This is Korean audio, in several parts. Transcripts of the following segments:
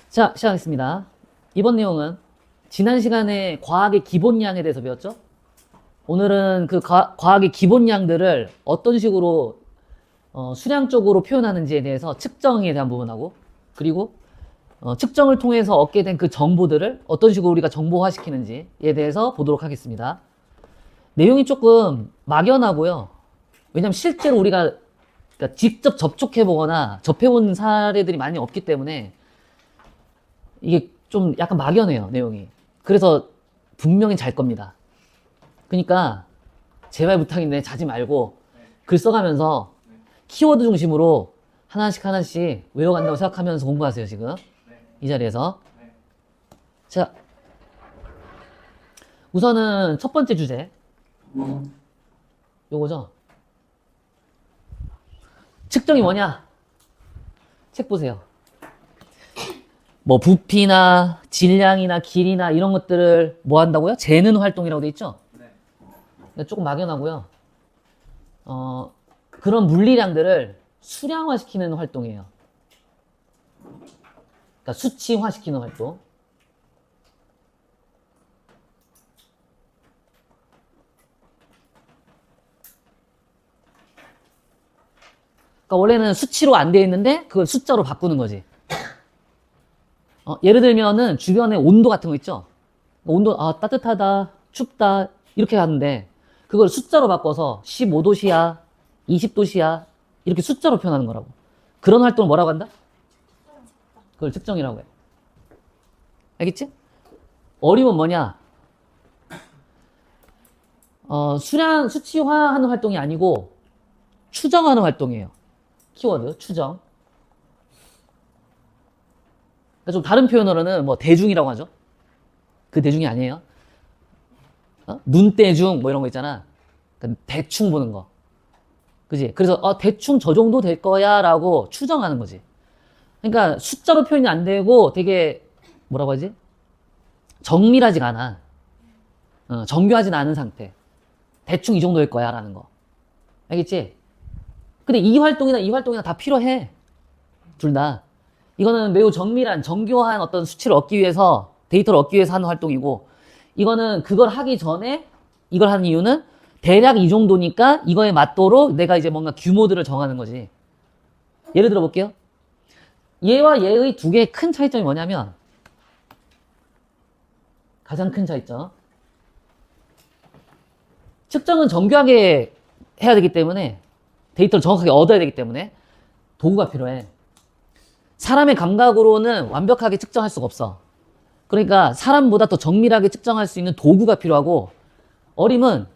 자, 시작하겠습니다. 이번 내용은 지난 시간에 과학의 기본량에 대해서 배웠죠? 오늘은 그 과학의 기본량들을 어떤 식으로 수량적으로 표현하는지에 대해서 측정에 대한 부분하고, 그리고 측정을 통해서 얻게 된 그 정보들을 어떤 식으로 우리가 정보화시키는지에 대해서 보도록 하겠습니다. 내용이 조금 막연하고요. 왜냐면 실제로 우리가 그러니까 직접 접촉해보거나 접해본 사례들이 많이 없기 때문에 이게 좀 약간 막연해요, 내용이. 그래서 분명히 잘 겁니다. 그러니까 제발 부탁인데 자지 말고 글 써가면서 키워드 중심으로 하나씩 외워간다고 생각하면서 공부하세요, 지금. 이 자리에서. 자, 우선은 첫 번째 주제. 요거죠. 측정이 뭐냐? 책 보세요. 뭐 부피나 질량이나 길이나 이런 것들을 뭐 한다고요? 재는 활동이라고 돼 있죠? 네. 조금 막연하고요. 그런 물리량들을 수량화시키는 활동이에요. 그러니까 수치화시키는 활동. 그러니까 원래는 수치로 안 돼 있는데 그걸 숫자로 바꾸는 거지. 예를 들면은 주변에 온도 같은 거 있죠? 온도, 따뜻하다, 춥다, 이렇게 하는데, 그걸 숫자로 바꿔서 15도씨야, 20도씨야, 이렇게 숫자로 표현하는 거라고. 그런 활동을 뭐라고 한다? 그걸 측정이라고 해. 알겠지? 어림은 뭐냐? 수치화하는 활동이 아니고, 추정하는 활동이에요. 키워드, 추정. 좀 다른 표현으로는 뭐 대중이라고 하죠. 그 대중이 아니에요. 눈대중 뭐 이런 거 있잖아. 그러니까 대충 보는 거. 그지? 그래서 대충 저 정도 될 거야 라고 추정하는 거지. 그러니까 숫자로 표현이 안 되고 되게 뭐라고 하지? 정밀하지가 않아. 정교하진 않은 상태. 대충 이 정도일 거야 라는 거. 알겠지? 근데 이 활동이나 다 필요해. 둘 다. 이거는 매우 정밀한, 정교한 어떤 수치를 얻기 위해서, 데이터를 얻기 위해서 하는 활동이고, 이거는 그걸 하기 전에 이걸 하는 이유는 대략 이 정도니까 이거에 맞도록 내가 이제 뭔가 규모들을 정하는 거지. 예를 들어 볼게요. 얘와 얘의 두 개의 큰 차이점이 뭐냐면, 가장 큰 차이점. 측정은 정교하게 해야 되기 때문에, 데이터를 정확하게 얻어야 되기 때문에 도구가 필요해. 사람의 감각으로는 완벽하게 측정할 수가 없어. 그러니까 사람보다 더 정밀하게 측정할 수 있는 도구가 필요하고, 어림은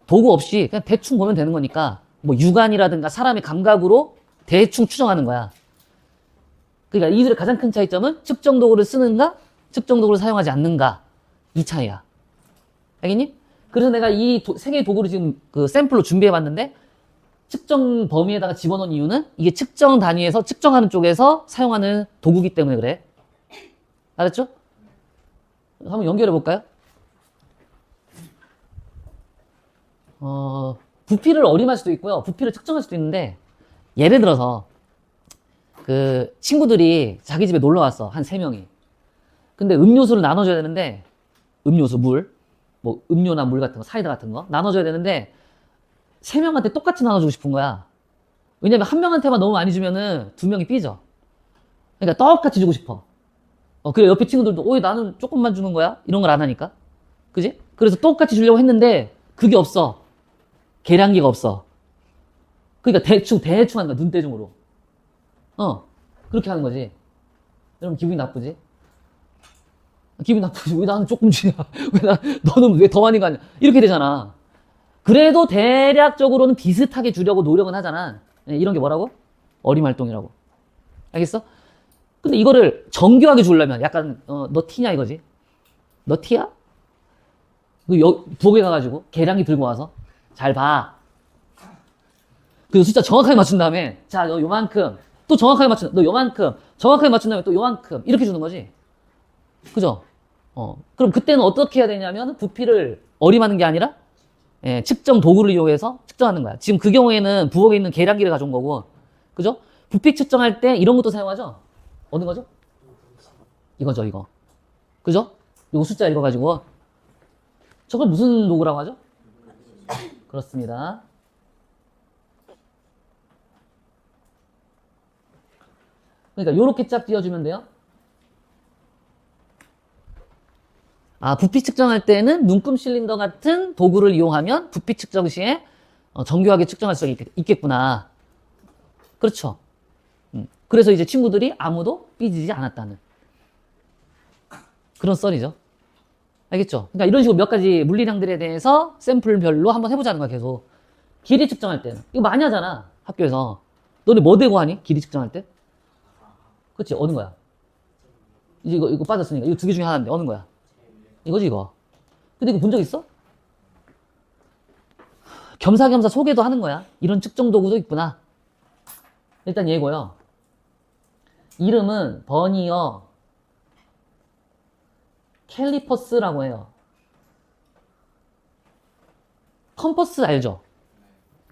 도구 없이 그냥 대충 보면 되는 거니까 뭐 육안이라든가 사람의 감각으로 대충 추정하는 거야. 그러니까 이들의 가장 큰 차이점은 측정 도구를 쓰는가, 측정 도구를 사용하지 않는가, 이 차이야. 알겠니? 그래서 내가 이 세 개의 도구를 지금 그 샘플로 준비해 봤는데, 측정 범위에다가 집어넣은 이유는 이게 측정 단위에서 측정하는 쪽에서 사용하는 도구기 때문에 그래. 알았죠? 한번 연결해 볼까요? 부피를 어림할 수도 있고요. 부피를 측정할 수도 있는데, 예를 들어서 그 친구들이 자기 집에 놀러 왔어. 한 3명이. 근데 음료수를 나눠줘야 되는데, 음료수, 물, 뭐 음료나 물 같은 거, 사이다 같은 거 나눠줘야 되는데 3명한테 똑같이 나눠주고 싶은 거야. 왜냐면 한 명한테만 너무 많이 주면은 2명이 삐져. 그러니까 똑같이 주고 싶어. 그래 옆에 친구들도 왜 나는 조금만 주는 거야? 이런 걸 안 하니까. 그지? 그래서 똑같이 주려고 했는데 그게 없어. 계량기가 없어. 그러니까 대충 하는 거야. 눈대중으로. 그렇게 하는 거지. 여러분 기분이 나쁘지? 기분이 나쁘지. 왜 나는 조금 주냐? 너는 왜 더 많이 가냐? 이렇게 되잖아. 그래도 대략적으로는 비슷하게 주려고 노력은 하잖아. 이런 게 뭐라고? 어림활동이라고. 알겠어? 근데 이거를 정교하게 주려면 약간 너 티냐 이거지? 너 티야? 부엌에 가가지고 계량기 들고 와서 잘 봐. 그 숫자 정확하게 맞춘 다음에 자 너 요만큼 또 정확하게 맞춘 너 요만큼 정확하게 맞춘 다음에 또 요만큼 이렇게 주는 거지. 그죠? 그럼 그때는 어떻게 해야 되냐면 부피를 어림하는 게 아니라 측정 도구를 이용해서 측정하는 거야. 지금 그 경우에는 부엌에 있는 계량기를 가져온 거고, 그죠? 부피 측정할 때 이런 것도 사용하죠? 어느 거죠? 이거죠, 이거. 그죠? 요거 숫자 읽어가지고. 저걸 무슨 도구라고 하죠? 그렇습니다. 그러니까 요렇게 쫙 띄워주면 돼요. 아, 부피 측정할 때는 눈금 실린더 같은 도구를 이용하면 부피 측정 시에 정교하게 측정할 수 있겠구나. 그렇죠. 그래서 이제 친구들이 아무도 삐지지 않았다는 그런 썰이죠. 알겠죠? 그러니까 이런 식으로 몇 가지 물리량들에 대해서 샘플별로 한번 해보자는 거야, 계속. 길이 측정할 때는. 이거 많이 하잖아, 학교에서. 너네 뭐 대고 하니? 길이 측정할 때? 그치, 어느 거야? 이거 빠졌으니까. 이거 두 개 중에 하나인데, 어느 거야? 이거지, 이거. 근데 이거 본 적 있어? 겸사겸사 소개도 하는 거야. 이런 측정 도구도 있구나. 일단 얘고요. 이름은 버니어 캘리퍼스라고 해요. 컴퍼스 알죠?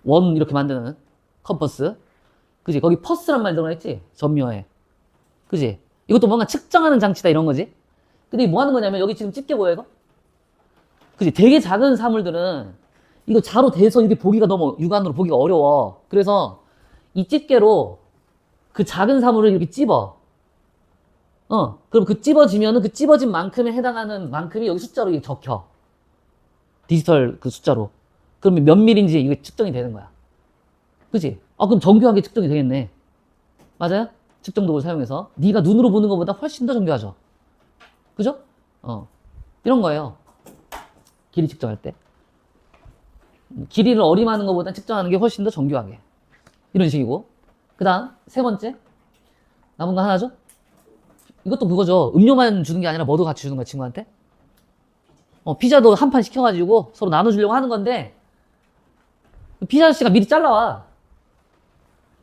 원 이렇게 만드는 컴퍼스. 그지? 거기 퍼스란 말 들어있지? 전미어에. 그지? 이것도 뭔가 측정하는 장치다 이런 거지? 근데 이게 뭐 하는 거냐면 여기 지금 집게 보여 이거? 그지? 되게 작은 사물들은 이거 자로 대서 이렇게 보기가 너무 육안으로 보기가 어려워. 그래서 이 집게로 그 작은 사물을 이렇게 찝어. 그럼 그 찝어지면은 그 찝어진 만큼에 해당하는 만큼이 여기 숫자로 이게 적혀. 디지털 그 숫자로. 그러면 몇 밀인지 이게 측정이 되는 거야. 그지? 그럼 정교하게 측정이 되겠네. 맞아요? 측정 도구를 사용해서. 네가 눈으로 보는 것보다 훨씬 더 정교하죠. 그죠? 이런 거예요. 길이 측정할 때. 길이를 어림하는 것보다 측정하는 게 훨씬 더 정교하게. 이런 식이고. 그 다음, 세 번째. 남은 거 하나죠? 이것도 그거죠. 음료만 주는 게 아니라 뭐도 같이 주는 거야, 친구한테. 피자도 한 판 시켜가지고 서로 나눠주려고 하는 건데, 피자 아저씨가 미리 잘라와.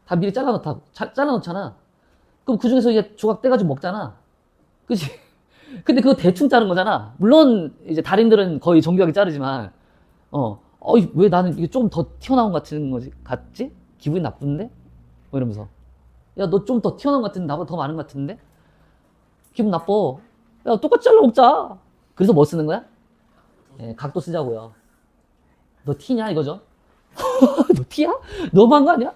다 미리 잘라놓잖아. 그럼 그 중에서 이제 조각 떼가지고 먹잖아. 그치? 근데 그거 대충 자른 거잖아. 물론, 이제 달인들은 거의 정교하게 자르지만, 왜 나는 이게 조금 더 튀어나온 것 같은 거지? 같지? 기분이 나쁜데? 뭐 이러면서. 야, 너 좀 더 튀어나온 것 같은데? 나보다 더 많은 것 같은데? 기분 나빠. 야, 똑같이 잘라 먹자. 그래서 뭐 쓰는 거야? 각도 쓰자고요. 너 티냐 이거죠? 너 티야? 너무한 거 아니야?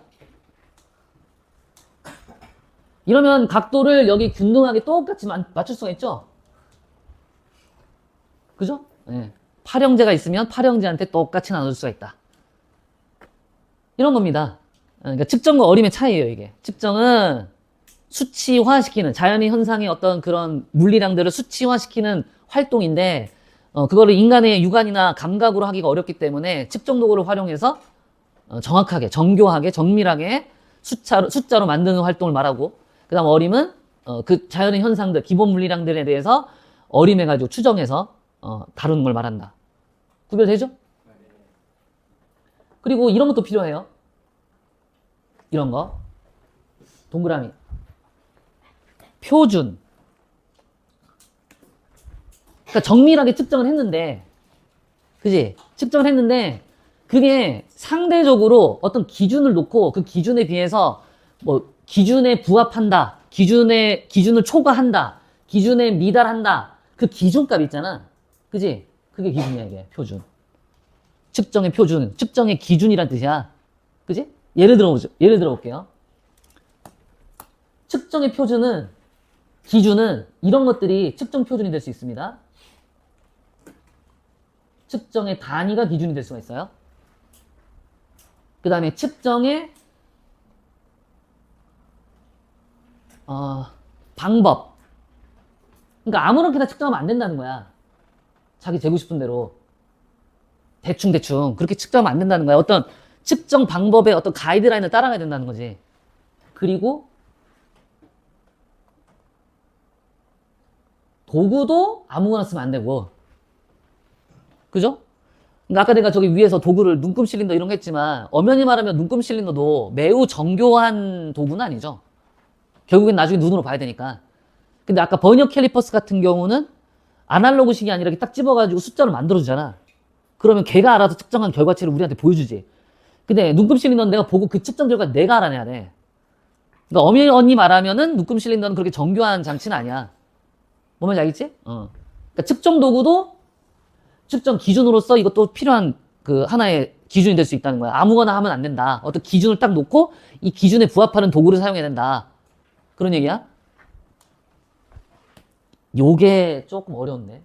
이러면 각도를 여기 균등하게 똑같이 맞출 수가 있죠? 그죠? 팔형제가 있으면 팔형제한테 똑같이 나눠줄 수가 있다. 이런 겁니다. 그러니까 측정과 어림의 차이예요, 이게. 측정은 수치화시키는, 자연의 현상의 어떤 그런 물리량들을 수치화시키는 활동인데, 그거를 인간의 육안이나 감각으로 하기가 어렵기 때문에 측정 도구를 활용해서 정확하게, 정교하게, 정밀하게 숫자로 만드는 활동을 말하고, 그 다음 어림은 그 자연의 현상들, 기본 물리량들에 대해서 어림해가지고 추정해서 다루는 걸 말한다. 구별되죠? 그리고 이런 것도 필요해요. 이런 거. 동그라미. 표준. 그러니까 정밀하게 측정을 했는데, 그지? 측정을 했는데, 그게 상대적으로 어떤 기준을 놓고 그 기준에 비해서 뭐 기준에 부합한다, 기준을 초과한다, 기준에 미달한다, 그 기준값 있잖아. 그지? 그게 기준이야, 이게. 표준. 측정의 표준, 측정의 기준이란 뜻이야. 그지? 예를 들어 볼게요. 측정의 표준은, 기준은 이런 것들이 측정 표준이 될 수 있습니다. 측정의 단위가 기준이 될 수가 있어요. 그 다음에 측정의 방법. 그러니까 아무렇게나 측정하면 안 된다는 거야. 자기 재고 싶은 대로 대충 그렇게 측정하면 안 된다는 거야. 어떤 측정 방법의 어떤 가이드라인을 따라가야 된다는 거지. 그리고 도구도 아무거나 쓰면 안 되고. 그죠? 그러니까 아까 내가 저기 위에서 도구를 눈금 실린더 이런 거 했지만 엄연히 말하면 눈금 실린더도 매우 정교한 도구는 아니죠. 결국엔 나중에 눈으로 봐야 되니까. 근데 아까 버니어 캘리퍼스 같은 경우는 아날로그식이 아니라 이렇게 딱 집어가지고 숫자로 만들어주잖아. 그러면 걔가 알아서 측정한 결과치를 우리한테 보여주지. 근데 눈금 실린더는 내가 보고 그 측정 결과 내가 알아내야 돼. 그러니까 엄연히 말하면은 눈금 실린더는 그렇게 정교한 장치는 아니야. 뭔 말인지 알겠지? 그러니까 측정 도구도 측정 기준으로서 이것도 필요한 그 하나의 기준이 될 수 있다는 거야. 아무거나 하면 안 된다. 어떤 기준을 딱 놓고 이 기준에 부합하는 도구를 사용해야 된다. 그런 얘기야? 요게 조금 어려운데.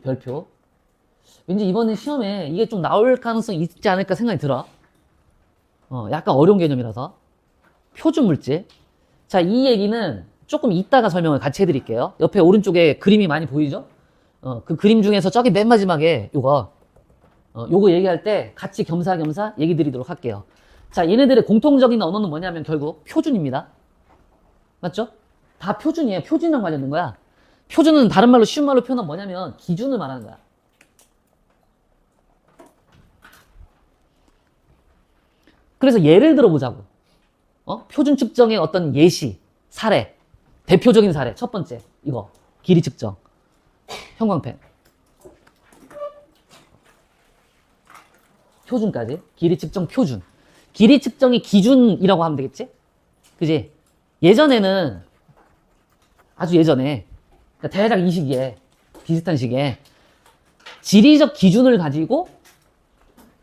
별표. 왠지 이번에 시험에 이게 좀 나올 가능성이 있지 않을까 생각이 들어. 약간 어려운 개념이라서. 표준 물질. 자, 이 얘기는 조금 이따가 설명을 같이 해드릴게요. 옆에 오른쪽에 그림이 많이 보이죠? 그 그림 중에서 저기 맨 마지막에 요거 얘기할 때 같이 겸사겸사 얘기 드리도록 할게요. 자, 얘네들의 공통적인 언어는 뭐냐면 결국 표준입니다. 맞죠? 다 표준이에요. 표준이랑 관련된 거야. 표준은 다른 말로 쉬운 말로 표현하면 뭐냐면 기준을 말하는 거야. 그래서 예를 들어보자고. 표준 측정의 어떤 예시, 사례, 대표적인 사례. 첫 번째, 이거 길이 측정. 형광펜. 표준까지. 길이 측정 표준. 길이 측정이 기준이라고 하면 되겠지? 그지? 예전에는, 아주 예전에, 그러니까 대략 이 시기에, 비슷한 시기에, 지리적 기준을 가지고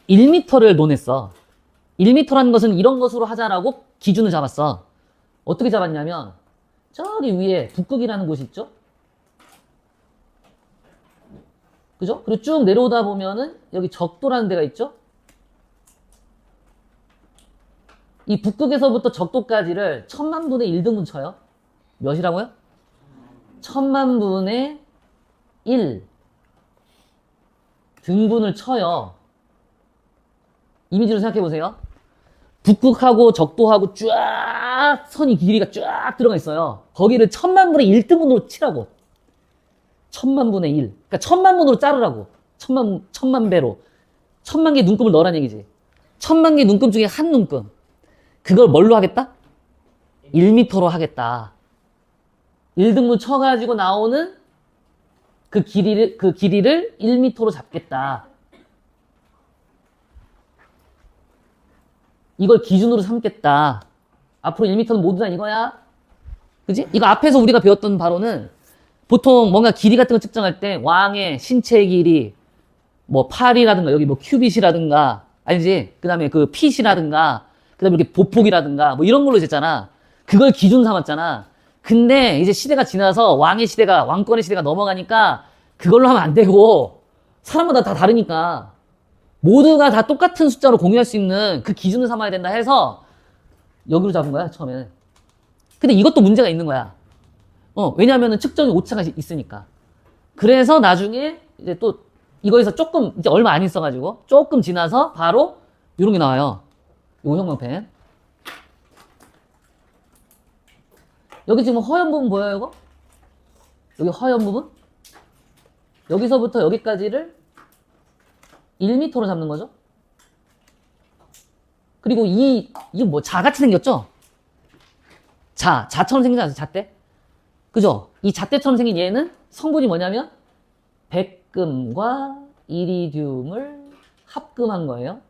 1m를 논했어. 1m라는 것은 이런 것으로 하자라고 기준을 잡았어. 어떻게 잡았냐면, 저기 위에 북극이라는 곳이 있죠? 그죠? 그리고 쭉 내려오다 보면은, 여기 적도라는 데가 있죠? 이 북극에서부터 적도까지를 1000만분의 1등분 쳐요. 몇이라고요? 1000만분의 1 등분을 쳐요. 이미지로 생각해 보세요. 북극하고 적도하고 쫙 선이 길이가 쫙 들어가 있어요. 거기를 1000만분의 1등분으로 치라고. 1000만분의 1. 그러니까 1000만분으로 자르라고. 1000만 배로. 1000만 개 눈금을 넣으라는 얘기지. 1000만 개 눈금 중에 한 눈금. 그걸 뭘로 하겠다? 1m로 하겠다. 1등분 쳐가지고 나오는 그 길이를 1m로 잡겠다. 이걸 기준으로 삼겠다. 앞으로 1m는 모두 다 이거야. 그지? 이거 앞에서 우리가 배웠던 바로는 보통 뭔가 길이 같은 거 측정할 때 왕의 신체 길이, 뭐 팔이라든가 여기 뭐 큐빗이라든가, 알지? 그 다음에 그 핏이라든가, 그 다음에 이렇게 보폭이라든가 뭐 이런 걸로 쟀잖아. 그걸 기준 삼았잖아. 근데 이제 시대가 지나서 왕권의 시대가 넘어가니까 그걸로 하면 안 되고 사람마다 다 다르니까 모두가 다 똑같은 숫자로 공유할 수 있는 그 기준을 삼아야 된다 해서 여기로 잡은 거야, 처음에는. 근데 이것도 문제가 있는 거야. 왜냐하면 측정이 오차가 있으니까. 그래서 나중에 이제 또 이거에서 조금, 이제 얼마 안 있어가지고 조금 지나서 바로 이런 게 나와요. 요 형광펜. 여기 지금 허연 부분 보여요, 이거? 여기 허연 부분? 여기서부터 여기까지를 1m로 잡는 거죠. 그리고 이게 뭐 자같이 생겼죠? 자처럼 생기지 않아요, 잣대? 그죠? 이 잣대처럼 생긴 얘는 성분이 뭐냐면 백금과 이리듐을 합금한 거예요.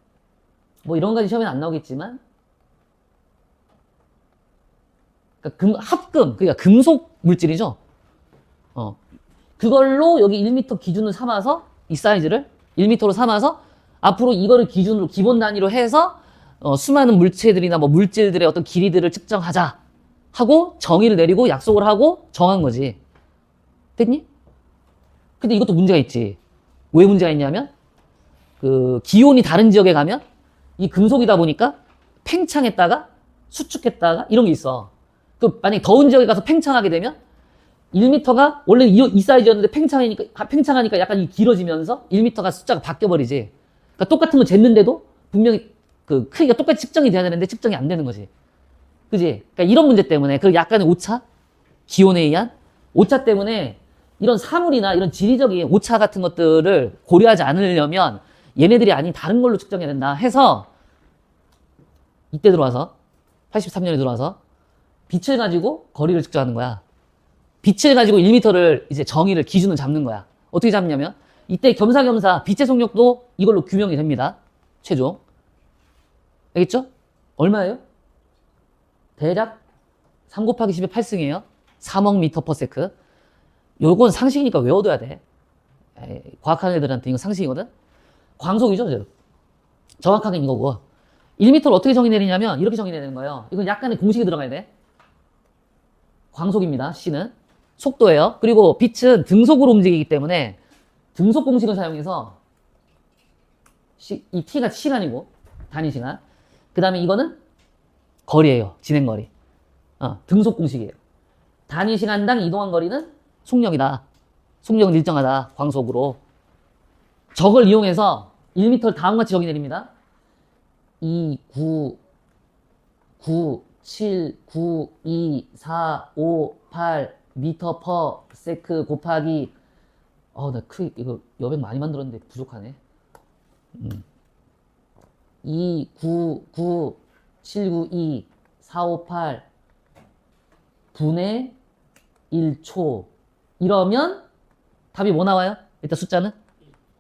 뭐 이런 가지 시험에 안 나오겠지만, 그러니까 합금, 그러니까 금속 물질이죠. 그걸로 여기 1m 기준을 삼아서 이 사이즈를 1m로 삼아서 앞으로 이거를 기준으로 기본 단위로 해서 수많은 물체들이나 뭐 물질들의 어떤 길이들을 측정하자 하고 정의를 내리고 약속을 하고 정한 거지. 됐니? 근데 이것도 문제가 있지. 왜 문제가 있냐면 그 기온이 다른 지역에 가면 이 금속이다 보니까 팽창했다가 수축했다가 이런 게 있어. 그 만약에 더운 지역에 가서 팽창하게 되면 1m가 원래 이 사이즈였는데 팽창하니까 약간 길어지면서 1m가 숫자가 바뀌어버리지. 그러니까 똑같은 거 쟀는데도 분명히 그 크기가 똑같이 측정이 돼야 되는데 측정이 안 되는 거지. 그지? 그러니까 이런 문제 때문에 그 약간의 오차? 기온에 의한 오차 때문에 이런 사물이나 이런 지리적인 오차 같은 것들을 고려하지 않으려면 얘네들이 아닌 다른 걸로 측정해야 된다 해서 이때 들어와서 83년에 들어와서 빛을 가지고 거리를 측정하는 거야. 빛을 가지고 1m를 이제 정의를 기준을 잡는 거야. 어떻게 잡냐면 이때 겸사겸사 빛의 속력도 이걸로 규명이 됩니다. 최종. 알겠죠? 얼마예요? 대략 3 곱하기 10의 8승이에요. 3억 미터 퍼 세크. 요건 상식이니까 외워둬야 돼. 과학하는 애들한테 이건 상식이거든. 광속이죠, 저. 정확하게 이거고. 1m를 어떻게 정의내리냐면 이렇게 정의내는 거예요. 이건 약간의 공식이 들어가야 돼. 광속입니다. C는 속도예요. 그리고 빛은 등속으로 움직이기 때문에 등속 공식을 사용해서 이 t가 시간이고 단위 시간. 그 다음에 이거는 거리예요. 진행거리. 등속 공식이에요. 단위 시간당 이동한 거리는 속력이다. 속력은 일정하다. 광속으로. 저걸 이용해서 1m를 다음과 같이 정의내립니다. 2, 9, 9, 7, 9, 2, 4, 5, 8 미터 퍼 세크 곱하기 나 이거 여백 많이 만들었는데 부족하네. 2, 9, 9, 7, 9, 2, 4, 5, 8 분의 1초. 이러면 답이 뭐 나와요? 일단 숫자는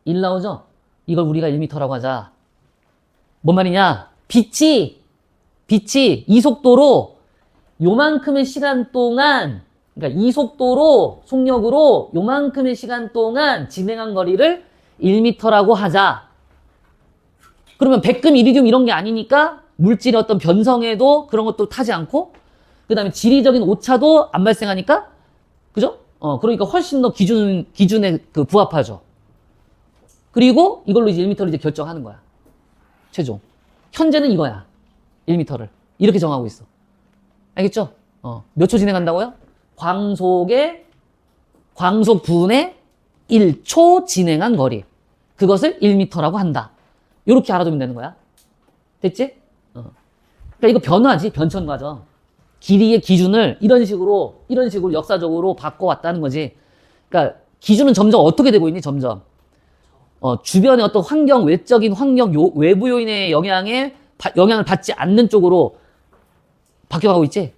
1 나오죠? 이걸 우리가 1m라고 하자. 뭔 말이냐? 빛이 이 속도로 요만큼의 시간 동안, 그러니까 이 속도로 속력으로 요만큼의 시간 동안 진행한 거리를 1m라고 하자. 그러면 백금, 이리듐 이런 게 아니니까 물질의 어떤 변성에도 그런 것도 타지 않고, 그 다음에 지리적인 오차도 안 발생하니까, 그죠? 그러니까 훨씬 더 기준에 그 부합하죠. 그리고 이걸로 이제 1m를 이제 결정하는 거야. 최종. 현재는 이거야. 1m를. 이렇게 정하고 있어. 알겠죠? 몇 초 진행한다고요? 광속 분의 1초 진행한 거리. 그것을 1m라고 한다. 이렇게 알아두면 되는 거야. 됐지? 그러니까 이거 변화지. 변천 과정. 길이의 기준을 이런 식으로 역사적으로 바꿔왔다는 거지. 그러니까 기준은 점점 어떻게 되고 있니? 점점. 주변의 어떤 환경, 외적인 환경, 외부 요인의 영향을 받지 않는 쪽으로 바뀌어가고 있지?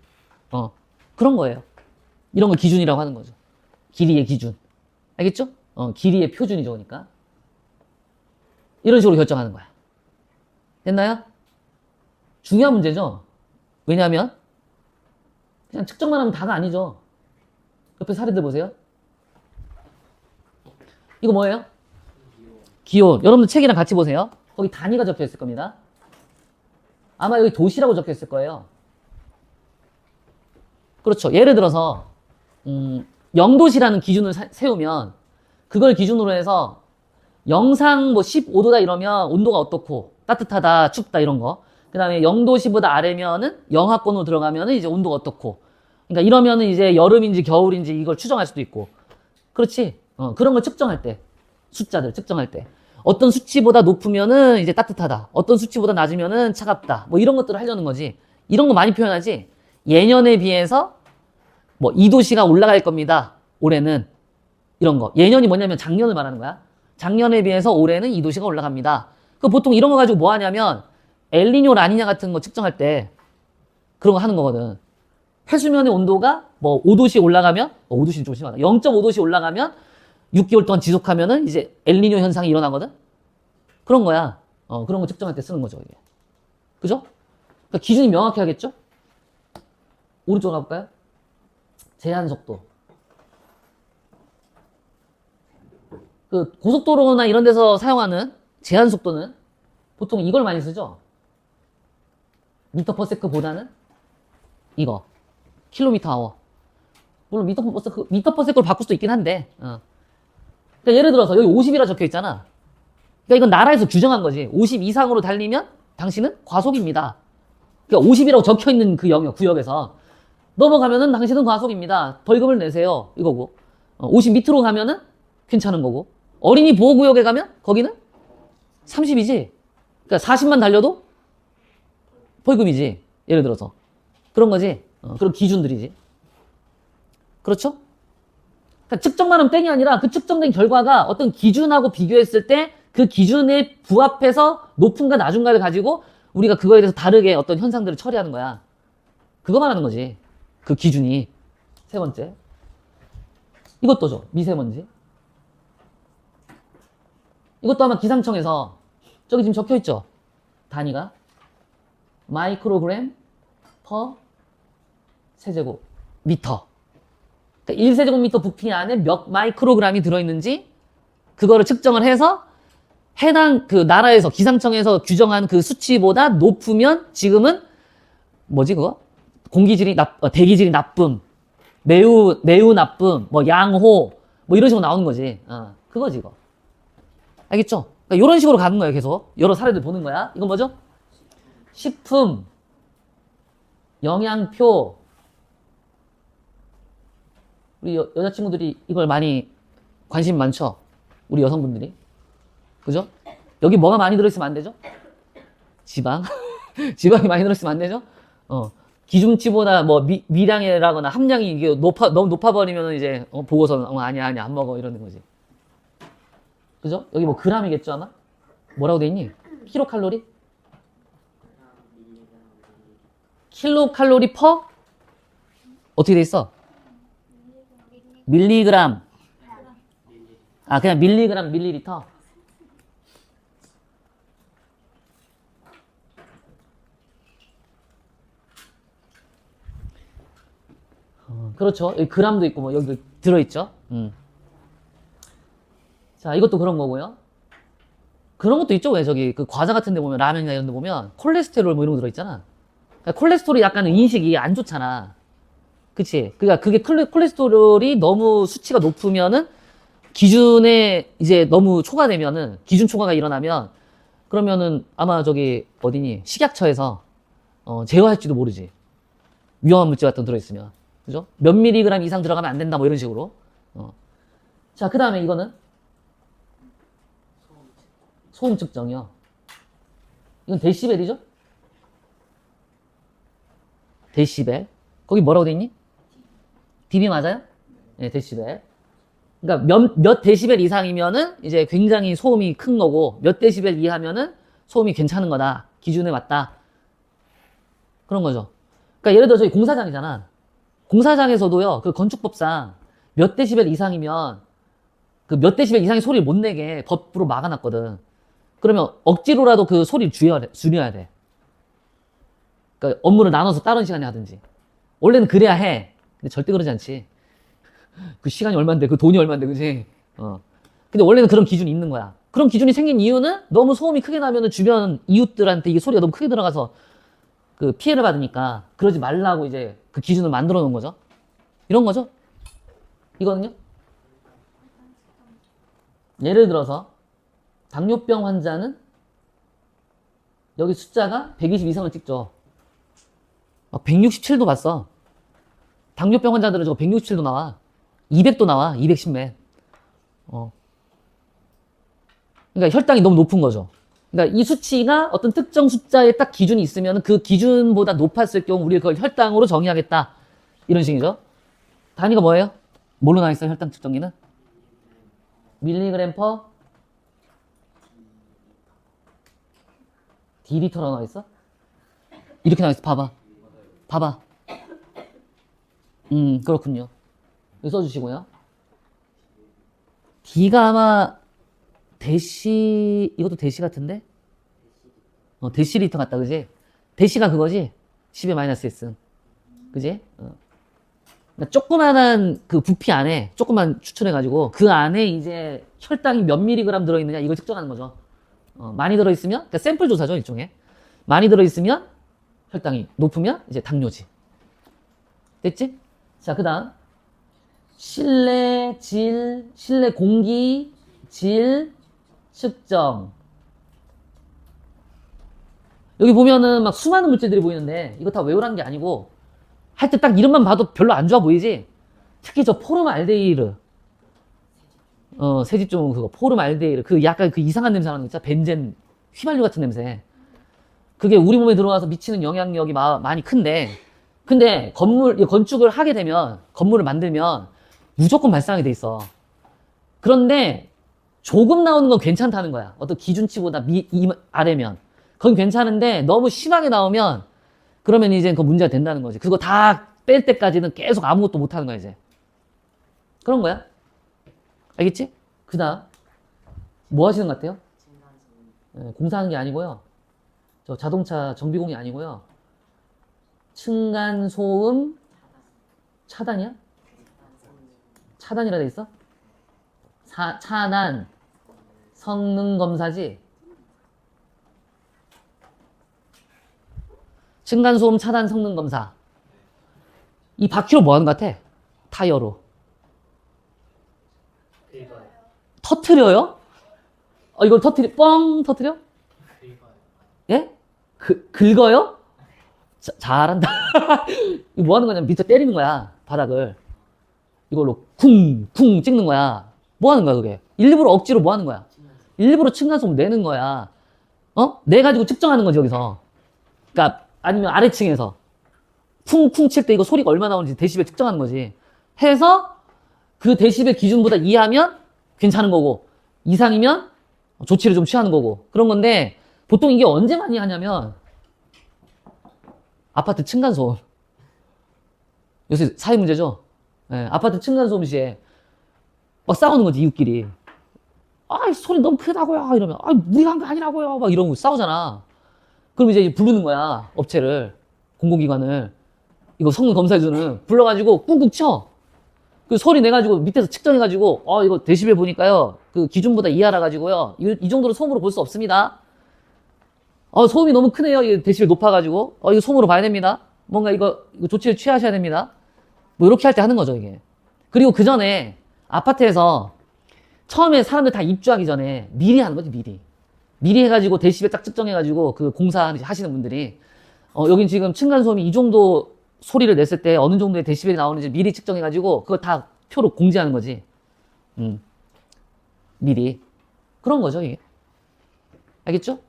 그런 거예요. 이런 걸 기준이라고 하는 거죠. 길이의 기준. 알겠죠? 길이의 표준이죠, 그러니까. 이런 식으로 결정하는 거야. 됐나요? 중요한 문제죠? 왜냐하면, 그냥 측정만 하면 다가 아니죠. 옆에 사례들 보세요. 이거 뭐예요? 기온. 여러분들 책이랑 같이 보세요. 거기 단위가 적혀 있을 겁니다. 아마 여기 도시라고 적혀 있을 거예요. 그렇죠. 예를 들어서 0도시라는 기준을 세우면 그걸 기준으로 해서 영상 뭐 15도다 이러면 온도가 어떻고 따뜻하다, 춥다 이런 거. 그 다음에 0도시보다 아래면은 영하권으로 들어가면은 이제 온도가 어떻고. 그러니까 이러면은 이제 여름인지 겨울인지 이걸 추정할 수도 있고. 그렇지. 그런 걸 측정할 때. 숫자들 측정할 때. 어떤 수치보다 높으면은 이제 따뜻하다. 어떤 수치보다 낮으면은 차갑다. 뭐 이런 것들을 하려는 거지. 이런 거 많이 표현하지. 예년에 비해서 뭐 2도씨가 올라갈 겁니다. 올해는. 이런 거. 예년이 뭐냐면 작년을 말하는 거야. 작년에 비해서 올해는 2도씨가 올라갑니다. 그 보통 이런 거 가지고 뭐 하냐면 엘니뇨, 라니냐 같은 거 측정할 때 그런 거 하는 거거든. 해수면의 온도가 뭐 5도씨 올라가면 5도씨는 좀 심하다. 0.5도씨 올라가면 6개월 동안 지속하면은 이제 엘니뇨 현상이 일어나거든? 그런 거야. 그런 거 측정할 때 쓰는 거죠, 이게. 그죠? 그러니까 기준이 명확히 하겠죠? 오른쪽으로 가볼까요? 제한 속도. 그 고속도로나 이런 데서 사용하는 제한 속도는 보통 이걸 많이 쓰죠? 미터 퍼 세크보다는 이거. 킬로미터 아워. 물론 미터 퍼 세크로 바꿀 수도 있긴 한데, 그러니까 예를 들어서 여기 50이라 적혀 있잖아. 그러니까 이건 나라에서 규정한 거지. 50 이상으로 달리면 당신은 과속입니다. 그러니까 50이라고 적혀 있는 그 구역에서 넘어가면은 당신은 과속입니다. 벌금을 내세요. 이거고. 50 밑으로 가면은 괜찮은 거고. 어린이 보호구역에 가면 거기는 30이지. 그러니까 40만 달려도 벌금이지. 예를 들어서. 그런 거지. 그런 기준들이지. 그렇죠? 그러니까 측정만 하면 땡이 아니라 그 측정된 결과가 어떤 기준하고 비교했을 때 그 기준에 부합해서 높은가 낮은가를 가지고 우리가 그거에 대해서 다르게 어떤 현상들을 처리하는 거야. 그거 말하는 거지. 그 기준이. 세 번째. 이것도죠. 미세먼지. 이것도 아마 기상청에서 저기 지금 적혀 있죠. 단위가 마이크로그램 퍼 세제곱미터. 그러니까 1세제곱미터 부피 안에 몇 마이크로그램이 들어있는지 그거를 측정을 해서 해당 그 나라에서 기상청에서 규정한 그 수치보다 높으면 지금은 뭐지 그거? 대기질이 나쁨, 매우 나쁨, 뭐 양호, 뭐 이런 식으로 나오는 거지. 그거지 이거. 알겠죠? 그러니까 이런 식으로 가는 거예요. 계속 여러 사례들 보는 거야. 이건 뭐죠? 식품, 영양표. 우리 여자친구들이 이걸 많이 관심 많죠? 우리 여성분들이. 그죠? 여기 뭐가 많이 들어있으면 안 되죠? 지방. 지방이 많이 들어있으면 안 되죠? 기준치보다 뭐 미량이라거나 함량이 이게 너무 높아버리면 이제 보고서는 아니야 안 먹어 이러는 거지. 그죠? 여기 뭐 그램이겠죠 아마? 뭐라고 돼 있니? 킬로칼로리? 킬로칼로리 퍼? 어떻게 돼 있어? 밀리그램. 그냥 밀리그램 밀리리터. 그렇죠. 여기 그램도 있고 뭐 여기 들어있죠. 자, 이것도 그런 거고요. 그런 것도 있죠. 왜 저기 그 과자 같은 데 보면 라면이나 이런 데 보면 콜레스테롤 뭐 이런 거 들어있잖아. 그러니까 콜레스테롤이 약간 인식이 안 좋잖아. 그치? 그러니까 그게 콜레스테롤이 너무 수치가 높으면은 기준에 이제 너무 초과되면은 기준 초과가 일어나면 그러면은 아마 저기 어디니 식약처에서 제어할지도 모르지. 위험한 물질 같은 거 들어있으면. 그죠? 몇 밀리그램 이상 들어가면 안 된다 뭐 이런 식으로. 자, 그 다음에 이거는 소음 측정이요. 이건 데시벨이죠? 데시벨. 거기 뭐라고 돼 있니? dB 맞아요? 네, 데시벨. 그러니까 몇 데시벨 이상이면은 이제 굉장히 소음이 큰 거고 몇 데시벨 이하면은 소음이 괜찮은 거다. 기준에 맞다. 그런 거죠. 그러니까 예를 들어 저희 공사장이잖아. 공사장에서도요. 그 건축법상 몇 데시벨 이상이면 그 몇 데시벨 이상의 소리를 못 내게 법으로 막아놨거든. 그러면 억지로라도 그 소리를 줄여야 돼. 그러니까 업무를 나눠서 다른 시간에 하든지. 원래는 그래야 해. 근데 절대 그러지 않지. 그 시간이 얼만데, 그 돈이 얼만데, 그지? 근데 원래는 그런 기준이 있는 거야. 그런 기준이 생긴 이유는 너무 소음이 크게 나면은 주변 이웃들한테 이게 소리가 너무 크게 들어가서 그 피해를 받으니까 그러지 말라고 이제 그 기준을 만들어 놓은 거죠. 이런 거죠. 이거는요. 예를 들어서 당뇨병 환자는 여기 숫자가 120 이상을 찍죠. 167도 봤어. 당뇨병 환자들은 저거 167도 나와. 200도 나와. 210몇. 그러니까 혈당이 너무 높은 거죠. 그러니까 이 수치가 어떤 특정 숫자에 딱 기준이 있으면 그 기준보다 높았을 경우 우리가 그걸 혈당으로 정의하겠다. 이런 식이죠. 단위가 뭐예요? 뭘로 나와 있어요? 혈당 측정기는? 밀리그램 퍼 D리터로 나와 있어? 이렇게 나와 있어. 봐봐. 그렇군요. 여기 써주시고요. D가 아마 이것도 데시 같은데? 데시리터 같다, 그지? 데시가 그거지? 10의 마이너스 S. 그지? 그러니까 조그만한 그 부피 안에, 조금만 추출해가지고, 그 안에 이제 혈당이 몇 미리그램 들어있느냐, 이걸 측정하는 거죠. 많이 들어있으면, 그러니까 샘플 조사죠, 일종의. 많이 들어있으면, 혈당이 높으면, 이제 당뇨지. 됐지? 자, 그 다음. 실내 공기, 질, 측정. 여기 보면은 막 수많은 물질들이 보이는데 이거 다 외우라는 게 아니고 할 때 딱 이름만 봐도 별로 안 좋아 보이지? 특히 저 포름알데히드. 세지종 그거 포름알데히드. 그 약간 그 이상한 냄새 나는 거 있잖아. 벤젠 휘발유 같은 냄새. 그게 우리 몸에 들어와서 미치는 영향력이 많이 큰데 근데 건축을 하게 되면 건물을 만들면 무조건 발생하게 돼 있어. 그런데 조금 나오는 건 괜찮다는 거야. 어떤 기준치보다 아래면. 그건 괜찮은데 너무 심하게 나오면 그러면 이제 그 문제가 된다는 거지. 그거 다 뺄 때까지는 계속 아무것도 못 하는 거야, 이제. 그런 거야. 알겠지? 그 다음. 뭐 하시는 것 같아요? 공사하는 게 아니고요. 저 자동차 정비공이 아니고요. 층간소음 차단이야? 차단이라 돼 있어? 차단 성능 검사지? 층간소음 차단 성능 검사. 이 바퀴로 뭐 하는 것 같아? 타이어로. 터트려요? 이걸 뻥 터트려? 예? 긁어요? 잘한다. 이거 뭐 하는 거냐면 밑에 때리는 거야. 바닥을. 이걸로 쿵쿵 찍는 거야. 뭐 하는 거야, 그게? 일부러 억지로 뭐 하는 거야? 일부러 층간소음 내는 거야. 내 가지고 측정하는 거지, 여기서. 그러니까 아니면 아래층에서 쿵쿵 칠 때 이거 소리가 얼마나 나오는지 데시벨 측정하는 거지. 해서 그 데시벨 기준보다 이하면 괜찮은 거고 이상이면 조치를 좀 취하는 거고 그런 건데 보통 이게 언제 많이 하냐면 아파트 층간소음. 요새 사회 문제죠. 네, 아파트 층간소음 시에 막 싸우는 거지 이웃끼리. 소리 너무 크다고요 이러면 우리가 한 거 아니라고요 막 이러고 싸우잖아. 그럼 이제 부르는 거야 업체를 공공기관을 이거 성능 검사해주는 불러가지고 꾹꾹 쳐. 그 소리 내가지고 밑에서 측정해가지고 이거 데시벨 보니까요 그 기준보다 이하라 가지고요 이 정도로 소음으로 볼 수 없습니다. 소음이 너무 크네요. 이 데시벨 높아가지고 이거 소음으로 봐야 됩니다. 뭔가 이거 조치를 취하셔야 됩니다. 뭐 이렇게 할 때 하는 거죠 이게. 그리고 그 전에 아파트에서 처음에 사람들 다 입주하기 전에 미리 하는 거지 미리 해가지고 데시벨 딱 측정해가지고 그 공사 하시는 분들이 여긴 지금 층간소음이 이 정도 소리를 냈을 때 어느 정도의 데시벨이 나오는지 미리 측정해가지고 그거 다 표로 공지하는 거지. 미리. 그런 거죠, 이게. 알겠죠?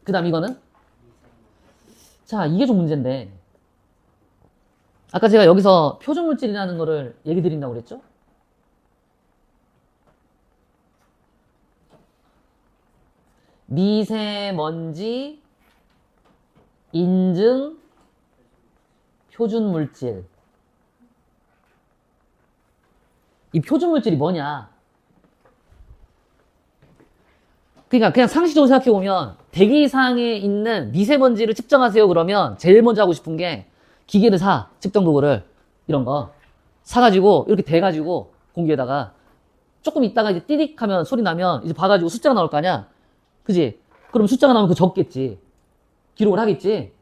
그 다음 이거는? 자, 이게 좀 문제인데. 아까 제가 여기서 표준물질이라는 거를 얘기 드린다고 그랬죠? 미세먼지 인증 표준물질. 이 표준물질이 뭐냐? 그러니까 그냥 상식적으로 생각해보면 대기상에 있는 미세먼지를 측정하세요 그러면 제일 먼저 하고 싶은 게 기계를 측정 도구를 이런 거 사가지고 이렇게 대가지고 공기에다가 조금 있다가 이제 띠릭 하면 소리 나면 이제 봐가지고 숫자가 나올 거 아니야? 그지? 그럼 숫자가 나오면 그 적겠지. 기록을 하겠지.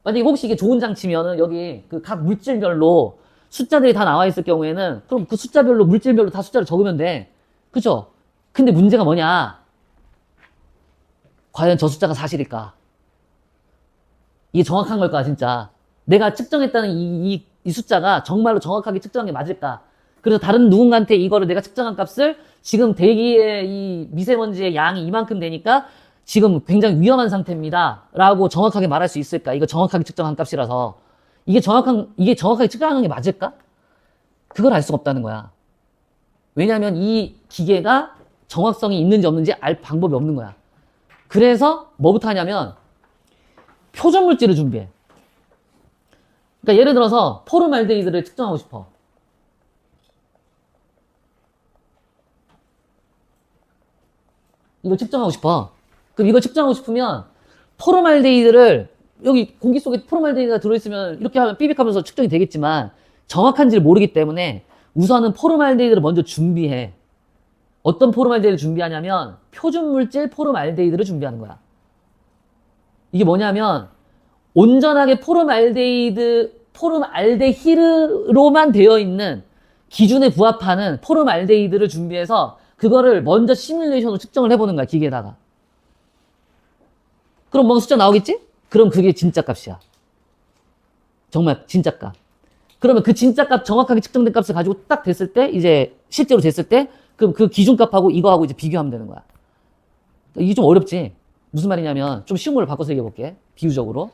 만약에 혹시 이게 좋은 장치면은 여기 그 각 물질별로 숫자들이 다 나와 있을 경우에는 그럼 그 숫자별로 물질별로 다 숫자를 적으면 돼. 그죠? 근데 문제가 뭐냐? 과연 저 숫자가 사실일까? 이게 정확한 걸까 진짜? 내가 측정했다는 이 숫자가 정말로 정확하게 측정한 게 맞을까? 그래서 다른 누군가한테 이거를 내가 측정한 값을 지금 대기의 이 미세먼지의 양이 이만큼 되니까 지금 굉장히 위험한 상태입니다 라고 정확하게 말할 수 있을까? 이거 정확하게 측정한 값이라서 이게 정확하게 측정하는 게 맞을까? 그걸 알 수가 없다는 거야. 왜냐하면 이 기계가 정확성이 있는지 없는지 알 방법이 없는 거야. 그래서 뭐부터 하냐면 표준물질을 준비해. 그러니까 예를 들어서 포름알데히드를 측정하고 싶어. 이걸 측정하고 싶어. 그럼 이걸 측정하고 싶으면 포름알데히드를 여기 공기 속에 포름알데히드가 들어있으면 이렇게 하면 삐빅하면서 측정이 되겠지만 정확한지를 모르기 때문에 우선은 포름알데히드를 먼저 준비해. 어떤 포름알데히드를 준비하냐면 표준물질 포름알데히드를 준비하는 거야. 이게 뭐냐면 온전하게 포름알데히드로만 되어 있는 기준에 부합하는 포름알데히드를 준비해서 그거를 먼저 시뮬레이션으로 측정을 해보는 거야, 기계에다가. 그럼 뭔가 숫자 나오겠지? 그럼 그게 진짜 값이야. 정말 진짜 값. 그러면 그 진짜 값, 정확하게 측정된 값을 가지고 딱 됐을 때, 이제 실제로 됐을 때, 그럼 그 기준값하고 이거하고 이제 비교하면 되는 거야. 이게 좀 어렵지? 무슨 말이냐면, 좀 쉬운 걸로 바꿔서 얘기해볼게. 비유적으로.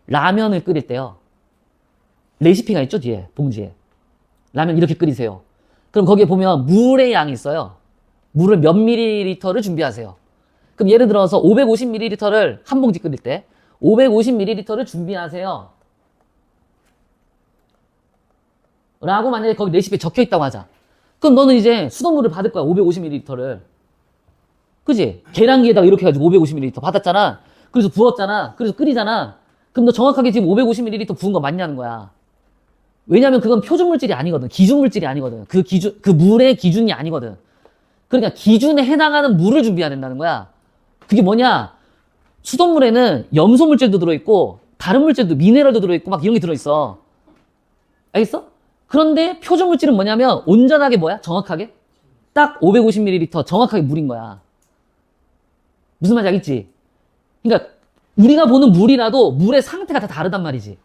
라면을 끓일 때요. 레시피가 있죠, 뒤에, 봉지에. 라면 이렇게 끓이세요. 그럼 거기에 보면 물의 양이 있어요. 물을 몇 밀리리터를 준비하세요. 그럼 예를 들어서 550ml를 한 봉지 끓일 때 550ml를 준비하세요 라고 만약에 거기 레시피에 적혀 있다고 하자. 그럼 너는 이제 수돗물을 받을 거야, 550ml를. 그지? 계량기에다가 이렇게 해가지고 550ml 받았잖아. 그래서 부었잖아. 그래서 끓이잖아. 그럼 너 정확하게 지금 550ml 부은 거 맞냐는 거야. 왜냐면 그건 표준 물질이 아니거든. 기준 물질이 아니거든. 그 물의 기준이 아니거든. 그러니까 기준에 해당하는 물을 준비해야 된다는 거야. 그게 뭐냐? 수돗물에는 염소 물질도 들어있고, 다른 물질도, 미네랄도 들어있고, 막 이런 게 들어있어. 알겠어? 그런데 표준 물질은 뭐냐면, 온전하게 뭐야? 정확하게? 딱 550ml 정확하게 물인 거야. 무슨 말인지 알겠지? 그러니까, 우리가 보는 물이라도 물의 상태가 다 다르단 말이지.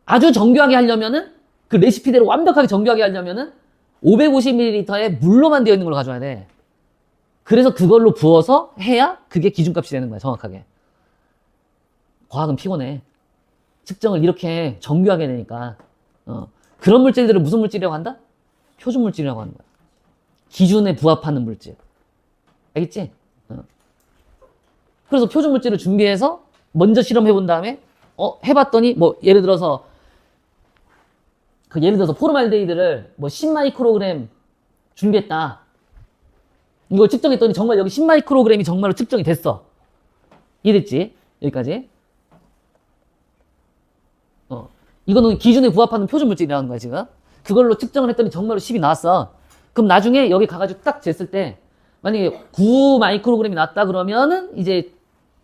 아주 정교하게 하려면은, 그 레시피대로 완벽하게 정교하게 하려면은, 550ml의 물로만 되어 있는 걸 가져와야 돼. 그래서 그걸로 부어서 해야 그게 기준값이 되는 거야, 정확하게. 과학은 피곤해. 측정을 이렇게 정교하게 되니까. 그런 물질들을 무슨 물질이라고 한다? 표준 물질이라고 하는 거야. 기준에 부합하는 물질. 알겠지? 그래서 표준 물질을 준비해서 먼저 실험해 본 다음에 해봤더니 뭐 예를 들어서 포르말데히드를 뭐 10마이크로그램 준비했다. 이걸 측정했더니 정말 여기 10마이크로그램이 정말로 측정이 됐어. 이해됐지? 여기까지. 이거는 기준에 부합하는 표준 물질이라는 거야, 지금. 그걸로 측정을 했더니 정말로 10이 나왔어. 그럼 나중에 여기 가가지고 딱 쟀을 때, 만약에 9마이크로그램이 나왔다 그러면은 이제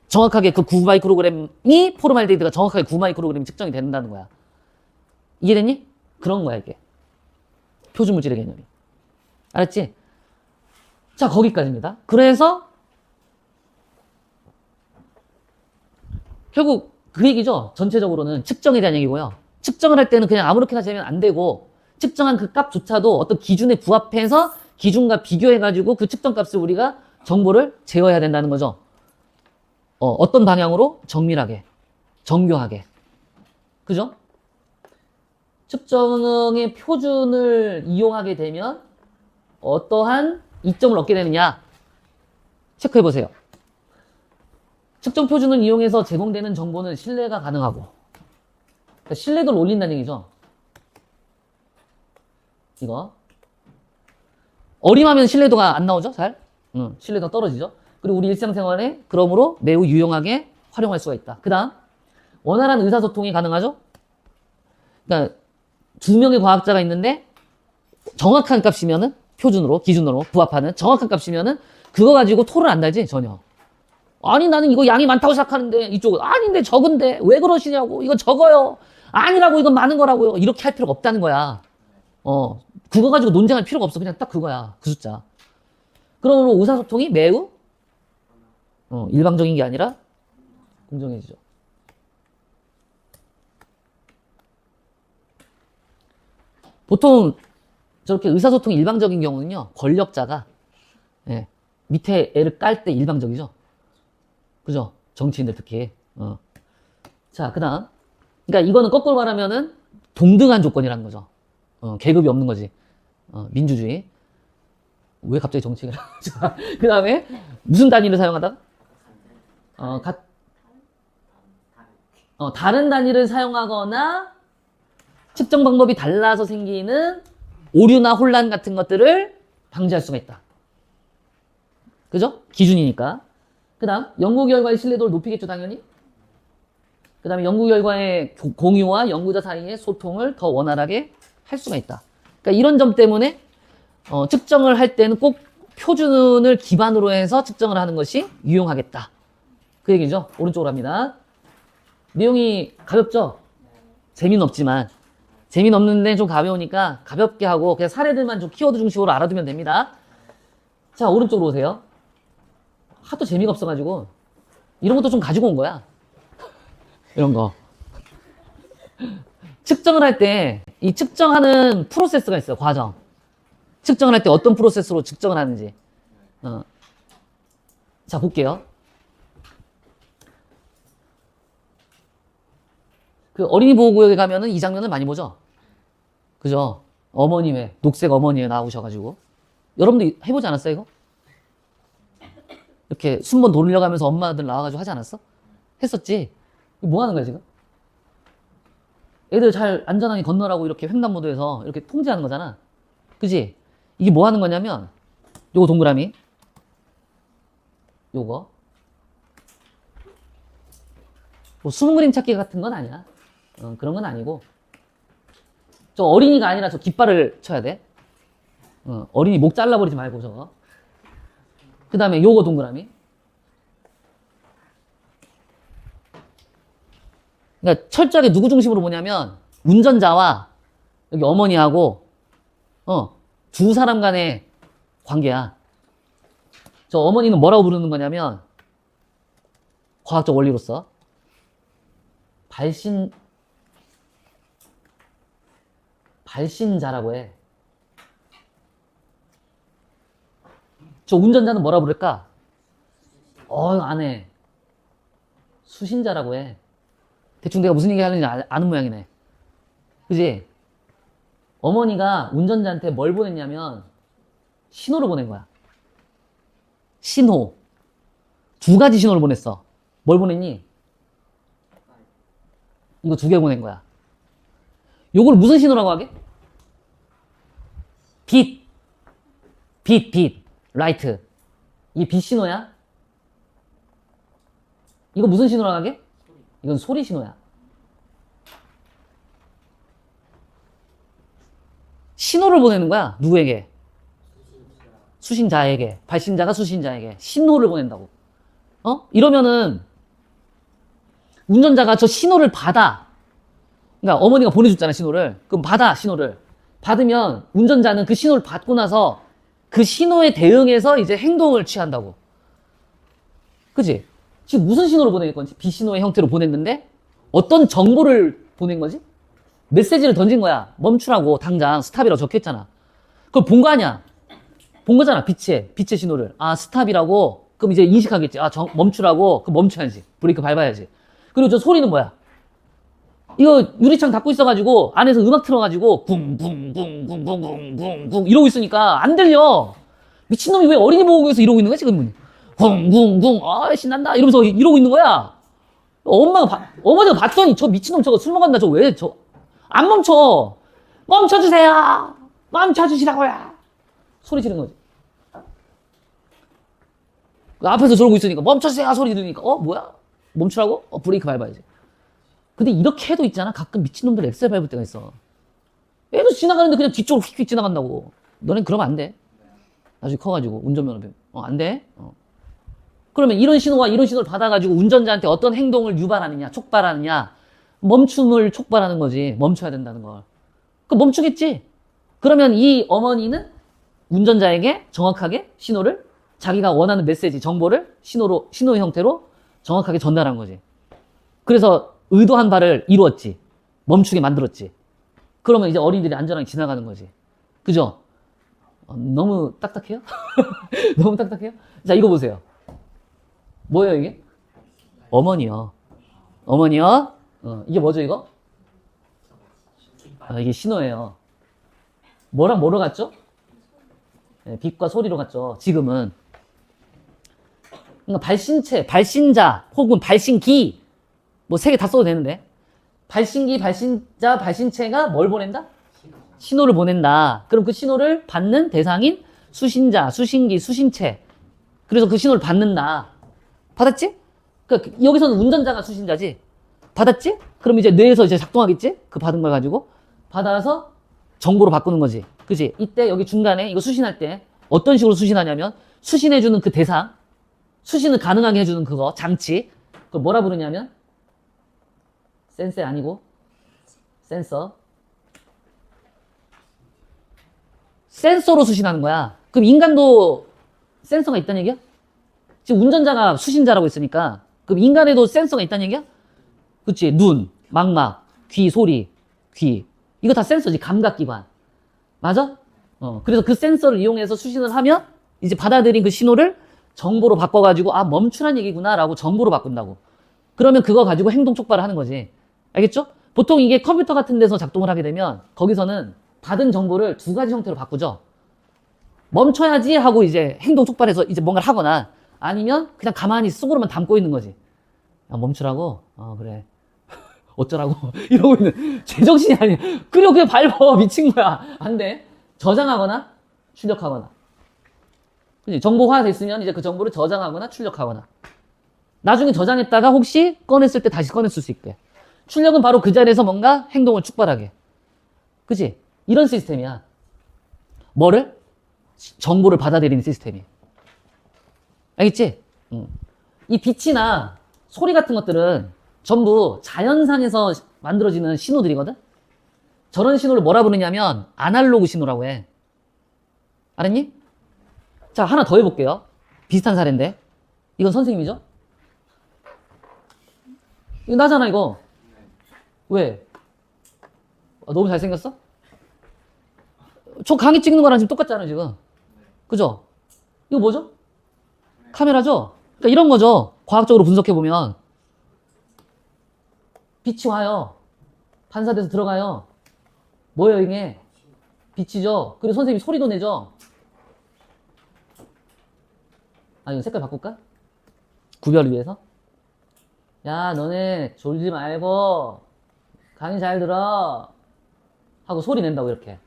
정확하게 그 9마이크로그램이 포르말데히드가 정확하게 9마이크로그램이 측정이 된다는 거야. 이해됐니? 그런 거야, 이게. 표준 물질의 개념이. 알았지? 자, 거기까지입니다. 그래서 결국 그 얘기죠. 전체적으로는 측정에 대한 얘기고요. 측정을 할 때는 그냥 아무렇게나 재면 안 되고 측정한 그 값조차도 어떤 기준에 부합해서 기준과 비교해가지고 그 측정값을 우리가 정보를 제어해야 된다는 거죠. 어떤 방향으로? 정밀하게, 정교하게. 그죠? 측정의 표준을 이용하게 되면 어떠한 이점을 얻게 되느냐? 체크해보세요. 측정 표준을 이용해서 제공되는 정보는 신뢰가 가능하고, 그러니까 신뢰도를 올린다는 얘기죠. 이거. 어림하면 신뢰도가 안 나오죠? 잘? 신뢰도가 떨어지죠? 그리고 우리 일상생활에 그러므로 매우 유용하게 활용할 수가 있다. 그 다음, 원활한 의사소통이 가능하죠? 그러니까 두 명의 과학자가 있는데 정확한 값이면은 표준으로, 기준으로 부합하는 정확한 값이면은 그거 가지고 토론 안 달지? 전혀. 아니 나는 이거 양이 많다고 생각하는데 이쪽은 아닌데 적은데 왜 그러시냐고 이거 적어요. 아니라고 이건 많은 거라고요. 이렇게 할 필요가 없다는 거야. 그거 가지고 논쟁할 필요가 없어. 그냥 딱 그거야. 그 숫자. 그러므로 의사소통이 매우 일방적인 게 아니라 공정해지죠. 보통 저렇게 의사소통이 일방적인 경우는요. 권력자가 밑에 애를 깔 때 일방적이죠. 그죠? 정치인들 특히. 자, 그 다음. 그러니까 이거는 거꾸로 말하면은 동등한 조건이라는 거죠. 계급이 없는 거지. 민주주의. 왜 갑자기 정치 얘기를 하죠? 그 다음에 무슨 단위를 사용하다가? 다른 단위를 사용하거나 측정 방법이 달라서 생기는 오류나 혼란 같은 것들을 방지할 수가 있다. 그죠? 기준이니까. 그 다음, 연구 결과의 신뢰도를 높이겠죠, 당연히. 그 다음에 연구 결과의 공유와 연구자 사이의 소통을 더 원활하게 할 수가 있다. 그러니까 이런 점 때문에 측정을 할 때는 꼭 표준을 기반으로 해서 측정을 하는 것이 유용하겠다. 그 얘기죠. 오른쪽으로 합니다. 내용이 가볍죠? 재미는 없지만. 재미는 없는데 좀 가벼우니까 가볍게 하고 그냥 사례들만 좀 키워드 중심으로 알아두면 됩니다. 자, 오른쪽으로 오세요. 하도 재미가 없어가지고 이런 것도 좀 가지고 온 거야. 이런 거. 측정을 할 때 이 측정하는 프로세스가 있어요. 과정. 측정을 할 때 어떤 프로세스로 측정을 하는지. 자, 볼게요. 그 어린이 보호구역에 가면은 이 장면을 많이 보죠? 그죠? 어머니회, 녹색 어머니회 나오셔가지고. 여러분도 해보지 않았어요, 이거? 이렇게 순번 돌려가면서 엄마들 나와가지고 하지 않았어? 했었지? 뭐 하는 거야, 지금? 애들 잘 안전하게 건너라고 이렇게 횡단보도에서 이렇게 통제하는 거잖아. 그지? 이게 뭐 하는 거냐면, 요거 동그라미. 요거. 뭐 숨은 그림 찾기 같은 건 아니야. 그런 건 아니고. 저 어린이가 아니라 저 깃발을 쳐야 돼. 어린이 목 잘라버리지 말고 저거. 그 다음에 요거 동그라미. 그러니까 철저하게 누구 중심으로 보냐면 운전자와 여기 어머니하고 두 사람 간의 관계야. 저 어머니는 뭐라고 부르는 거냐면 과학적 원리로서 발신자라고 해. 저 운전자는 뭐라 부를까? 안 해. 수신자라고 해. 대충 내가 무슨 얘기 하는지 아는 모양이네. 그지? 어머니가 운전자한테 뭘 보냈냐면 신호를 보낸 거야. 신호. 두 가지 신호를 보냈어. 뭘 보냈니? 이거 두 개 보낸 거야. 요걸 무슨 신호라고 하게? 빛. 라이트. 이게 빛 신호야? 이거 무슨 신호라고 하게? 이건 소리 신호야. 신호를 보내는 거야. 누구에게? 수신자에게. 발신자가 수신자에게 신호를 보낸다고. 이러면은 운전자가 저 신호를 받아. 그러니까 어머니가 보내줬잖아, 신호를. 그럼 받아, 신호를. 받으면 운전자는 그 신호를 받고 나서 그 신호에 대응해서 이제 행동을 취한다고. 그치? 지금 무슨 신호를 보낼 건지? 비신호의 형태로 보냈는데 어떤 정보를 보낸 거지? 메시지를 던진 거야. 멈추라고 당장 스탑이라고 적혀있잖아. 그걸 본 거 아니야? 본 거잖아. 빛의 신호를. 아, 스탑이라고? 그럼 이제 인식하겠지. 아, 멈추라고? 그럼 멈춰야지. 브레이크 밟아야지. 그리고 저 소리는 뭐야? 이거 유리창 닫고 있어가지고 안에서 음악 틀어가지고 붕붕붕붕붕붕붕붕 이러고 있으니까 안 들려. 미친놈이 왜 어린이 보호구에서 이러고 있는 거야 지금? 붕붕붕 아 신난다 이러면서 이러고 있는 거야. 어머니가 봤더니 저 미친놈 저거 술 먹었나 저 왜 저 안 멈춰. 멈춰주세요. 멈춰주시라고요. 소리 지르는 거지. 앞에서 저러고 있으니까 멈춰주세요 소리 들으니까 뭐야? 멈추라고? 브레이크 밟아야지. 근데 이렇게 해도 있잖아. 가끔 미친놈들 엑셀 밟을 때가 있어. 얘도 지나가는데 그냥 뒤쪽으로 휙휙 지나간다고. 너넨 그러면 안 돼. 나중에 커가지고 운전면허 배우면. 안 돼. 그러면 이런 신호와 이런 신호를 받아가지고 운전자한테 어떤 행동을 유발하느냐, 촉발하느냐, 멈춤을 촉발하는 거지. 멈춰야 된다는 걸. 그 멈추겠지. 그러면 이 어머니는 운전자에게 정확하게 신호를 자기가 원하는 메시지, 정보를 신호의 형태로 정확하게 전달한 거지. 그래서 의도한 바를 이루었지. 멈추게 만들었지. 그러면 이제 어린이들이 안전하게 지나가는 거지. 그죠? 너무 딱딱해요? 너무 딱딱해요? 자, 이거 보세요. 뭐예요, 이게? 어머니요. 어머니요? 이게 뭐죠, 이거? 이게 신호예요. 뭐랑 뭐로 갔죠? 네, 빛과 소리로 갔죠. 지금은. 그러니까 발신자, 혹은 발신기, 뭐 세 개 다 써도 되는데. 발신기, 발신자, 발신체가 뭘 보낸다? 신호를 보낸다. 그럼 그 신호를 받는 대상인 수신자, 수신기, 수신체. 그래서 그 신호를 받는다. 받았지? 그러니까 여기서는 운전자가 수신자지. 받았지? 그럼 이제 뇌에서 이제 작동하겠지? 그 받은 걸 가지고. 받아서 정보로 바꾸는 거지. 그지? 이때 여기 중간에 이거 수신할 때 어떤 식으로 수신하냐면 수신해주는 그 대상, 수신을 가능하게 해주는 그거, 장치. 그걸 뭐라 부르냐면 센서 아니고 센서. 센서로 수신하는 거야. 그럼 인간도 센서가 있다는 얘기야? 지금 운전자가 수신자라고 했으니까 그럼 인간에도 센서가 있다는 얘기야? 그치? 눈, 망막, 귀, 소리, 귀. 이거 다 센서지. 감각기관. 맞아? 그래서 그 센서를 이용해서 수신을 하면 이제 받아들인 그 신호를 정보로 바꿔가지고 아 멈추란 얘기구나 라고 정보로 바꾼다고. 그러면 그거 가지고 행동 촉발을 하는 거지. 알겠죠? 보통 이게 컴퓨터 같은 데서 작동을 하게 되면 거기서는 받은 정보를 두 가지 형태로 바꾸죠. 멈춰야지 하고 이제 행동 촉발해서 이제 뭔가를 하거나 아니면 그냥 가만히 속으로만 담고 있는 거지. 야, 멈추라고? 그래. 어쩌라고? 이러고 있는. 제정신이 아니야. 그래, 그냥 밟아. 미친 거야. 안 돼. 저장하거나 출력하거나. 그치? 정보화 됐으면 이제 그 정보를 저장하거나 출력하거나. 나중에 저장했다가 혹시 꺼냈을 때 다시 꺼냈을 수 있게. 출력은 바로 그 자리에서 뭔가 행동을 촉발하게. 그치? 이런 시스템이야. 뭐를? 정보를 받아들이는 시스템이. 알겠지? 이 빛이나 소리 같은 것들은 전부 자연상에서 만들어지는 신호들이거든? 저런 신호를 뭐라 부르냐면 아날로그 신호라고 해. 알았니? 자, 하나 더 해볼게요. 비슷한 사례인데. 이건 선생님이죠? 이거 나잖아, 이거. 왜? 너무 잘생겼어? 저 강의 찍는 거랑 지금 똑같잖아, 지금. 그죠? 이거 뭐죠? 카메라죠? 그러니까 이런 거죠. 과학적으로 분석해보면. 빛이 와요. 반사돼서 들어가요. 뭐예요, 이게? 빛이죠? 그리고 선생님이 소리도 내죠? 아, 이거 색깔 바꿀까? 구별을 위해서? 야, 너네 졸지 말고 강의 잘 들어. 하고 소리 낸다고, 이렇게.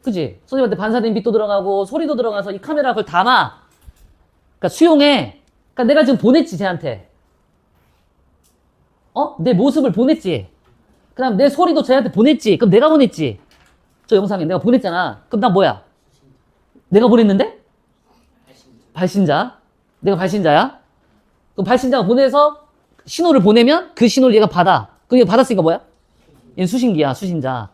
그치? 선생님한테 반사된 빛도 들어가고 소리도 들어가서 이 카메라 그걸 담아. 그러니까 수용해. 그러니까 내가 지금 보냈지, 쟤한테. 내 모습을 보냈지. 그 다음 내 소리도 쟤한테 보냈지. 그럼 내가 보냈지. 저 영상에 내가 보냈잖아. 그럼 난 뭐야? 내가 보냈는데? 발신자. 내가 발신자야. 그럼 발신자가 보내서 신호를 보내면 그 신호를 얘가 받아. 그럼 얘가 받았으니까 뭐야? 얘는 수신기야, 수신자.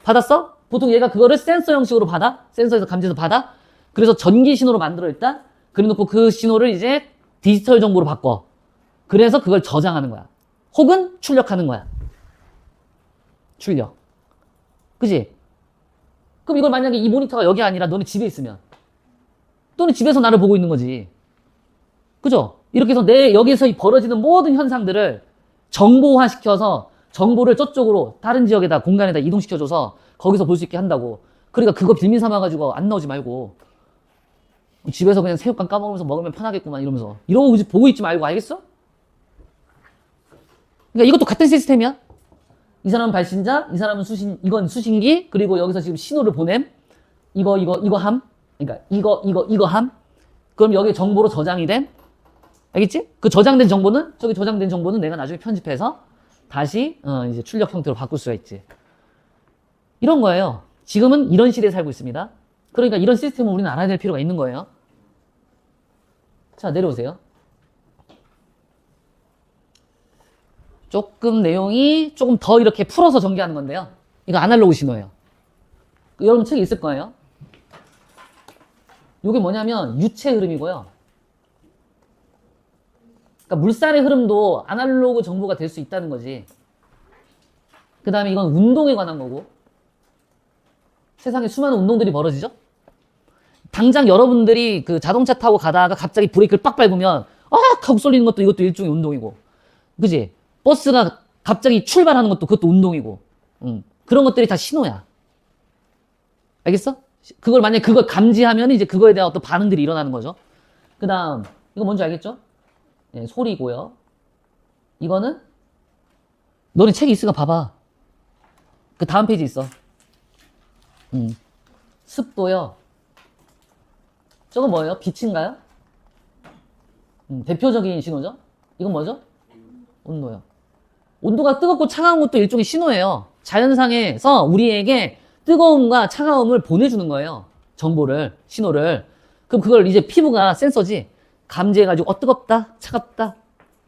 받았어? 보통 얘가 그거를 센서 형식으로 받아. 센서에서 감지해서 받아. 그래서 전기 신호로 만들어 일단. 그래놓고 그 신호를 이제 디지털 정보로 바꿔. 그래서 그걸 저장하는 거야. 혹은 출력하는 거야. 출력. 그지? 그럼 이걸 만약에 이 모니터가 여기 아니라 너네 집에 있으면 너네 집에서 나를 보고 있는 거지. 그죠? 이렇게 해서 여기서 벌어지는 모든 현상들을 정보화 시켜서 정보를 저쪽으로 다른 지역에다 공간에다 이동시켜줘서 거기서 볼 수 있게 한다고. 그러니까 그거 빌미 삼아가지고 안 나오지 말고 집에서 그냥 새우깡 까먹으면서 먹으면 편하겠구만 이러면서 이런 거 보고 있지 말고. 알겠어? 그러니까 이것도 같은 시스템이야. 이 사람은 발신자, 이 사람은 이건 수신기, 그리고 여기서 지금 신호를 보냄. 이거 함. 그러니까 이거 함. 그럼 여기 정보로 저장이 됨. 알겠지? 그 저장된 정보는, 저기 저장된 정보는 내가 나중에 편집해서 다시, 이제 출력 형태로 바꿀 수가 있지. 이런 거예요. 지금은 이런 시대에 살고 있습니다. 그러니까 이런 시스템을 우리는 알아야 될 필요가 있는 거예요. 자, 내려오세요. 조금 내용이 조금 더 이렇게 풀어서 전개하는 건데요. 이거 아날로그 신호예요. 여러분 책에 있을 거예요. 이게 뭐냐면 유체 흐름이고요. 그러니까 물살의 흐름도 아날로그 정보가 될 수 있다는 거지. 그 다음에 이건 운동에 관한 거고. 세상에 수많은 운동들이 벌어지죠? 당장 여러분들이 그 자동차 타고 가다가 갑자기 브레이크를 빡 밟으면 하고 쏠리는 것도 이것도 일종의 운동이고. 그지? 버스가 갑자기 출발하는 것도 그것도 운동이고. 그런 것들이 다 신호야. 알겠어? 그걸 만약에 그걸 감지하면 이제 그거에 대한 어떤 반응들이 일어나는 거죠. 그 다음, 이거 뭔지 알겠죠? 예, 소리고요. 이거는 너네 책이 있으니까 봐봐. 그 다음 페이지 있어. 습도요. 저거 뭐예요? 빛인가요? 대표적인 신호죠? 이건 뭐죠? 온도요. 온도가 뜨겁고 차가운 것도 일종의 신호예요. 자연상에서 우리에게 뜨거움과 차가움을 보내주는 거예요. 정보를, 신호를. 그럼 그걸 이제 피부가 센서지. 감지해가지고 뜨겁다, 차갑다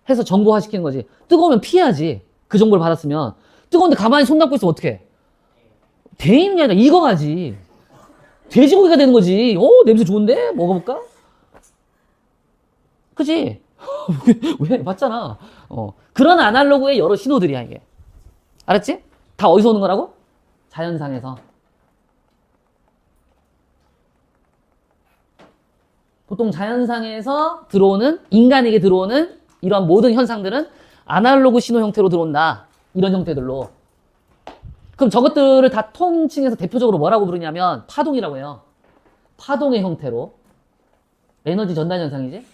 해서 정보화 시키는 거지. 뜨거우면 피해야지. 그 정보를 받았으면. 뜨거운데 가만히 손 담고 있으면 어떡해? 돼 있는 게 아니라 익어가지. 돼지고기가 되는 거지. 냄새 좋은데? 먹어볼까? 그치? 왜? 맞잖아. 그런 아날로그의 여러 신호들이야, 이게. 알았지? 다 어디서 오는 거라고? 자연상에서. 보통 자연상에서 들어오는, 인간에게 들어오는 이러한 모든 현상들은 아날로그 신호 형태로 들어온다. 이런 형태들로. 그럼 저것들을 다 통칭해서 대표적으로 뭐라고 부르냐면 파동이라고 해요. 파동의 형태로. 에너지 전달 현상이지?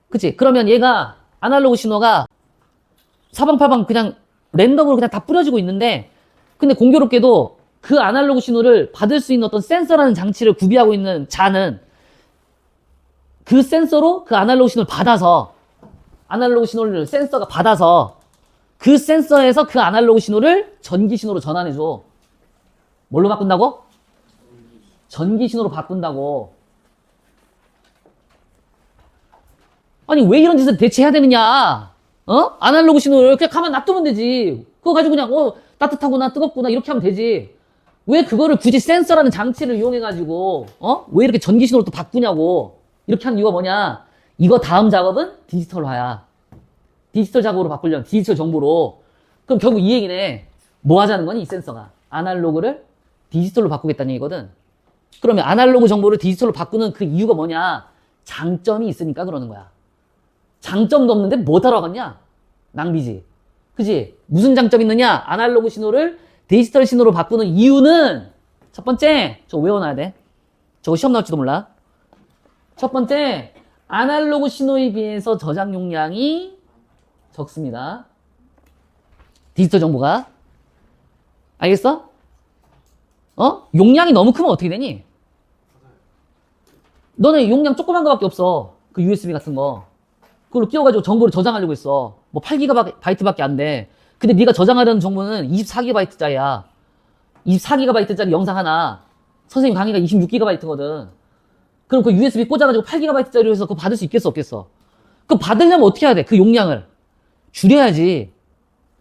그치? 그러면 얘가 아날로그 신호가 사방팔방 그냥 랜덤으로 그냥 다 뿌려지고 있는데, 근데 공교롭게도 그 아날로그 신호를 받을 수 있는 어떤 센서라는 장치를 구비하고 있는 자는 그 센서로 그 아날로그 신호를 받아서, 아날로그 신호를 센서가 받아서 그 센서에서 그 아날로그 신호를 전기 신호로 전환해줘. 뭘로 바꾼다고? 전기 신호로 바꾼다고. 아니 왜 이런 짓을 대체 해야 되느냐? 아날로그 신호를 그냥 가만 놔두면 되지. 그거 가지고 그냥 따뜻하구나 뜨겁구나 이렇게 하면 되지. 왜 그거를 굳이 센서라는 장치를 이용해가지고 왜 이렇게 전기 신호로 또 바꾸냐고. 이렇게 하는 이유가 뭐냐? 이거 다음 작업은 디지털화야. 디지털 작업으로 바꾸려면 디지털 정보로. 그럼 결국 이 얘기네. 뭐 하자는 거니 이 센서가? 아날로그를 디지털로 바꾸겠다는 얘기거든. 그러면 아날로그 정보를 디지털로 바꾸는 그 이유가 뭐냐? 장점이 있으니까 그러는 거야. 장점도 없는데 뭐 하러 갔냐? 낭비지. 그지? 무슨 장점이 있느냐? 아날로그 신호를 디지털 신호로 바꾸는 이유는 첫 번째, 저거 외워놔야 돼. 저거 시험 나올지도 몰라. 첫 번째, 아날로그 신호에 비해서 저장 용량이 적습니다. 디지털 정보가. 알겠어? 용량이 너무 크면 어떻게 되니? 너네 용량 조그만 거밖에 없어. 그 USB 같은 거. 그걸로 끼워가지고 정보를 저장하려고 했어. 뭐 8GB밖에 안 돼. 근데 네가 저장하려는 정보는 24GB짜리야. 24GB짜리 영상 하나. 선생님 강의가 26GB거든. 그럼 그 USB 꽂아가지고 8GB짜리로 해서 그거 받을 수 있겠어, 없겠어? 그거 받으려면 어떻게 해야 돼? 그 용량을. 줄여야지.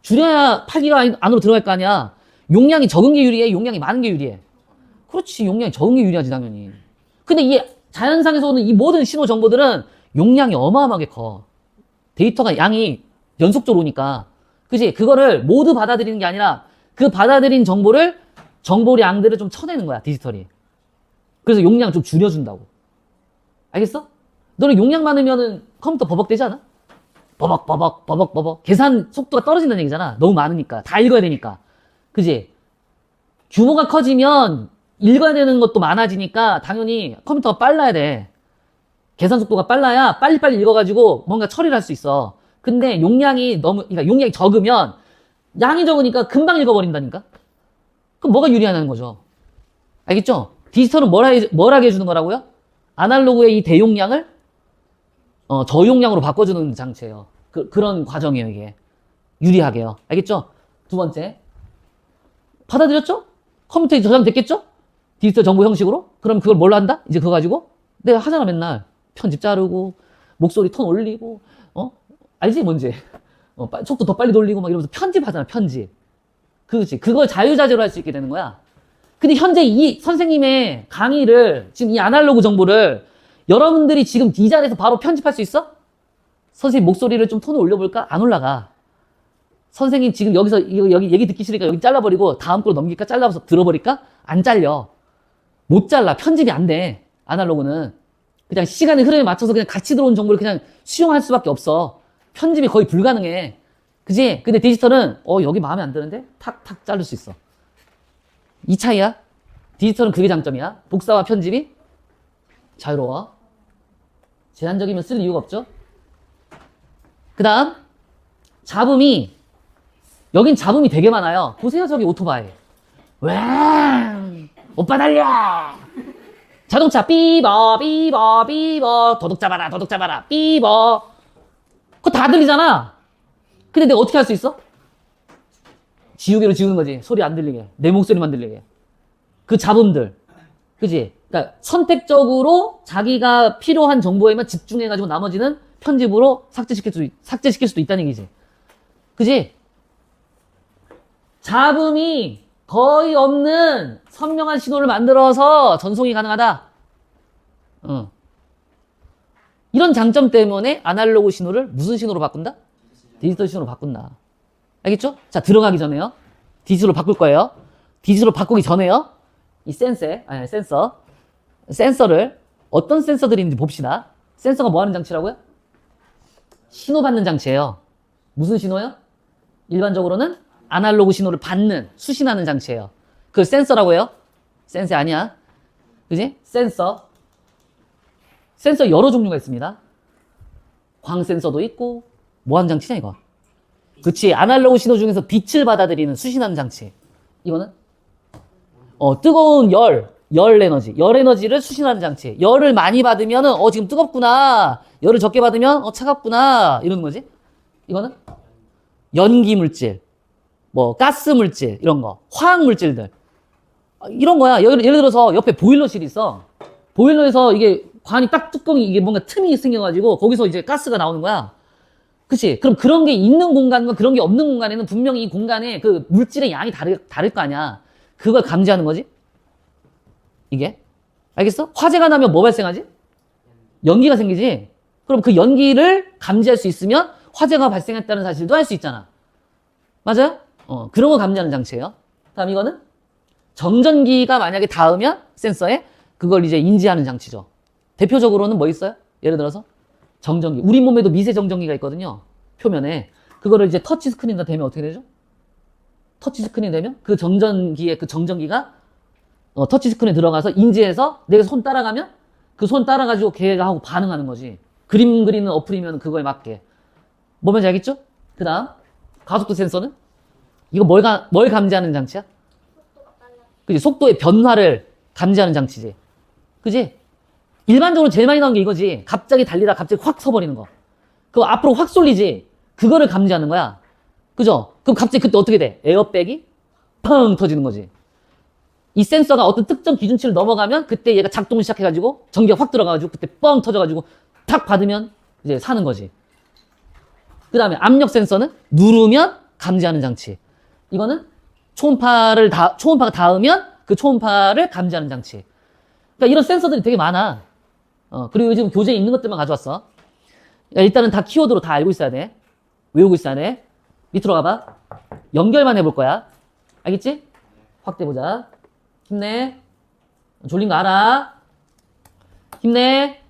줄여야 8GB 안으로 들어갈 거 아니야. 용량이 적은 게 유리해? 용량이 많은 게 유리해? 그렇지. 용량이 적은 게 유리하지, 당연히. 근데 이 자연상에서 오는 이 모든 신호 정보들은 용량이 어마어마하게 커. 데이터가 양이 연속적으로 오니까. 그지? 그거를 모두 받아들이는 게 아니라 그 받아들인 정보량들을 좀 쳐내는 거야, 디지털이. 그래서 용량 좀 줄여준다고. 알겠어? 너는 용량 많으면은 컴퓨터 버벅대지 않아? 버벅. 계산 속도가 떨어진다는 얘기잖아. 너무 많으니까. 다 읽어야 되니까. 그지? 규모가 커지면 읽어야 되는 것도 많아지니까 당연히 컴퓨터가 빨라야 돼. 계산 속도가 빨라야 빨리빨리 읽어가지고 뭔가 처리를 할 수 있어. 근데 그러니까 용량이 적으면 양이 적으니까 금방 읽어버린다니까? 그럼 뭐가 유리하냐는 거죠. 알겠죠? 디지털은 뭘 하게 해주는 거라고요? 아날로그의 이 대용량을 저용량으로 바꿔주는 장치예요. 그런 과정이에요, 이게. 유리하게요. 알겠죠? 두 번째. 받아들였죠? 컴퓨터에 저장됐겠죠? 디지털 정보 형식으로? 그럼 그걸 뭘로 한다? 이제 그거 가지고? 내가 하잖아, 맨날. 편집 자르고, 목소리 톤 올리고, 알지? 뭔지? 속도 더 빨리 돌리고, 막 이러면서 편집하잖아, 편집. 그렇지. 그걸 자유자재로 할 수 있게 되는 거야. 근데 현재 이 선생님의 강의를, 지금 이 아날로그 정보를 여러분들이 지금 이 자리에서 바로 편집할 수 있어? 선생님 목소리를 좀 톤을 올려볼까? 안 올라가. 선생님 지금 여기서 여기 얘기 듣기 싫으니까 여기 잘라버리고 다음 걸로 넘길까? 잘라서 들어버릴까? 안 잘려. 못 잘라. 편집이 안 돼. 아날로그는. 그냥 시간의 흐름에 맞춰서 그냥 같이 들어온 정보를 그냥 수용할 수밖에 없어. 편집이 거의 불가능해. 그지? 근데 디지털은 여기 마음에 안 드는데? 탁탁 자를 수 있어. 이 차이야. 디지털은 그게 장점이야. 복사와 편집이 자유로워. 제한적이면 쓸 이유가 없죠. 그 다음 여긴 잡음이 되게 많아요. 보세요, 저기 오토바이. 왕 오빠 달려. 자동차 삐버 도둑 잡아라 삐버. 그거 다 들리잖아. 근데 내가 어떻게 할 수 있어? 지우개로 지우는 거지. 소리 안 들리게. 내 목소리만 들리게. 그 잡음들. 그지? 그러니까 선택적으로 자기가 필요한 정보에만 집중해가지고 나머지는 편집으로 삭제시킬 수도 있다는 얘기지. 그지? 잡음이 거의 없는 선명한 신호를 만들어서 전송이 가능하다. 이런 장점 때문에 아날로그 신호를 무슨 신호로 바꾼다? 디지털 신호로 바꾼다. 알겠죠? 자, 들어가기 전에요. 디지털로 바꿀 거예요. 디지털로 바꾸기 전에요. 이 센서를 어떤 센서들이 있는지 봅시다. 센서가 뭐 하는 장치라고요? 신호 받는 장치예요. 무슨 신호요? 일반적으로는 아날로그 신호를 받는, 수신하는 장치예요. 그걸 센서라고 해요? 센서 아니야. 그지? 센서 여러 종류가 있습니다. 광 센서도 있고, 뭐 하는 장치냐, 이거? 그치. 아날로그 신호 중에서 빛을 받아들이는, 수신하는 장치. 이거는? 뜨거운 열 에너지를 수신하는 장치. 열을 많이 받으면은, 지금 뜨겁구나. 열을 적게 받으면, 차갑구나. 이러는 거지. 이거는? 연기 물질, 뭐 가스 물질 이런 거, 화학 물질들 이런 거야. 예를 들어서 옆에 보일러실이 있어. 보일러에서 이게 관이 딱 뚜껑이 이게 뭔가 틈이 생겨가지고 거기서 이제 가스가 나오는 거야. 그치? 그럼 그런 게 있는 공간과 그런 게 없는 공간에는 분명히 이 공간에 그 물질의 양이 다를 거 아니야. 그걸 감지하는 거지. 이게. 알겠어? 화재가 나면 뭐 발생하지? 연기가 생기지. 그럼 그 연기를 감지할 수 있으면 화재가 발생했다는 사실도 알 수 있잖아. 맞아요? 그런 거 감지하는 장치예요. 다음 이거는 정전기가 만약에 닿으면 센서에 그걸 이제 인지하는 장치죠. 대표적으로는 뭐 있어요? 예를 들어서 정전기. 우리 몸에도 미세 정전기가 있거든요. 표면에. 그거를 이제 터치 스크린에다 대면 어떻게 되죠? 터치 스크린 되면 그 정전기의 그 정전기가 터치 스크린에 들어가서 인지해서 내가 손 따라가면 그 손 따라가지고 걔가 하고 반응하는 거지. 그림 그리는 어플이면 그거에 맞게. 뭐면 알겠죠? 그 다음 가속도 센서는? 이거 뭘 감지하는 장치야? 그지? 속도의 변화를 감지하는 장치지. 그지? 일반적으로 제일 많이 나오는 게 이거지. 갑자기 달리다 갑자기 확 서버리는 거. 그거 앞으로 확 쏠리지. 그거를 감지하는 거야. 그죠? 그럼 갑자기 그때 어떻게 돼? 에어백이 펑 터지는 거지. 이 센서가 어떤 특정 기준치를 넘어가면 그때 얘가 작동을 시작해가지고 전기가 확 들어가가지고 그때 뻥 터져가지고 탁 받으면 이제 사는 거지. 그 다음에 압력 센서는 누르면 감지하는 장치. 이거는 초음파가 닿으면 그 초음파를 감지하는 장치. 그러니까 이런 센서들이 되게 많아. 그리고 요즘 교재에 있는 것들만 가져왔어. 일단은 다 키워드로 다 알고 있어야 돼. 외우고 있어야 돼. 밑으로 가봐. 연결만 해볼 거야. 알겠지? 확대해보자. 힘내. 졸린 거 알아. 힘내.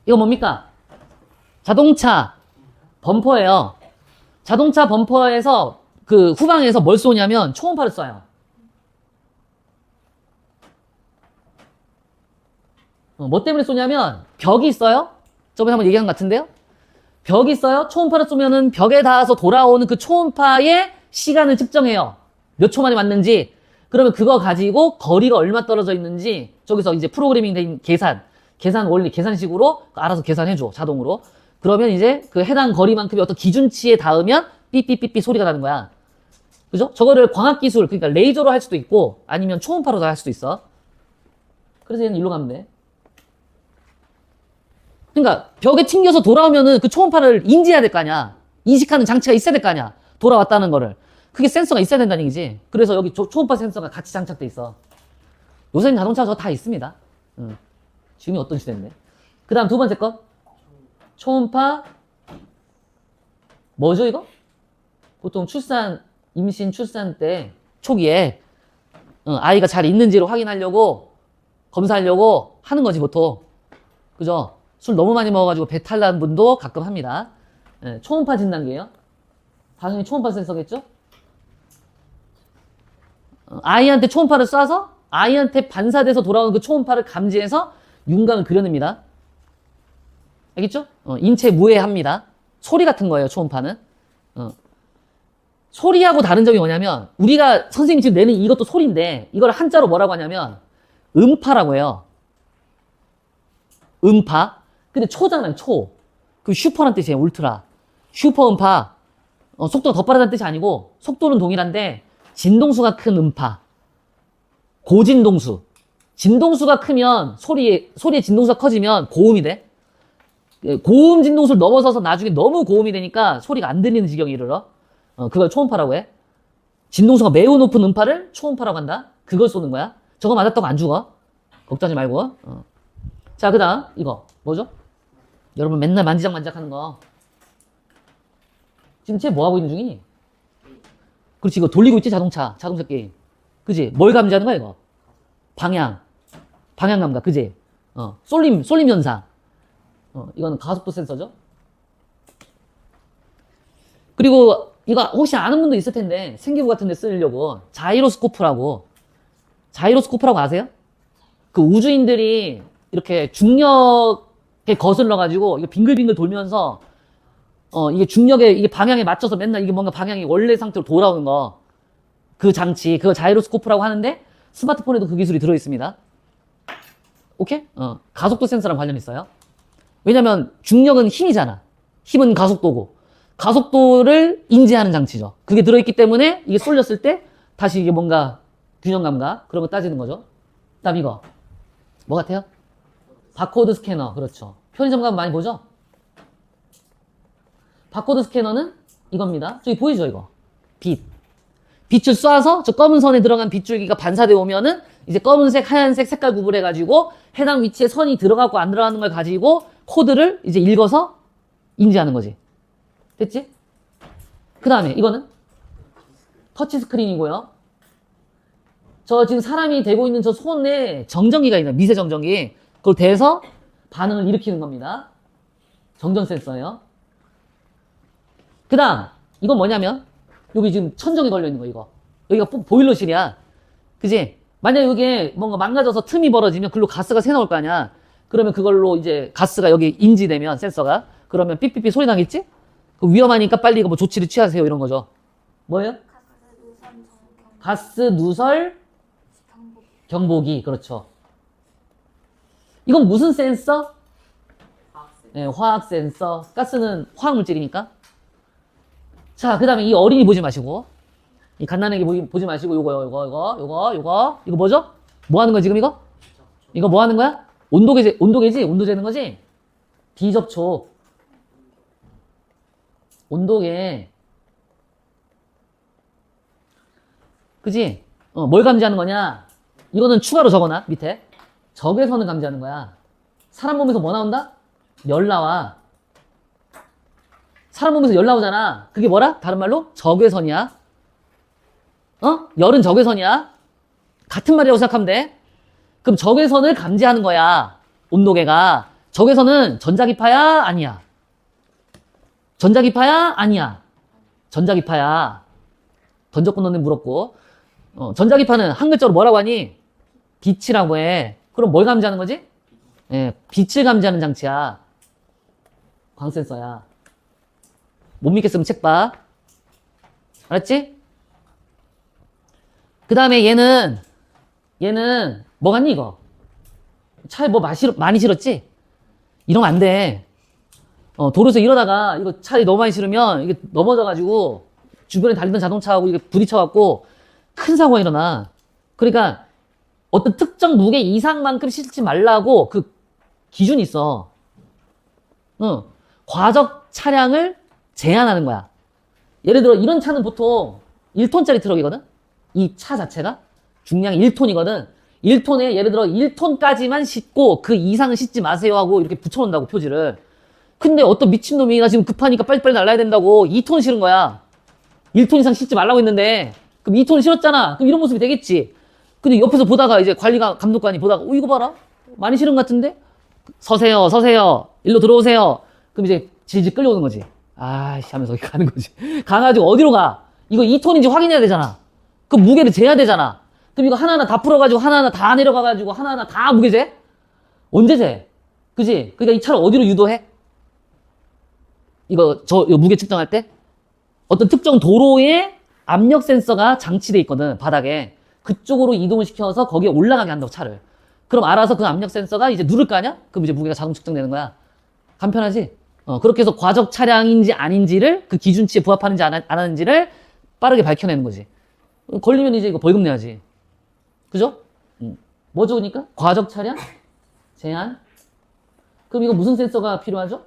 이거 뭡니까? 자동차 범퍼예요. 자동차 범퍼에서 그 후방에서 뭘 쏘냐면 초음파를 쏴요. 뭐 때문에 쏘냐면 벽이 있어요. 저번에 한번 얘기한 것 같은데요. 벽이 있어요. 초음파를 쏘면은 벽에 닿아서 돌아오는 그 초음파의 시간을 측정해요. 몇 초 만에 맞는지. 그러면 그거 가지고 거리가 얼마 떨어져 있는지 저기서 이제 프로그래밍 된 계산 원리, 계산식으로 알아서 계산해줘. 자동으로. 그러면 이제 그 해당 거리만큼의 어떤 기준치에 닿으면 삐삐삐삐 소리가 나는 거야. 그죠? 저거를 광학기술, 그러니까 레이저로 할 수도 있고 아니면 초음파로도 할 수도 있어. 그래서 얘는 일로 가면 돼. 그러니까 벽에 튕겨서 돌아오면은 그 초음파를 인지해야 될 거 아니야. 인식하는 장치가 있어야 될 거 아니야. 돌아왔다는 거를. 그게 센서가 있어야 된다는 얘기지. 그래서 여기 초음파 센서가 같이 장착돼 있어. 요새는 자동차 저거 다 있습니다. 지금이 어떤 시대인데. 그 다음 두 번째 거. 초음파. 뭐죠 이거? 보통 임신 출산 때 초기에 아이가 잘 있는지를 확인하려고 검사하려고 하는 거지 보통. 그죠? 술 너무 많이 먹어가지고 배탈 난 분도 가끔 합니다. 초음파 진단기예요. 당연히 초음파 센서겠죠? 아이한테 초음파를 쏴서 아이한테 반사돼서 돌아오는 그 초음파를 감지해서 윤곽을 그려냅니다. 알겠죠? 인체 무해합니다. 소리 같은 거예요, 초음파는. 소리하고 다른 점이 뭐냐면 우리가 선생님 지금 내는 이것도 소리인데 이걸 한자로 뭐라고 하냐면 음파라고 해요. 음파. 근데 초잖아요, 초. 그 슈퍼란 뜻이에요, 울트라. 슈퍼 음파. 속도가 더 빠르다는 뜻이 아니고 속도는 동일한데 진동수가 큰 음파. 고진동수. 진동수가 크면 소리의 진동수가 커지면 고음이 돼. 고음 진동수를 넘어서서 나중에 너무 고음이 되니까 소리가 안 들리는 지경에 이르러. 그걸 초음파라고 해. 진동수가 매우 높은 음파를 초음파라고 한다. 그걸 쏘는 거야. 저거 맞았다고 안 죽어. 걱정하지 말고. 자, 그 다음 이거 뭐죠? 여러분 맨날 만지작 하는 거. 지금 쟤 뭐 하고 있는 중이니? 그렇지, 이거 돌리고 있지, 자동차 게임. 그지? 뭘 감지하는 거야, 이거? 방향 감각, 그지? 쏠림 현상. 이거는 가속도 센서죠. 그리고 이거 혹시 아는 분도 있을 텐데 생기부 같은 데 쓰려고 자이로스코프라고 아세요? 그 우주인들이 이렇게 중력에 거슬러 가지고 이게 빙글빙글 돌면서 이게 중력에 이게 방향에 맞춰서 맨날 이게 뭔가 방향이 원래 상태로 돌아오는 거. 그 장치, 그거 자이로스코프라고 하는데 스마트폰에도 그 기술이 들어 있습니다. 오케이? 가속도 센서랑 관련 있어요. 왜냐면 중력은 힘이잖아. 힘은 가속도고. 가속도를 인지하는 장치죠. 그게 들어있기 때문에 이게 쏠렸을 때 다시 이게 뭔가 균형 감각 그런 거 따지는 거죠. 그다음 이거 뭐 같아요? 바코드 스캐너. 그렇죠. 편의점 가면 많이 보죠? 바코드 스캐너는 이겁니다. 저기 보이죠 이거? 빛을 쏴서 저 검은 선에 들어간 빗줄기가 반사되어 오면은 이제 검은색, 하얀색 색깔 구분해가지고 해당 위치에 선이 들어가고 안 들어가는 걸 가지고 코드를 이제 읽어서 인지하는 거지. 됐지? 그 다음에 이거는 터치 스크린이고요. 저 지금 사람이 대고 있는 저 손에 정전기가 있는 미세 정전기. 그걸 대서 반응을 일으키는 겁니다. 정전 센서예요. 그 다음 이건 뭐냐면 여기 지금 천정이 걸려 있는 거 이거. 여기가 보일러실이야. 그지? 만약에 여기에 뭔가 망가져서 틈이 벌어지면 글로 가스가 새 나올 거 아니야. 그러면 그걸로 이제 가스가 여기 인지되면 센서가 그러면 삐삐삐 소리 나겠지? 위험하니까 빨리 이거 뭐 조치를 취하세요 이런 거죠. 뭐예요? 가스 누설 경보기. 그렇죠. 이건 무슨 센서? 네, 화학 센서. 가스는 화학 물질이니까. 자, 그 다음에 이 어린이 보지 마시고, 이 갓난아기 보지 마시고, 이거 뭐죠? 뭐 하는 거야, 지금 이거? 이거 뭐 하는 거야? 온도계지? 온도 재는 거지? 비접촉. 온도계. 그지? 뭘 감지하는 거냐? 이거는 추가로 적어놔, 밑에. 적외선을 감지하는 거야. 사람 몸에서 뭐 나온다? 열 나와. 사람 몸에서 열 나오잖아. 그게 뭐라? 다른 말로? 적외선이야. 열은 적외선이야. 같은 말이라고 생각하면 돼. 그럼 적외선을 감지하는 거야. 온도계가. 적외선은 전자기파야? 아니야? 전자기파야? 아니야? 전자기파야. 던졌고 너는 물었고. 전자기파는 한글자로 뭐라고 하니? 빛이라고 해. 그럼 뭘 감지하는 거지? 예, 빛을 감지하는 장치야. 광센서야. 못 믿겠으면 책 봐. 알았지? 그 다음에 얘는 뭐 같니 이거? 차에 뭐 많이 실었지? 이러면 안 돼. 도로에서 이러다가 이거 차에 너무 많이 실으면 이게 넘어져가지고 주변에 달리던 자동차하고 이게 부딪혀갖고 큰 사고가 일어나. 그러니까 어떤 특정 무게 이상만큼 실지 말라고 그 기준이 있어. 과적 차량을 제한하는 거야. 예를 들어 이런 차는 보통 1톤짜리 트럭이거든? 이 차 자체가 중량이 1톤이거든. 1톤에 예를 들어 1톤까지만 싣고 그 이상은 싣지 마세요 하고 이렇게 붙여놓는다고 표지를. 근데 어떤 미친놈이 나 지금 급하니까 빨리빨리 날라야 된다고 2톤 실은 거야. 1톤 이상 싣지 말라고 했는데 그럼 2톤 실었잖아. 그럼 이런 모습이 되겠지. 근데 옆에서 보다가 이제 감독관이 보다가 이거 봐라. 많이 실은 것 같은데? 서세요. 일로 들어오세요. 그럼 이제 질질 끌려오는 거지. 아이씨 하면서 가는 거지. 가가지고 어디로 가? 이거 2톤인지 확인해야 되잖아. 그 무게를 재야 되잖아. 그럼 이거 하나하나 다 풀어가지고 하나하나 다 내려가가지고 하나하나 다 무게 재? 언제 재? 그지? 그러니까 이 차를 어디로 유도해? 이거 무게 측정할 때? 어떤 특정 도로에 압력 센서가 장치돼 있거든, 바닥에. 그쪽으로 이동을 시켜서 거기에 올라가게 한다고, 차를. 그럼 알아서 그 압력 센서가 이제 누를 거 아니야? 그럼 이제 무게가 자동 측정되는 거야. 간편하지? 그렇게 해서 과적 차량인지 아닌지를 그 기준치에 부합하는지 안 하는지를 빠르게 밝혀내는 거지. 걸리면 이제 이거 벌금 내야지. 그죠? 뭐 적으니까? 과적 차량? 제한? 그럼 이거 무슨 센서가 필요하죠?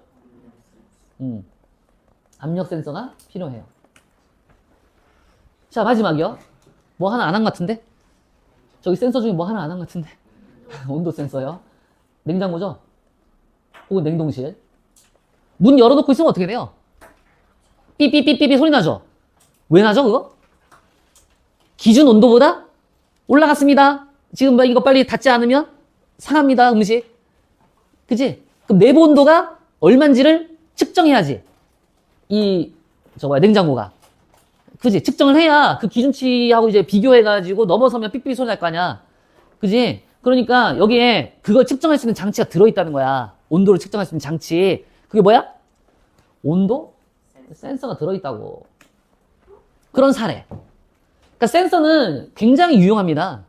압력 센서가 필요해요. 자, 마지막이요. 뭐 하나 안 한 것 같은데? 저기 센서 중에 뭐 하나 안 한 것 같은데? 온도 센서요. 냉장고죠? 혹은 냉동실. 문 열어놓고 있으면 어떻게 돼요? 삐삐삐삐삐 소리 나죠? 왜 나죠, 그거? 기준 온도보다 올라갔습니다. 지금 뭐 이거 빨리 닫지 않으면 상합니다, 음식. 그치? 그럼 내부 온도가 얼만지를 측정해야지. 냉장고가. 그지? 측정을 해야 그 기준치하고 이제 비교해가지고 넘어서면 삑삑 소리 날 거 아니야. 그지? 그러니까 여기에 그걸 측정할 수 있는 장치가 들어있다는 거야. 온도를 측정할 수 있는 장치. 그게 뭐야? 온도? 센서가 들어있다고. 그런 사례. 그러니까 센서는 굉장히 유용합니다.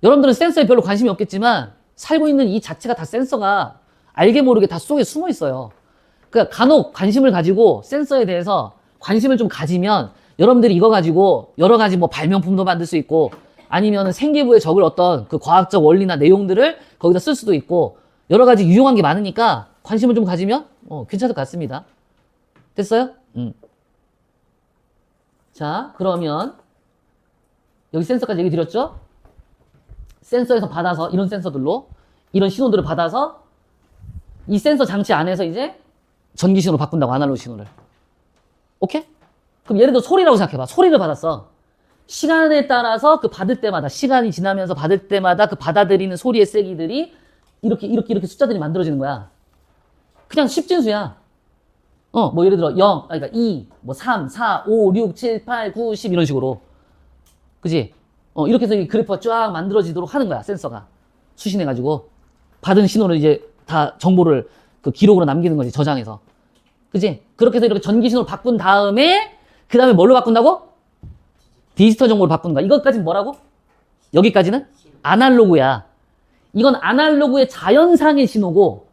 여러분들은 센서에 별로 관심이 없겠지만 살고 있는 이 자체가 다 센서가 알게 모르게 다 속에 숨어 있어요. 그러니까 간혹 관심을 가지고 센서에 대해서 관심을 좀 가지면 여러분들이 이거 가지고 여러 가지 뭐 발명품도 만들 수 있고 아니면 생기부에 적을 어떤 그 과학적 원리나 내용들을 거기다 쓸 수도 있고 여러 가지 유용한 게 많으니까 관심을 좀 가지면 괜찮을 것 같습니다. 됐어요? 자, 그러면 여기 센서까지 얘기 드렸죠? 센서에서 받아서 이런 센서들로 이런 신호들을 받아서 이 센서 장치 안에서 이제 전기 신호로 바꾼다고 아날로그 신호를. 오케이? 그럼 예를 들어 소리라고 생각해봐. 소리를 받았어. 시간에 따라서 그 받을 때마다 시간이 지나면서 받을 때마다 그 받아들이는 소리의 세기들이 이렇게 숫자들이 만들어지는 거야. 그냥 십진수야. 뭐 예를 들어 0, 그러니까 2, 뭐 3, 4, 5, 6, 7, 8, 9, 10 이런 식으로. 그지? 이렇게 해서 이 그래프가 쫙 만들어지도록 하는 거야, 센서가. 수신해가지고. 받은 신호를 이제 다 정보를 그 기록으로 남기는 거지, 저장해서. 그지? 그렇게 해서 이렇게 전기 신호를 바꾼 다음에, 그 다음에 뭘로 바꾼다고? 디지털 정보를 바꾸는 거야. 이것까지는 뭐라고? 여기까지는? 아날로그야. 이건 아날로그의 자연상의 신호고,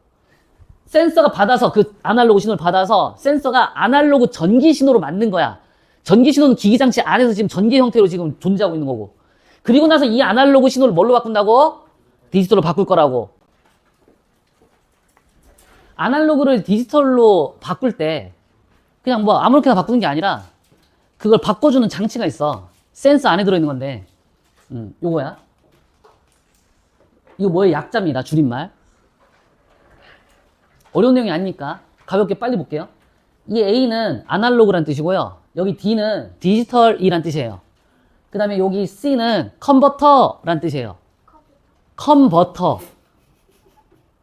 센서가 받아서 그 아날로그 신호를 받아서 센서가 아날로그 전기 신호로 만든 거야. 전기 신호는 기기장치 안에서 지금 전기 형태로 지금 존재하고 있는 거고. 그리고 나서 이 아날로그 신호를 뭘로 바꾼다고? 디지털로 바꿀 거라고. 아날로그를 디지털로 바꿀 때 그냥 뭐 아무렇게나 바꾸는 게 아니라 그걸 바꿔주는 장치가 있어. 센서 안에 들어있는 건데. 요거야. 이거 뭐의 약자입니다. 줄임말. 어려운 내용이 아니니까 가볍게 빨리 볼게요. 이 A는 아날로그란 뜻이고요. 여기 D는 디지털이란 뜻이에요. 그 다음에 여기 C는 컨버터란 뜻이에요. 컨버터.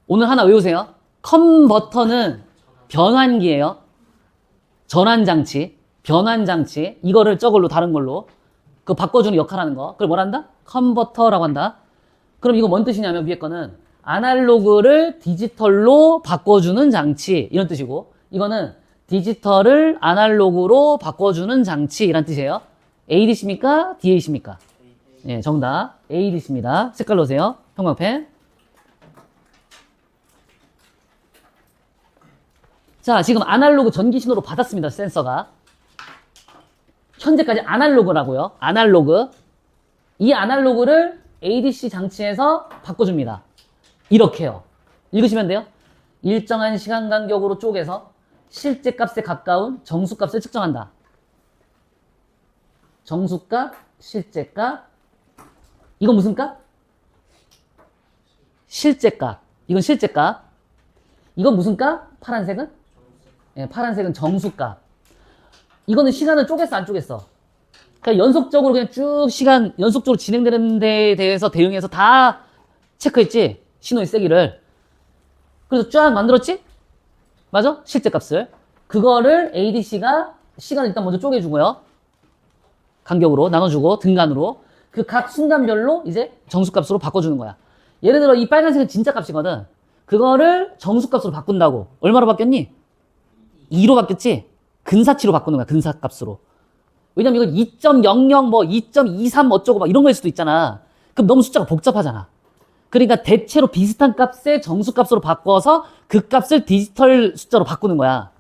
오늘 하나 외우세요. 컨버터는 변환기예요. 전환장치, 변환장치. 이거를 저걸로 다른 걸로 그 바꿔주는 역할하는 거. 그걸 뭐라 한다? 컨버터라고 한다. 그럼 이거 뭔 뜻이냐면 위에 거는 아날로그를 디지털로 바꿔주는 장치 이런 뜻이고 이거는 디지털을 아날로그로 바꿔주는 장치 이란 뜻이에요. ADC입니까? DAC입니까? 예, 정답 ADC입니다. 색깔 넣으세요. 형광펜. 자, 지금 아날로그 전기 신호로 받았습니다. 센서가. 현재까지 아날로그라고요. 아날로그. 이 아날로그를 ADC 장치에서 바꿔줍니다. 이렇게요. 읽으시면 돼요. 일정한 시간 간격으로 쪼개서 실제 값에 가까운 정수값을 측정한다. 정수값, 실제값. 이건 무슨 값? 실제값. 이건 실제값. 이건 무슨 값? 파란색은? 예, 파란색은 정수값. 이거는 시간을 쪼갰어, 안 쪼갰어? 그러니까 연속적으로 그냥 쭉 시간 연속적으로 진행되는 데에 대해서 대응해서 다 체크했지? 신호의 세기를. 그래서 쫙 만들었지? 맞아? 실제값을. 그거를 ADC가 시간을 일단 먼저 쪼개주고요. 간격으로 나눠주고 등간으로 그 각 순간별로 이제 정수값으로 바꿔주는 거야. 예를 들어 이 빨간색은 진짜 값이거든. 그거를 정수값으로 바꾼다고. 얼마로 바뀌었니? 2로 바뀌었지? 근사치로 바꾸는 거야. 근사값으로. 왜냐면 이건 2.00 뭐 2.23 어쩌고 막 이런 거일 수도 있잖아. 그럼 너무 숫자가 복잡하잖아. 그러니까 대체로 비슷한 값의 정수값으로 바꿔서 그 값을 디지털 숫자로 바꾸는 거야.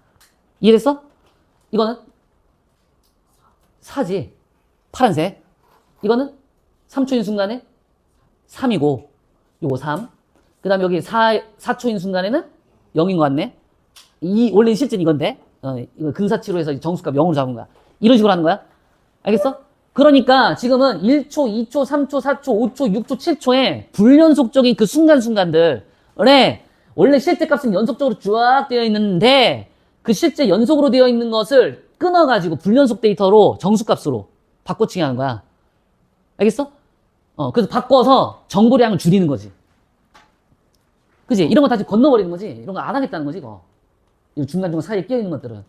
이해됐어? 이거는 4지. 파란색. 이거는 3초인 순간에 3이고 요거 3. 그 다음에 여기 4초인 순간에는 0인 것 같네. 원래는 실제는 이건데 이거 근사치로 해서 정수값 0으로 잡은 거야. 이런 식으로 하는 거야. 알겠어? 그러니까 지금은 1초, 2초, 3초, 4초, 5초, 6초, 7초에 불연속적인 그 순간순간들에 원래 실제 값은 연속적으로 쫙 되어 있는데 그 실제 연속으로 되어 있는 것을 끊어가지고 불연속 데이터로 정수값으로 바꿔치기 하는 거야. 알겠어? 그래서 바꿔서 정보량을 줄이는 거지. 그지? 이런 거 다시 건너버리는 거지. 이런 거 안 하겠다는 거지, 이거. 이 중간중간 사이에 끼어있는 것들은.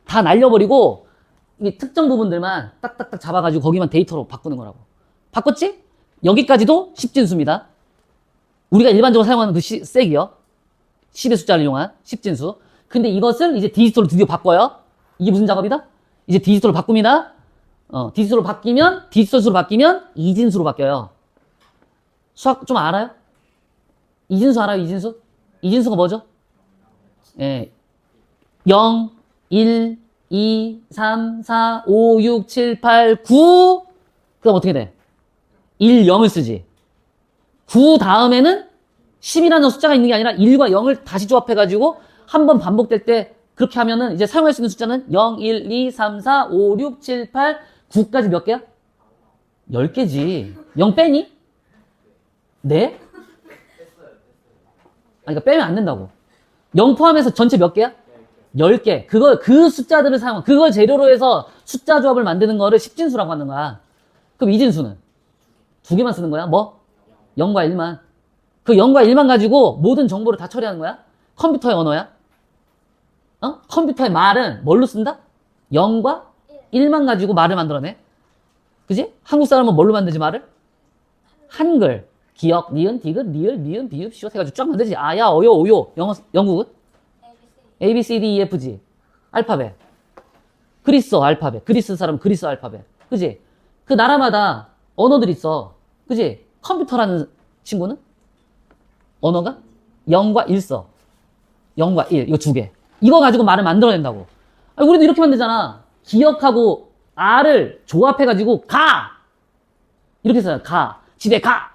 다 날려버리고, 이게 특정 부분들만 딱딱딱 잡아가지고 거기만 데이터로 바꾸는 거라고. 바꿨지? 여기까지도 10진수입니다. 우리가 일반적으로 사용하는 그 섹이요. 10의 숫자를 이용한 10진수. 근데 이것을 이제 디지털로 드디어 바꿔요. 이게 무슨 작업이다? 이제 디지털로 바꿉니다. 디지털로 바뀌면, 디지털수로 바뀌면 이진수로 바뀌어요. 수학 좀 알아요? 이진수 알아요, 이진수? 이진수가 뭐죠? 예. 0, 1, 2, 3, 4, 5, 6, 7, 8, 9. 그 다음 어떻게 돼? 1, 0을 쓰지. 9 다음에는 10이라는 숫자가 있는 게 아니라 1과 0을 다시 조합해가지고 한 번 반복될 때 그렇게 하면은 이제 사용할 수 있는 숫자는 0, 1, 2, 3, 4, 5, 6, 7, 8, 9까지 몇 개야? 10개지. 0 빼니? 네? 아니, 그러니까 빼면 안 된다고. 0 포함해서 전체 몇 개야? 10개. 그 숫자들을 그걸 재료로 해서 숫자 조합을 만드는 거를 십진수라고 하는 거야. 그럼 이진수는? 2개만 쓰는 거야? 뭐? 0과 1만. 그 0과 1만 가지고 모든 정보를 다 처리하는 거야? 컴퓨터의 언어야? 컴퓨터의 말은 뭘로 쓴다? 0과 1만 가지고 말을 만들어내. 그지? 한국 사람은 뭘로 만들지 말을? 한글. 기역, 니은, 디귿, 리을, 미음, 비읍, 시옷 해가지고 쫙 만들지. 아야, 어요, 오요. 영국은? A, B, C, D, E, F, G. 알파벳. 그리스 알파벳. 그리스 사람은 그리스 알파벳. 그지? 그 나라마다 언어들이 있어. 그지? 컴퓨터라는 친구는? 언어가? 0과 1 써. 0과 1. 이거 2개. 이거 가지고 말을 만들어낸다고. 아니, 우리도 이렇게 만들잖아. 기역하고 R을 조합해가지고 가! 이렇게 써요. 가. 집에 가!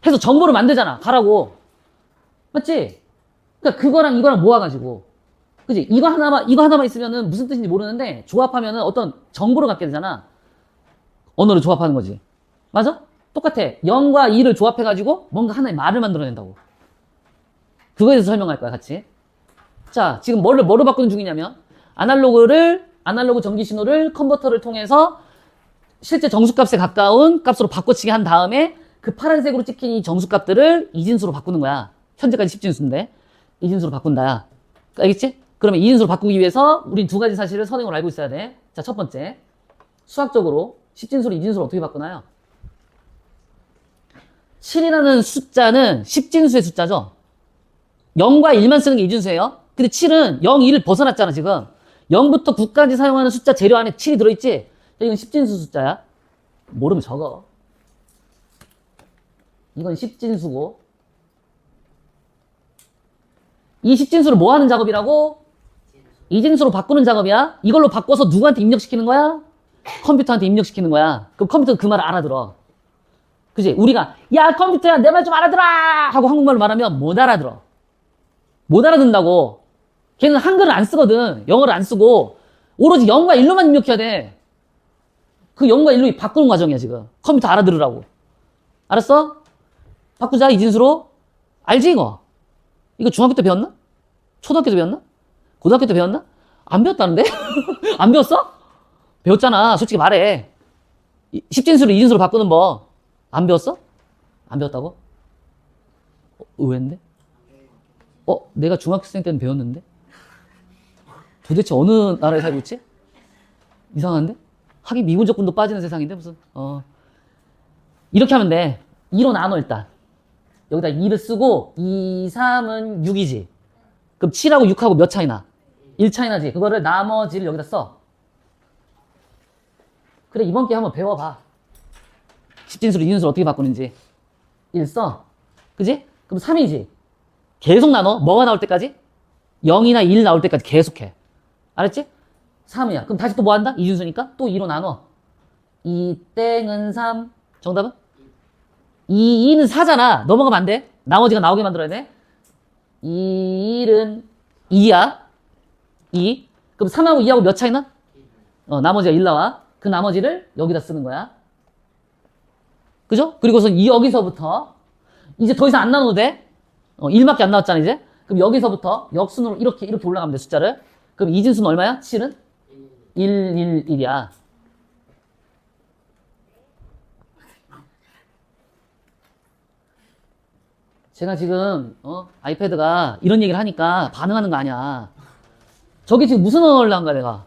해서 정보를 만들잖아. 가라고. 맞지? 그러니까 그거랑 이거랑 모아가지고. 그지? 이거 하나만 있으면은 무슨 뜻인지 모르는데 조합하면은 어떤 정보를 갖게 되잖아. 언어를 조합하는 거지. 맞아? 똑같아. 0과 2를 조합해가지고 뭔가 하나의 말을 만들어낸다고. 그거에 대해서 설명할 거야, 같이. 자, 지금 뭐로 바꾸는 중이냐면, 아날로그 전기 신호를 컨버터를 통해서 실제 정수값에 가까운 값으로 바꿔치기 한 다음에 그 파란색으로 찍힌 이 정수값들을 이진수로 바꾸는 거야. 현재까지 10진수인데. 이진수로 바꾼다. 알겠지? 그러면 이진수로 바꾸기 위해서 우린 2가지 사실을 선행으로 알고 있어야 돼. 자, 첫 번째. 수학적으로 10진수를 이진수로 어떻게 바꾸나요? 7이라는 숫자는 10진수의 숫자죠. 0과 1만 쓰는 게 이진수예요. 근데 7은 0, 1을 벗어났잖아, 지금. 0부터 9까지 사용하는 숫자 재료 안에 7이 들어있지? 이건 10진수 숫자야. 모르면 적어. 이건 10진수고. 이 10진수를 뭐 하는 작업이라고? 이진수로 바꾸는 작업이야. 이걸로 바꿔서 누구한테 입력시키는 거야? 컴퓨터한테 입력시키는 거야. 그럼 컴퓨터가 그 말을 알아들어. 그지? 우리가 야 컴퓨터야 내 말 좀 알아들어 하고 한국말로 말하면 못 알아들어. 못 알아듣는다고. 걔는 한글을 안 쓰거든. 영어를 안 쓰고 오로지 0과 1로만 입력해야 돼. 그 0과 1로 바꾸는 과정이야 지금. 컴퓨터 알아들으라고. 알았어? 바꾸자 이진수로. 알지 이거? 이거 중학교 때 배웠나? 초등학교 때 배웠나? 고등학교 때 배웠나? 안 배웠다는데? 안 배웠어? 배웠잖아. 솔직히 말해. 10진수를 이진수로 바꾸는 법. 안 배웠어? 안 배웠다고? 의외인데? 내가 중학생 때는 배웠는데? 도대체 어느 나라에 살고 있지? 이상한데? 하긴 미군적분도 빠지는 세상인데 무슨 이렇게 하면 돼. 2로 나눠 일단. 여기다 2를 쓰고 2, 3은 6이지. 그럼 7하고 6하고 몇 차이나? 1 차이나지. 그거를 나머지를 여기다 써. 그래 이번 기회에 한번 배워봐. 10진수로 2진수로 어떻게 바꾸는지. 1 써. 그지? 그럼 3이지. 계속 나눠. 뭐가 나올 때까지? 0이나 1 나올 때까지 계속해. 알았지? 3이야. 그럼 다시 또 뭐 한다? 2진수니까 또 2로 나눠. 2 땡은 3. 정답은? 2는 4잖아. 넘어가면 안 돼. 나머지가 나오게 만들어야 돼. 1은 2야. 2. 그럼 3하고 2하고 몇 차이나? 나머지가 1 나와. 그 나머지를 여기다 쓰는 거야. 그죠? 그리고서 여기서부터 이제 더 이상 안 나눠도 돼. 1밖에 안 나왔잖아 이제. 그럼 여기서부터 역순으로 이렇게 올라가면 돼 숫자를. 그럼 이진수는 얼마야? 7은? 1, 1, 1이야. 제가 지금 아이패드가 이런 얘기를 하니까 반응하는 거 아니야. 저게 지금 무슨 언어를 한 거야 내가.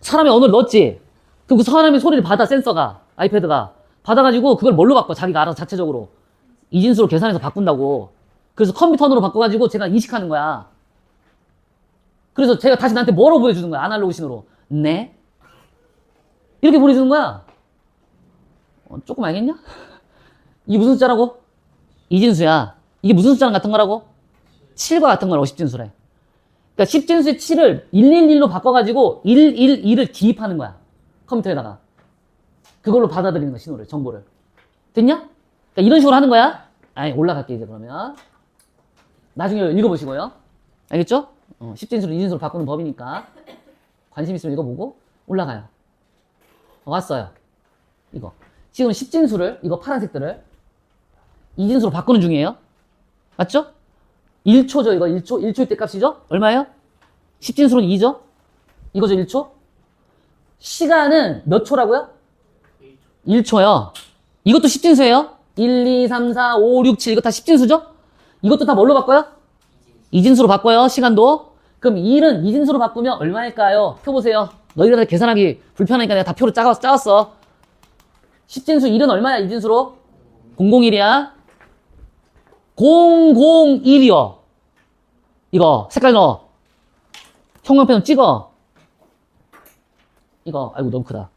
사람의 언어를 넣었지. 그럼 그 사람의 소리를 받아 센서가. 아이패드가. 받아가지고 그걸 뭘로 바꿔 자기가 알아서 자체적으로. 이진수로 계산해서 바꾼다고. 그래서 컴퓨터 언어로 바꿔가지고 제가 인식하는 거야. 그래서 제가 다시 나한테 뭐라고 보여주는 거야. 아날로그 신호로. 네? 이렇게 보내주는 거야. 조금 알겠냐? 이게 무슨 숫자라고? 이진수야. 이게 무슨 숫자랑 같은 거라고? 7과 같은 거라고 10진수래. 그러니까 10진수의 7을 111로 바꿔가지고 111을 기입하는 거야. 컴퓨터에다가. 그걸로 받아들이는 거야, 신호를, 정보를. 됐냐? 그러니까 이런 식으로 하는 거야. 아니, 올라갈게, 이제 그러면. 나중에 읽어보시고요. 알겠죠? 10진수로 2진수로 바꾸는 법이니까. 관심 있으면 읽어보고 올라가요. 왔어요. 이거. 지금 10진수를, 이거 파란색들을 2진수로 바꾸는 중이에요. 맞죠? 1초죠, 이거 1초. 1초일 때 값이죠? 얼마예요? 10진수로는 2죠? 이거죠, 1초? 시간은 몇 초라고요? 1초요. 이것도 10진수예요. 1, 2, 3, 4, 5, 6, 7 이거 다 10진수죠? 이것도 다 뭘로 바꿔요? 2진수로 바꿔요. 시간도. 그럼 1은 2진수로 바꾸면 얼마일까요? 표 보세요. 너희들 계산하기 불편하니까 내가 다 표로 짜왔어. 10진수 1은 얼마야? 2진수로? 001이야. 001이요. 이거 색깔 넣어. 형광펜으로 찍어. 이거 아이고 너무 크다.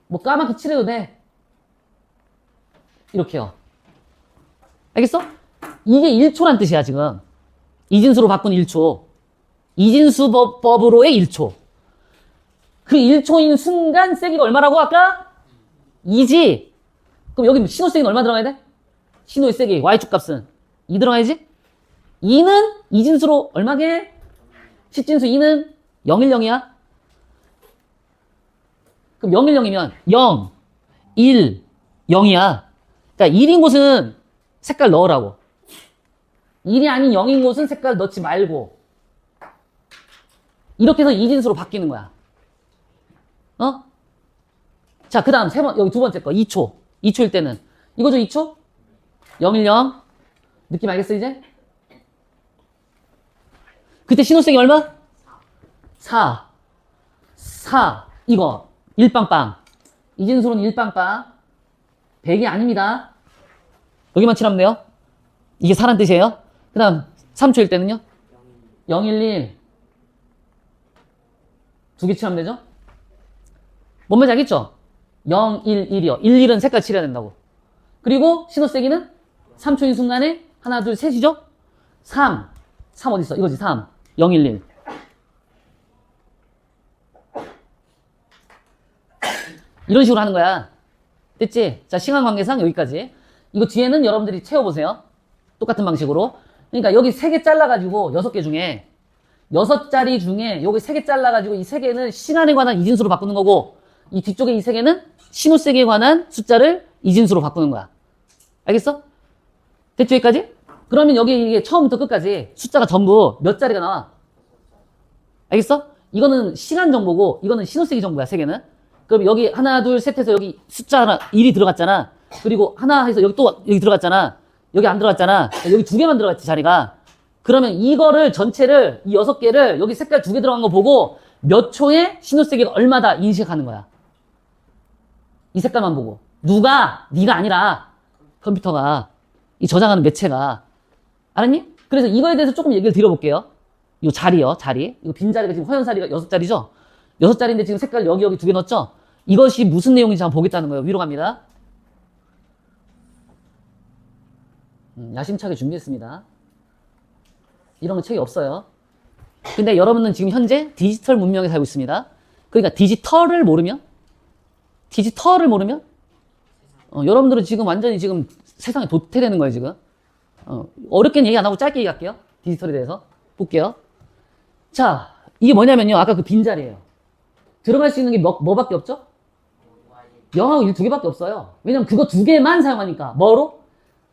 뭐 까맣게 칠해도 돼. 이렇게요. 알겠어? 이게 1초란 뜻이야 지금. 이진수로 바꾼 1초. 이진수법으로의 1초. 그 1초인 순간 세기가 얼마라고 아까? 2지. 그럼 여기 신호 세기는 얼마 들어가야 돼? 신호의 세기 Y축 값은 2 들어가야지. 2는 이진수로 얼마게? 10진수 2는 010이야. 그럼 010이면 0, 1, 0이야. 그러니까 1인 곳은 색깔 넣으라고. 1이 아닌 0인 곳은 색깔 넣지 말고. 이렇게 해서 이진수로 바뀌는 거야. 자, 그 다음 여기 두 번째 거 2초. 2초일 때는 이거죠 2초? 010. 느낌 알겠어 이제? 그때 신호색이 얼마? 4. 이거 1빵빵. 이진수로는 1빵빵. 100이 아닙니다. 여기만 칠하면 돼요. 이게 4란 뜻이에요. 그 다음 3초일 때는요? 011. 두 개 칠하면 되죠? 뭔 말인지 알겠죠? 011이요. 11은 색깔 칠해야 된다고. 그리고 신호세기는 3초인 순간에 하나, 둘, 셋이죠? 3 어디 있어? 이거지 3. 011. 이런 식으로 하는 거야. 됐지? 자, 시간 관계상 여기까지. 이거 뒤에는 여러분들이 채워보세요. 똑같은 방식으로. 그러니까 여기 3개 잘라가지고 6개 중에 6자리 중에 여기 3개 잘라가지고 이 3개는 시간에 관한 이진수로 바꾸는 거고 이 뒤쪽에 이 3개는 신호세기에 관한 숫자를 이진수로 바꾸는 거야. 알겠어? 됐죠? 여기까지? 그러면 여기 이게 처음부터 끝까지 숫자가 전부 몇 자리가 나와? 알겠어? 이거는 시간 정보고 이거는 신호세기 정보야, 3개는. 그럼 여기 하나, 둘, 셋 해서 여기 숫자 하나, 1이 들어갔잖아. 그리고 하나 해서 여기 또 여기 들어갔잖아. 여기 안 들어갔잖아. 여기 2개만 들어갔지, 자리가. 그러면 이거를 전체를, 이 6개를 여기 색깔 2개 들어간 거 보고 몇 초에 신호세기가 얼마다 인식하는 거야. 이 색깔만 보고. 누가? 네가 아니라 컴퓨터가, 이 저장하는 매체가. 알았니? 그래서 이거에 대해서 조금 얘기를 드려볼게요. 이 자리요, 자리. 이거 빈자리가 지금 허연자리가 6자리죠? 6자리인데 지금 색깔 여기 2개 넣었죠? 이것이 무슨 내용인지 한번 보겠다는 거예요. 위로 갑니다. 야심차게 준비했습니다. 이런 거 책이 없어요. 근데 여러분은 지금 현재 디지털 문명에 살고 있습니다. 그러니까 디지털을 모르면 여러분들은 지금 완전히 지금 세상에 도태되는 거예요, 지금. 어렵게는 얘기 안 하고 짧게 얘기할게요. 디지털에 대해서. 볼게요. 자, 이게 뭐냐면요. 아까 그 빈자리예요. 들어갈 수 있는 게 뭐밖에 없죠? 0하고 1 2개밖에 없어요. 왜냐면 그거 2개만 사용하니까. 뭐로?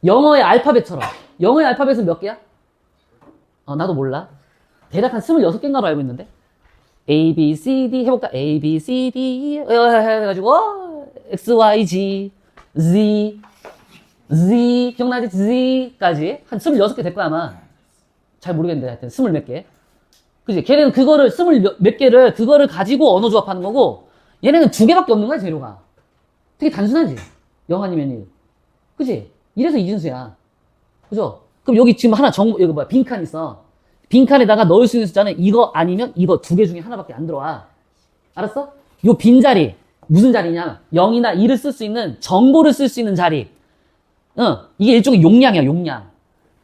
영어의 알파벳처럼. 영어의 알파벳은 몇 개야? 나도 몰라. 대략 한 26개인가로 알고 있는데. A, B, C, D 해볼까? A, B, C, D 해가지고 X, Y, G, Z 기억나지? Z까지 한 26개 될 거야 아마. 잘 모르겠는데 하여튼 20몇 개. 그치? 걔네는 그거를 20몇 개를 그거를 가지고 언어 조합하는 거고 얘네는 2개밖에 없는 거야 재료가. 되게 단순하지? 0 아니면 1. 그치? 이래서 이진수야. 그죠? 그럼 여기 지금 하나 여기 뭐야? 빈칸 있어. 빈칸에다가 넣을 수 있는 숫자는 이거 아니면 이거 2개 중에 하나밖에 안 들어와. 알았어? 요 빈자리. 무슨 자리냐? 0이나 1을 쓸 수 있는 정보를 쓸 수 있는 자리. 이게 일종의 용량이야, 용량.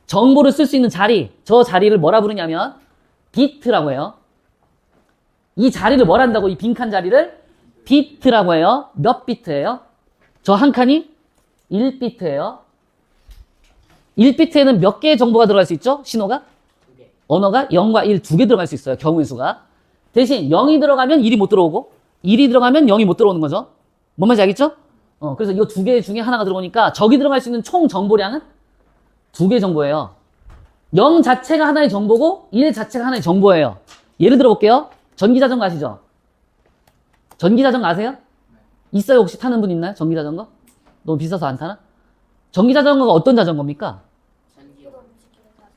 정보를 쓸 수 있는 자리. 저 자리를 뭐라 부르냐면 비트라고 해요. 이 자리를 뭘 한다고? 이 빈칸 자리를 비트라고 해요. 몇 비트예요? 저 한 칸이 1비트예요. 1비트에는 몇 개의 정보가 들어갈 수 있죠? 신호가? 언어가 0과 1 두 개 들어갈 수 있어요. 경우의 수가. 대신 0이 들어가면 1이 못 들어오고 1이 들어가면 0이 못 들어오는 거죠. 뭔 말인지 알겠죠? 그래서 이 두 개 중에 하나가 들어오니까 저기 들어갈 수 있는 총 정보량은 두 개 정보예요. 0 자체가 하나의 정보고 1 자체가 하나의 정보예요. 예를 들어 볼게요. 전기자전거 아시죠? 전기자전거 아세요? 있어요? 혹시 타는 분 있나요? 전기자전거? 너무 비싸서 안 타나? 전기자전거가 어떤 자전거입니까?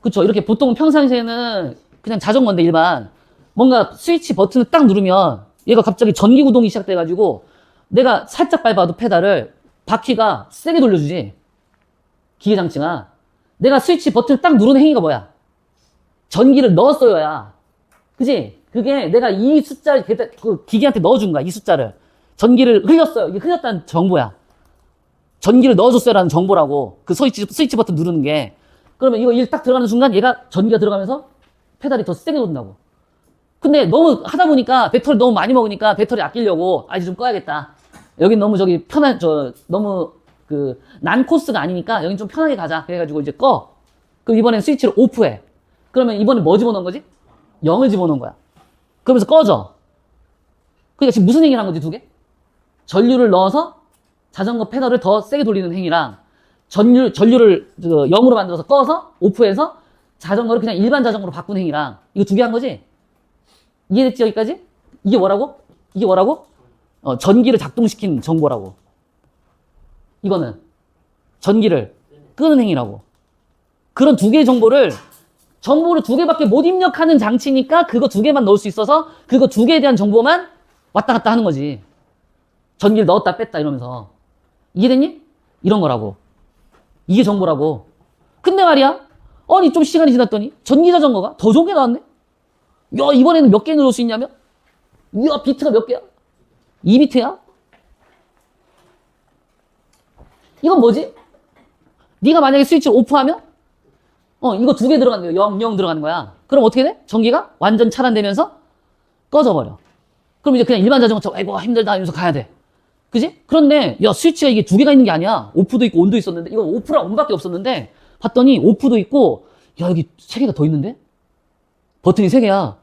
그쵸. 이렇게 보통 평상시에는 그냥 자전거인데 일반 뭔가 스위치 버튼을 딱 누르면 얘가 갑자기 전기 구동이 시작돼가지고 내가 살짝 밟아도 페달을 바퀴가 세게 돌려주지. 기계장치가. 내가 스위치 버튼을 딱 누르는 행위가 뭐야? 전기를 넣었어야. 그지? 그게 내가 이 숫자를 그 기계한테 넣어준 거야. 이 숫자를. 전기를 흘렸어요. 이게 흘렸다는 정보야. 전기를 넣어줬어요라는 정보라고. 그 스위치 버튼 누르는 게. 그러면 이거 일 딱 들어가는 순간 얘가 전기가 들어가면서 페달이 더 세게 돈다고. 근데 너무 하다 보니까 배터리 너무 많이 먹으니까 배터리 아끼려고 이제 좀 꺼야겠다. 여긴 너무 저기 너무 난 코스가 아니니까 여긴 좀 편하게 가자. 그래가지고 이제 꺼. 그럼 이번엔 스위치를 오프해. 그러면 이번엔 뭐 집어넣은 거지? 0을 집어넣은 거야. 그러면서 꺼져. 그러니까 지금 무슨 행위를 한 거지, 두 개? 전류를 넣어서 자전거 페달을 더 세게 돌리는 행위랑 전류를 0으로 만들어서 꺼서 오프해서 자전거를 그냥 일반 자전거로 바꾸는 행위랑 이거 두 개 한 거지? 이해됐지, 여기까지? 이게 뭐라고? 이게 뭐라고? 전기를 작동시킨 정보라고. 이거는 전기를 끄는 행위라고. 그런 두 개의 정보를 두 개밖에 못 입력하는 장치니까 그거 두 개만 넣을 수 있어서 그거 두 개에 대한 정보만 왔다 갔다 하는 거지. 전기를 넣었다 뺐다 이러면서. 이해됐니? 이런 거라고. 이게 정보라고. 근데 말이야. 아니 좀 시간이 지났더니 전기자전거가 더 좋은 게 나왔네. 야 이번에는 몇 개 넣을 수 있냐면? 야 비트가 몇 개야? 2비트야? 이건 뭐지? 네가 만약에 스위치를 오프하면 이거 두 개 들어가는 거야. 0, 0 들어가는 거야. 그럼 어떻게 돼? 전기가 완전 차단되면서 꺼져버려. 그럼 이제 그냥 일반 자전거처럼 아이고 힘들다 이러면서 가야 돼. 그지? 그런데 야 스위치가 이게 두 개가 있는 게 아니야. 오프도 있고 온도 있었는데 이건 오프랑 온밖에 없었는데 봤더니 오프도 있고 야 여기 세 개가 더 있는데? 버튼이 세 개야.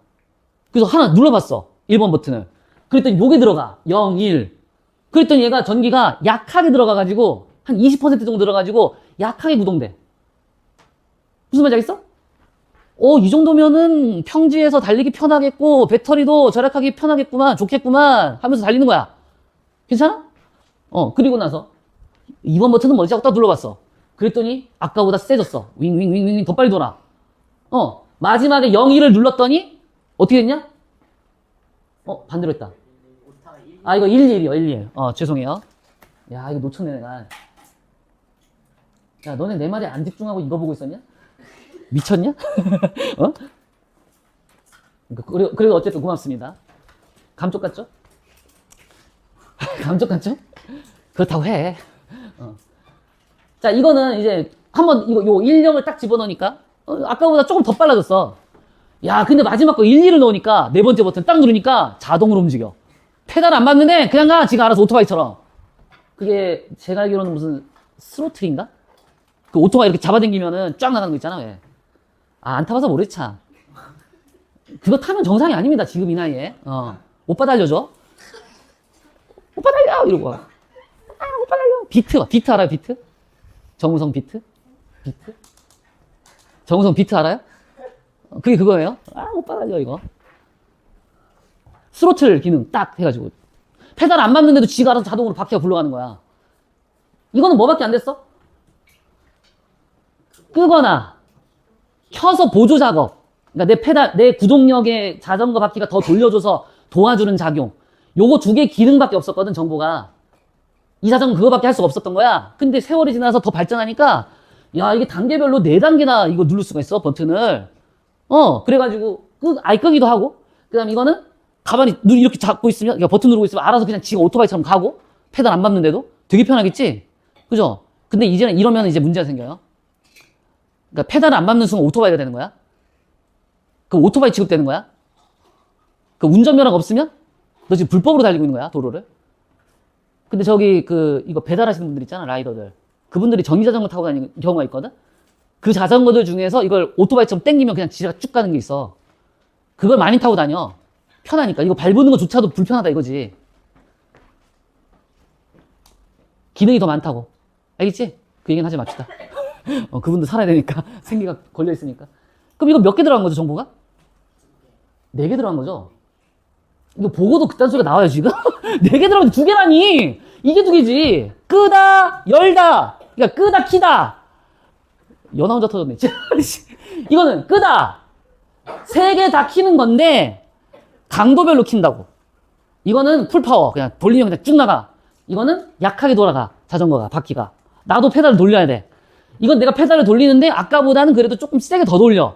그래서 하나 눌러봤어. 1번 버튼을. 그랬더니 요게 들어가. 0, 1. 그랬더니 얘가 전기가 약하게 들어가가지고 한 20% 정도 들어가지고 약하게 구동돼. 무슨 말인지 알겠어? 이 정도면은 평지에서 달리기 편하겠고 배터리도 절약하기 편하겠구만 좋겠구만 하면서 달리는 거야. 괜찮아? 그리고 나서 2번 버튼은 뭐지? 하고 딱 눌러봤어. 그랬더니 아까보다 세졌어. 윙윙윙윙 더 빨리 돌아. 마지막에 0, 1을 눌렀더니 어떻게 됐냐? 반대로 했다. 이거 1, 1이요. 1, 1. 죄송해요. 야 이거 놓쳤네 내가. 야 너네 내 말에 안 집중하고 이거 보고 있었냐? 미쳤냐? 그래도 어쨌든 고맙습니다. 감쪽 같죠? 감쪽 같죠? 그렇다고 해. 자, 이거는 이제 한번 요 1, 0을 딱 집어넣으니까 아까보다 조금 더 빨라졌어. 야, 근데 마지막 거 1, 2를 넣으니까 네 번째 버튼 딱 누르니까 자동으로 움직여. 페달 안 맞는데 그냥 가. 지가 알아서 오토바이처럼. 그게 제가 알기로는 무슨 스로틀인가? 그 오토바이 이렇게 잡아당기면은 쫙 나가는 거 있잖아. 왜? 안 타봐서 모르지 참. 그거 타면 정상이 아닙니다. 지금 이 나이에. 오빠 달려줘. 오빠 달려! 이러고. 오빠 달려! 비트 알아요? 비트? 정우성 비트? 비트? 정우성 비트 알아요? 그게 그거예요. 오빠 달려, 이거. 스로틀 기능 딱 해가지고. 페달 안 맞는데도 지가 알아서 자동으로 바퀴가 굴러가는 거야. 이거는 뭐밖에 안 됐어? 끄거나, 켜서 보조 작업. 그러니까 내 구동력에 자전거 바퀴가 더 돌려줘서 도와주는 작용. 요거 두 개 기능밖에 없었거든, 정보가. 이 자전거 그거밖에 할 수가 없었던 거야. 근데 세월이 지나서 더 발전하니까, 야, 이게 단계별로 4단계나 이거 누를 수가 있어, 버튼을. 그래가지고, 끄기도 하고. 그 다음 이거는 가만히 눈 이렇게 잡고 있으면, 그러니까 버튼 누르고 있으면 알아서 그냥 지가 오토바이처럼 가고, 페달 안 밟는데도 되게 편하겠지? 그죠? 근데 이제는 이러면 이제 문제가 생겨요. 그러니까 페달을 안 밟는 순간 오토바이가 되는 거야. 그럼 오토바이 취급되는 거야? 그 운전면허가 없으면? 너 지금 불법으로 달리고 있는 거야, 도로를? 근데 저기 이거 배달하시는 분들 있잖아, 라이더들. 그분들이 전기자전거 타고 다니는 경우가 있거든? 그 자전거들 중에서 이걸 오토바이처럼 땡기면 그냥 지가 쭉 가는 게 있어. 그걸 많이 타고 다녀. 편하니까. 이거 밟는 것조차도 불편하다 이거지. 기능이 더 많다고. 알겠지? 그 얘기는 하지 맙시다. 그분도 살아야 되니까. 생기가 걸려있으니까. 그럼 이거 몇 개 들어간 거죠, 정보가? 4개 들어간 거죠? 이거 보고도 그딴 소리가 나와요, 지금? 4개 들어가면 2개라니! 이게 2개지. 끄다, 열다. 그러니까 끄다, 키다. 연하 혼자 터졌네. 이거는 끄다. 3개 다 키는 건데, 강도별로 킨다고. 이거는 풀파워. 그냥 돌리면 그냥 쭉 나가. 이거는 약하게 돌아가. 자전거가, 바퀴가. 나도 페달을 돌려야 돼. 이건 내가 페달을 돌리는데, 아까보다는 그래도 조금 세게 더 돌려.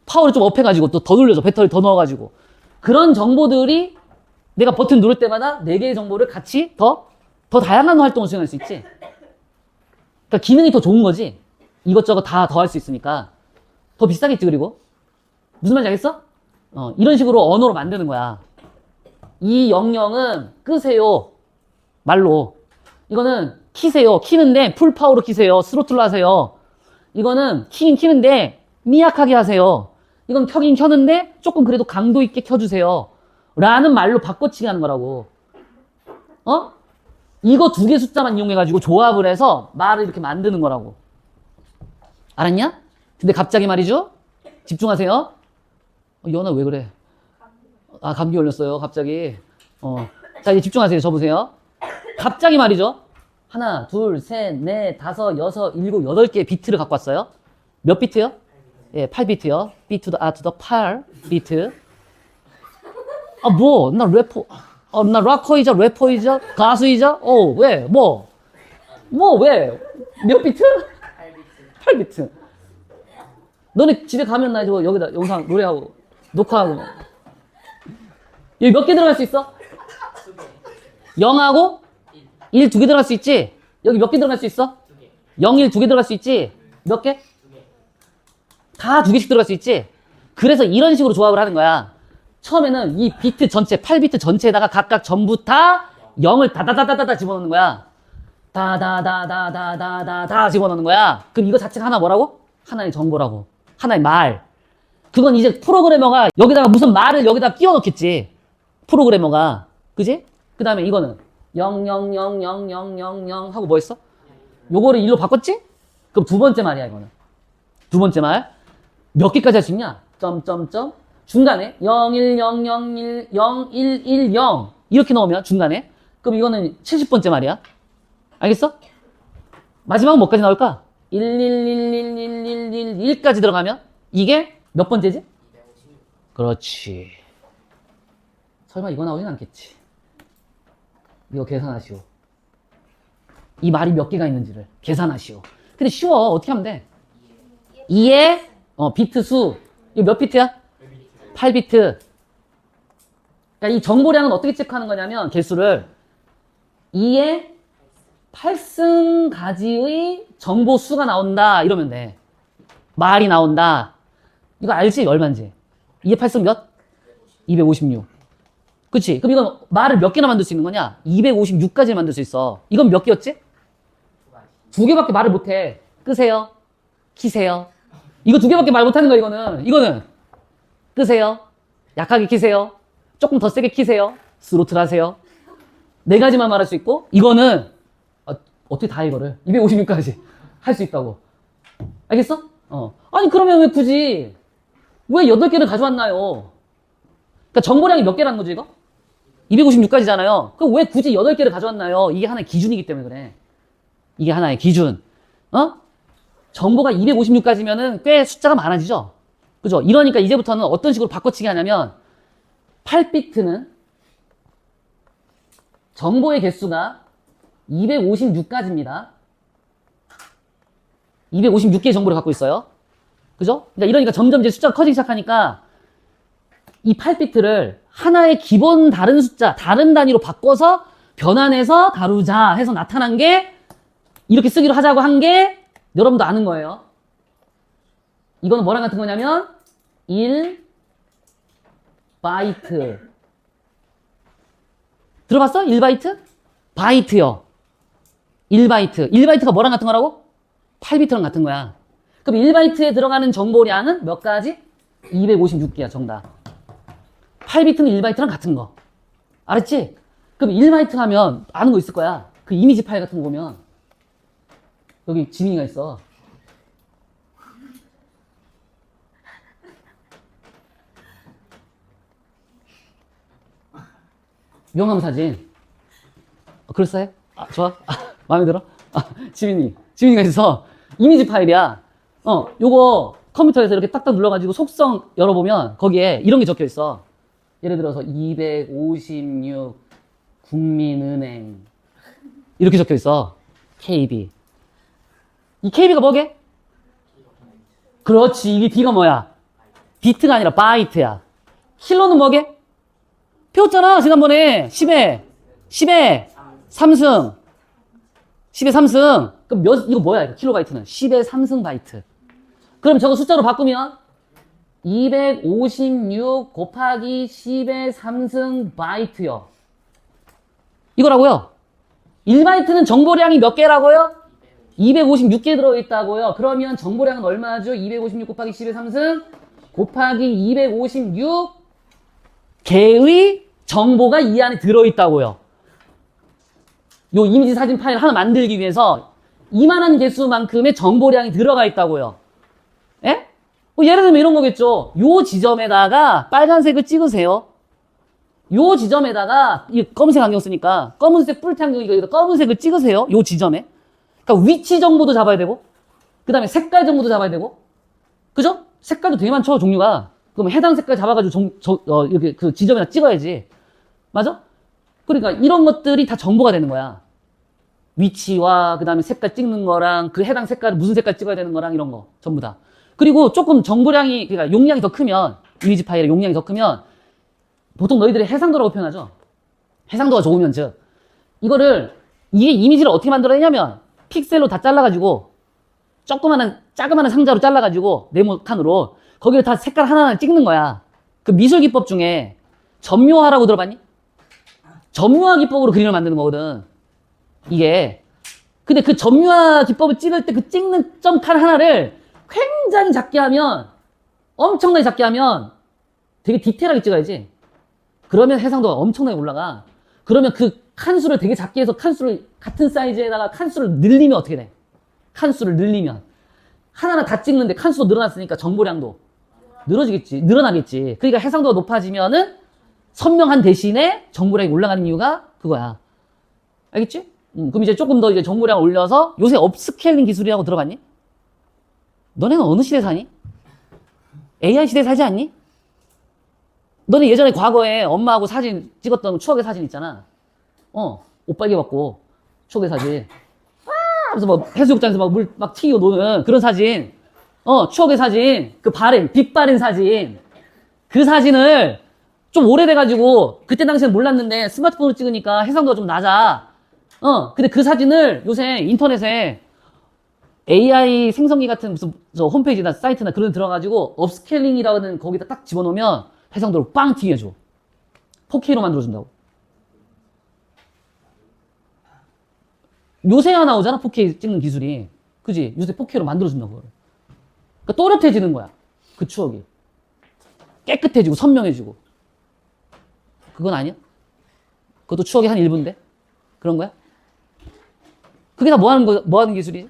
파워를 좀 업해가지고 또 더 돌려줘. 배터리 더 넣어가지고. 그런 정보들이 내가 버튼 누를 때마다 4개의 정보를 같이 더 다양한 활동을 수행할 수 있지. 그러니까 기능이 더 좋은 거지. 이것저것 다 더 할 수 있으니까. 더 비싸겠지, 그리고. 무슨 말인지 알겠어? 이런 식으로 언어로 만드는 거야. 이 영역은 끄세요. 말로. 이거는 키세요. 키는데 풀파워로 키세요. 스로틀로 하세요. 이거는 키긴 키는데 미약하게 하세요. 이건 켜긴 켜는데 조금 그래도 강도 있게 켜주세요. 라는 말로 바꿔치기 하는 거라고. 이거 2개 숫자만 이용해가지고 조합을 해서 말을 이렇게 만드는 거라고. 알았냐? 근데 갑자기 말이죠? 집중하세요. 연아 왜 그래? 아, 감기 걸렸어요. 갑자기. 자, 이제 집중하세요. 저 보세요. 갑자기 말이죠. 하나, 둘, 셋, 넷, 다섯, 여섯, 일곱, 8개의 비트를 갖고 왔어요. 몇 비트요? 예, 8비트요. B to the R to the 8비트. 아, 뭐? 나 래퍼. 나 락커이자 래퍼이자 가수이자? 왜? 왜? 몇 비트? 8비트. 너네 집에 가면 나 이거 여기다 영상 노래하고 녹화하고. 여기 몇 개 들어갈 수 있어? 0하고 1 2개 들어갈 수 있지? 여기 몇 개 들어갈 수 있어? 0, 1 2개 들어갈 수 있지? 몇 개? 다 2개씩 들어갈 수 있지? 그래서 이런 식으로 조합을 하는 거야. 처음에는 이 비트 전체, 8비트 전체에다가 각각 전부 다 0을 다다다다다다 집어넣는 거야. 다다다다다다다 집어넣는 거야. 그럼 이거 자체가 하나 뭐라고? 하나의 정보라고. 하나의 말. 그건 이제 프로그래머가 여기다가 무슨 말을 여기다 끼워 넣겠지. 프로그래머가. 그지? 그 다음에 이거는 0000000 하고 뭐 했어? 요거를 1로 바꿨지? 그럼 2번째 말이야, 이거는. 2번째 말. 몇 개까지 할 수 있냐? 점점점. 중간에 01001 0110 이렇게 넣으면 중간에. 그럼 이거는 70번째 말이야. 알겠어? 마지막은 뭐까지 나올까? 1111111까지 들어가면 이게 몇 번째지? 그렇지. 설마 이거 나오진 않겠지. 이거 계산하시오. 이 말이 몇 개가 있는지를 계산하시오. 근데 쉬워. 어떻게 하면 돼? 2의 비트 수. 이거 몇 비트야? 8비트. 그러니까 이 정보량은 어떻게 체크하는 거냐면 개수를 2의 8승가지의 정보 수가 나온다 이러면 돼. 말이 나온다. 이거 알지? 얼마인지. 2의 8승 몇? 256. 그치? 그럼 이건 말을 몇 개나 만들 수 있는 거냐? 256까지 만들 수 있어. 이건 몇 개였지? 2개밖에 말을 못해. 끄세요. 키세요. 이거 2개밖에 말 못하는 거야, 이거는. 끄세요. 약하게 키세요. 조금 더 세게 키세요. 스로틀 하세요. 4가지만 말할 수 있고, 이거는, 어떻게 다 이거를? 256까지 할 수 있다고. 알겠어? 아니, 그러면 왜 굳이, 왜 8개를 가져왔나요? 그러니까 정보량이 몇 개라는 거죠, 이거? 256까지잖아요. 그럼 왜 굳이 8개를 가져왔나요? 이게 하나의 기준이기 때문에 그래. 이게 하나의 기준. 정보가 256까지면은 꽤 숫자가 많아지죠? 그죠? 이러니까 이제부터는 어떤 식으로 바꿔치기 하냐면, 8비트는 정보의 개수가 256가지입니다. 256개의 정보를 갖고 있어요. 그죠? 이러니까 점점 이제 숫자가 커지기 시작하니까 이 8비트를 하나의 기본 다른 숫자, 다른 단위로 바꿔서 변환해서 다루자 해서 나타난 게 이렇게 쓰기로 하자고 한 게 여러분도 아는 거예요. 이거는 뭐랑 같은 거냐면 1바이트. 들어봤어? 1바이트? 바이트요. 1바이트. 1바이트가 뭐랑 같은 거라고? 8비트랑 같은 거야. 그럼 1바이트에 들어가는 정보량은 몇 가지? 256개야, 정답. 8비트는 1바이트랑 같은 거. 알았지? 그럼 1바이트 하면 아는 거 있을 거야. 그 이미지 파일 같은 거 보면 여기 지민이가 있어. 명함 사진. 그럴싸해? 아, 좋아? 마음에 들어? 지민이가 있어. 이미지 파일이야. 요거 컴퓨터에서 이렇게 딱딱 눌러가지고 속성 열어보면 거기에 이런 게 적혀 있어. 예를 들어서 256 국민은행 이렇게 적혀 있어. KB. 이 KB가 뭐게? 그렇지. 이게 B가 뭐야? 비트가 아니라 바이트야. 킬로는 뭐게? 배웠잖아, 지난번에. 10에 3승. 10에 3승. 그럼 이거 뭐야, 이거 킬로바이트는? 10에 3승 바이트. 그럼 저거 숫자로 바꾸면 256 곱하기 10의 3승 바이트요. 이거라고요. 1바이트는 정보량이 몇 개라고요? 256개 들어있다고요. 그러면 정보량은 얼마죠? 256 곱하기 10의 3승 곱하기 256개의 정보가 이 안에 들어있다고요. 요 이미지 사진 파일 하나 만들기 위해서 이만한 개수만큼의 정보량이 들어가 있다고요. 예? 예를 들면 이런 거겠죠. 요 지점에다가 빨간색을 찍으세요. 요 지점에다가 이 검은색 안경 쓰니까 검은색 뿔테 안경이니까 검은색을 찍으세요. 요 지점에. 그러니까 위치 정보도 잡아야 되고 그 다음에 색깔 정보도 잡아야 되고 그죠? 색깔도 되게 많죠, 종류가. 그럼 해당 색깔 잡아가지고 이렇게 그 지점에다 찍어야지. 맞아? 그러니까 이런 것들이 다 정보가 되는 거야. 위치와 그 다음에 색깔 찍는 거랑 그 해당 색깔 무슨 색깔 찍어야 되는 거랑 이런 거 전부 다. 그리고 조금 정보량이 그러니까 용량이 더 크면 이미지 파일의 용량이 더 크면 보통 너희들이 해상도라고 표현하죠. 해상도가 좋으면 즉 이거를 이게 이미지를 어떻게 만들어내냐면 픽셀로 다 잘라가지고 자그마한 상자로 잘라가지고 네모칸으로 거기를 다 색깔 하나하나 찍는 거야. 그 미술 기법 중에 점묘화라고 들어봤니? 점묘화 기법으로 그림을 만드는 거거든. 이게. 근데 그 점묘화 기법을 찍을 때 그 찍는 점 칼 하나를 굉장히 작게 하면, 엄청나게 작게 하면 되게 디테일하게 찍어야지. 그러면 해상도가 엄청나게 올라가. 그러면 그 칸수를 되게 작게 해서 칸수를 같은 사이즈에다가 칸수를 늘리면 어떻게 돼? 칸수를 늘리면. 하나하나 다 찍는데 칸수도 늘어났으니까 정보량도 늘어나겠지. 그러니까 해상도가 높아지면은 선명한 대신에 정보량이 올라가는 이유가 그거야. 알겠지? 그럼 이제 조금 더 이제 정보량을 올려서 요새 업스케일링 기술이라고 들어봤니? 너네는 어느 시대 사니? AI 시대 살지 않니? 너네 예전에 과거에 엄마하고 사진 찍었던 추억의 사진 있잖아. 옷 빨개 벗고 추억의 사진. 하면서 뭐 해수욕장에서 막 물 막 튀기고 노는 그런 사진. 추억의 사진. 그 빛 바랜 사진. 그 사진을 좀 오래돼가지고 그때 당시엔 몰랐는데 스마트폰으로 찍으니까 해상도가 좀 낮아. 근데 그 사진을 요새 인터넷에 AI 생성기 같은 무슨 저 홈페이지나 사이트나 그런 데 들어가지고 업스케일링이라는 거기다 딱 집어넣으면 해상도를 빵 튀겨줘. 4K로 만들어준다고. 요새야 나오잖아, 4K 찍는 기술이. 그지? 요새 4K로 만들어준다고. 그러니까 또렷해지는 거야. 그 추억이. 깨끗해지고 선명해지고. 그건 아니야? 그것도 추억이 한 일부인데? 그런 거야? 그게 다 뭐 하는 기술이지?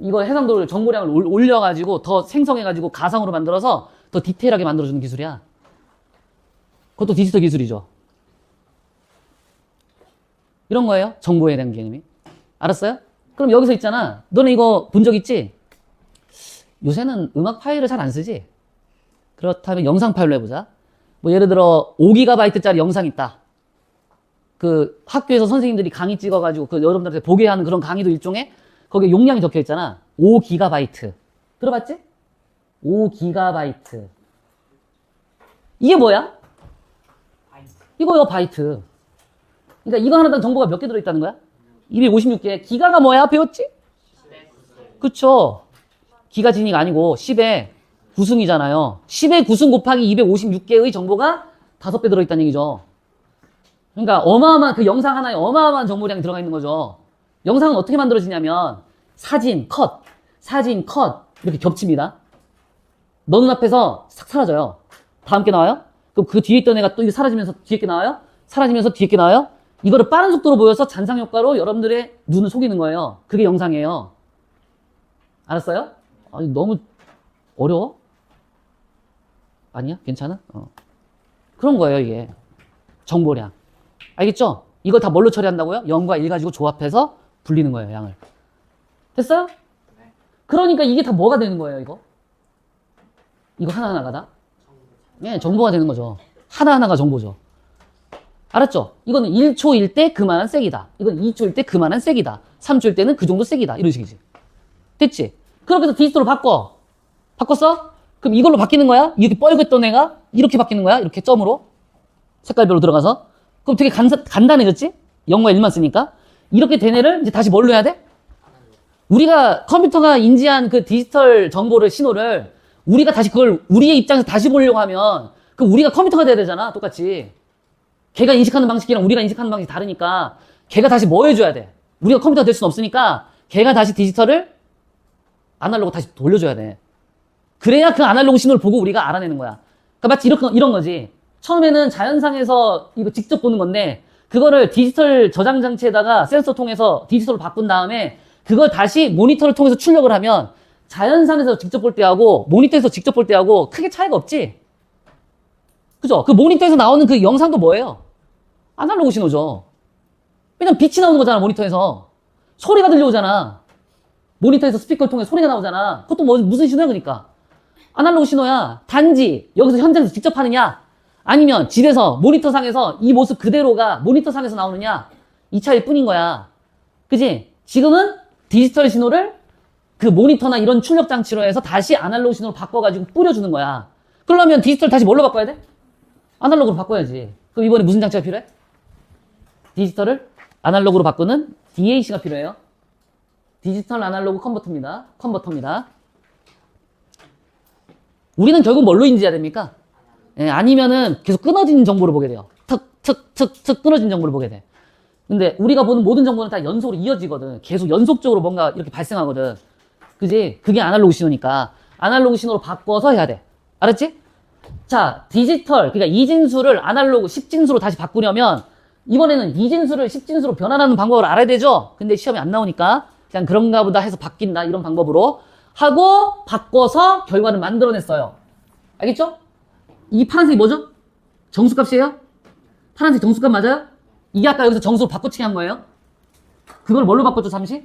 이거 해상도를, 정보량을 올려가지고 더 생성해가지고 가상으로 만들어서 더 디테일하게 만들어주는 기술이야. 그것도 디지털 기술이죠. 이런 거예요. 정보에 대한 개념이. 알았어요? 그럼 여기서 있잖아. 너네 이거 본 적 있지? 요새는 음악 파일을 잘 안 쓰지? 그렇다면 영상 파일로 해보자. 뭐 예를 들어 5GB짜리 영상 있다. 그 학교에서 선생님들이 강의 찍어가지고 그 여러분들한테 보게 하는 그런 강의도 일종의 거기에 용량이 적혀 있잖아. 5GB. 들어봤지? 5GB. 이게 뭐야? 이거요, 바이트. 그러니까 이거 하나당 정보가 몇 개 들어있다는 거야? 256개. 기가가 뭐야? 배웠지? 그쵸? 기가 진위가 아니고 10에 구승이잖아요. 10의 구승 곱하기 256개의 정보가 5배 들어있다는 얘기죠. 그러니까 어마어마한 그 영상 하나에 어마어마한 정보량이 들어가 있는 거죠. 영상은 어떻게 만들어지냐면 사진, 컷, 사진, 컷 이렇게 겹칩니다. 너 눈앞에서 싹 사라져요. 다 함께 나와요? 그럼 그 뒤에 있던 애가 또 이거 사라지면서 뒤에 게 나와요? 사라지면서 뒤에 게 나와요? 이거를 빠른 속도로 보여서 잔상 효과로 여러분들의 눈을 속이는 거예요. 그게 영상이에요. 알았어요? 아니, 너무 어려워? 아니야? 괜찮아? 그런 거예요, 이게. 정보량. 알겠죠? 이걸 다 뭘로 처리한다고요? 0과 1 가지고 조합해서 불리는 거예요, 양을. 됐어요? 네. 그러니까 이게 다 뭐가 되는 거예요, 이거? 이거 하나하나가 다? 네, 정보가 되는 거죠. 하나하나가 정보죠. 알았죠? 이거는 1초일 때 그만한 색이다. 이건 2초일 때 그만한 색이다. 3초일 때는 그 정도 색이다. 이런 식이지. 됐지? 그렇게 해서 디지털로 바꿔. 바꿨어? 그럼 이걸로 바뀌는 거야? 이렇게 뻘겋던 애가 이렇게 바뀌는 거야? 이렇게 점으로? 색깔별로 들어가서? 그럼 되게 간단해졌지? 0과 1만 쓰니까? 이렇게 된 애를 이제 다시 뭘로 해야 돼? 우리가 컴퓨터가 인지한 그 디지털 정보를, 신호를 우리가 다시 그걸 우리의 입장에서 다시 보려고 하면 그 우리가 컴퓨터가 돼야 되잖아. 똑같이. 걔가 인식하는 방식이랑 우리가 인식하는 방식이 다르니까 걔가 다시 뭐 해줘야 돼? 우리가 컴퓨터가 될 수는 없으니까 걔가 다시 디지털을 아날로그 다시 돌려줘야 돼. 그래야 그 아날로그 신호를 보고 우리가 알아내는 거야. 그러니까 마치 이런 거지. 처음에는 자연상에서 이거 직접 보는 건데 그거를 디지털 저장 장치에다가 센서 통해서 디지털로 바꾼 다음에 그걸 다시 모니터를 통해서 출력을 하면 자연상에서 직접 볼 때하고 모니터에서 직접 볼 때하고 크게 차이가 없지? 그죠? 그 모니터에서 나오는 그 영상도 뭐예요? 아날로그 신호죠. 왜냐면 빛이 나오는 거잖아, 모니터에서. 소리가 들려오잖아. 모니터에서 스피커를 통해 소리가 나오잖아. 그것도 무슨 신호야, 그러니까? 아날로그 신호야. 단지 여기서 현장에서 직접 하느냐? 아니면 집에서 모니터상에서 이 모습 그대로가 모니터상에서 나오느냐? 이 차이일 뿐인 거야. 그지? 지금은 디지털 신호를 그 모니터나 이런 출력 장치로 해서 다시 아날로그 신호로 바꿔가지고 뿌려주는 거야. 그러려면 디지털 다시 뭘로 바꿔야 돼? 아날로그로 바꿔야지. 그럼 이번에 무슨 장치가 필요해? 디지털을 아날로그로 바꾸는 DAC가 필요해요. 디지털 아날로그 컨버터입니다. 우리는 결국 뭘로 인지해야 됩니까? 예, 아니면은 계속 끊어진 정보를 보게 돼요. 툭 끊어진 정보를 보게 돼. 근데 우리가 보는 모든 정보는 다 연속으로 이어지거든. 계속 연속적으로 뭔가 이렇게 발생하거든. 그지? 그게 아날로그 신호니까 아날로그 신호로 바꿔서 해야 돼. 알았지? 자, 디지털, 그러니까 이진수를 아날로그 10진수로 다시 바꾸려면 이번에는 이진수를 10진수로 변환하는 방법을 알아야 되죠? 근데 시험에 안 나오니까 그냥 그런가 보다 해서 바뀐다, 이런 방법으로 하고 바꿔서 결과를 만들어냈어요. 알겠죠? 이 파란색이 뭐죠? 정수값이에요? 파란색 정수값 맞아요? 이게 아까 여기서 정수로 바꿔치기 한 거예요. 그걸 뭘로 바꿨죠, 잠시?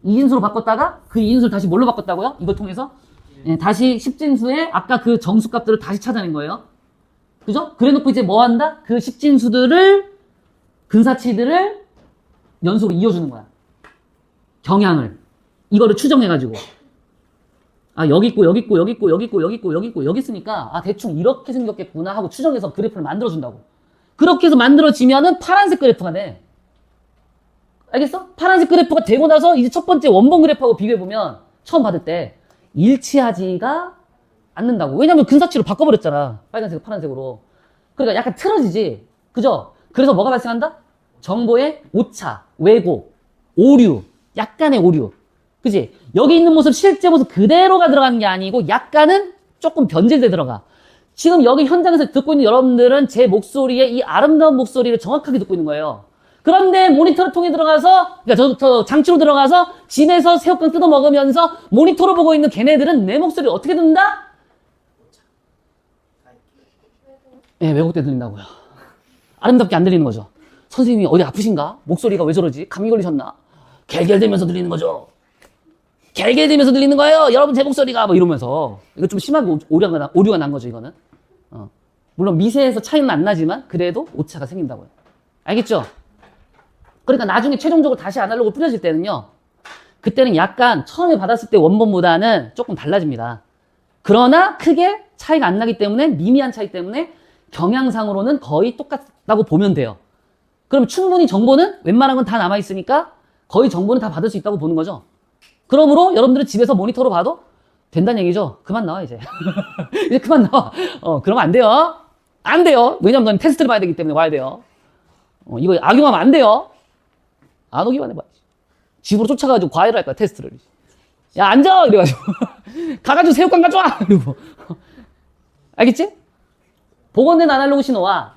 이진수로 바꿨다가 그 이진수를 다시 뭘로 바꿨다고요? 이걸 통해서? 예, 다시 10진수에 아까 그 정수값들을 다시 찾아낸 거예요. 그죠? 그래 놓고 이제 뭐 한다? 그 10진수들을, 근사치들을 연속으로 이어주는 거야. 경향을. 이거를 추정해가지고. 아, 여기 있고, 여기 있고, 여기 있고, 여기 있고, 여기 있고, 여기 있고, 여기 있으니까, 아, 대충 이렇게 생겼겠구나 하고 추정해서 그래프를 만들어준다고. 그렇게 해서 만들어지면은 파란색 그래프가 돼. 알겠어? 파란색 그래프가 되고 나서 이제 첫 번째 원본 그래프하고 비교해보면 처음 받을 때 일치하지가 않는다고. 왜냐면 근사치로 바꿔버렸잖아. 빨간색을 파란색으로. 그러니까 약간 틀어지지. 그죠? 그래서 뭐가 발생한다? 정보의 오차, 왜곡, 오류, 약간의 오류. 그지? 여기 있는 모습, 실제 모습 그대로가 들어가는 게 아니고 약간은 조금 변질돼 들어가. 지금 여기 현장에서 듣고 있는 여러분들은 제 목소리에 이 아름다운 목소리를 정확하게 듣고 있는 거예요. 그런데 모니터를 통해 들어가서, 그러니까 저 장치로 들어가서 집에서 새우깡 뜯어 먹으면서 모니터로 보고 있는 걔네들은 내 목소리를 어떻게 듣는다? 예, 네, 왜곡돼 들린다고요. 아름답게 안 들리는 거죠. 선생님이 어디 아프신가? 목소리가 왜 저러지? 감기 걸리셨나? 갤갤대면서 들리는 거죠. 갤갤대면서 들리는 거예요. 여러분 제 목소리가 뭐 이러면서. 이거 좀 심하게 오류가 난 거죠, 이거는. 물론 미세해서 차이는 안 나지만 그래도 오차가 생긴다고요. 알겠죠? 그러니까 나중에 최종적으로 다시 아날로그 뿌려질 때는요. 그때는 약간 처음에 받았을 때 원본보다는 조금 달라집니다. 그러나 크게 차이가 안 나기 때문에 미미한 차이 때문에 경향상으로는 거의 똑같다고 보면 돼요. 그럼 충분히 정보는 웬만한 건 다 남아있으니까 거의 정보는 다 받을 수 있다고 보는 거죠. 그러므로 여러분들은 집에서 모니터로 봐도 된다는 얘기죠? 그만 나와, 이제. 이제 그만 나와. 그러면 안 돼요. 안 돼요. 왜냐면 넌 테스트를 봐야 되기 때문에 와야 돼요. 이거 악용하면 안 돼요. 안 오기만 해봐. 집으로 쫓아가가지고 과외를 할 거야, 테스트를. 야, 앉아! 이래가지고. 가가지고 새우깡 가져와! 이러고. 알겠지? 복원된 아날로그 신호와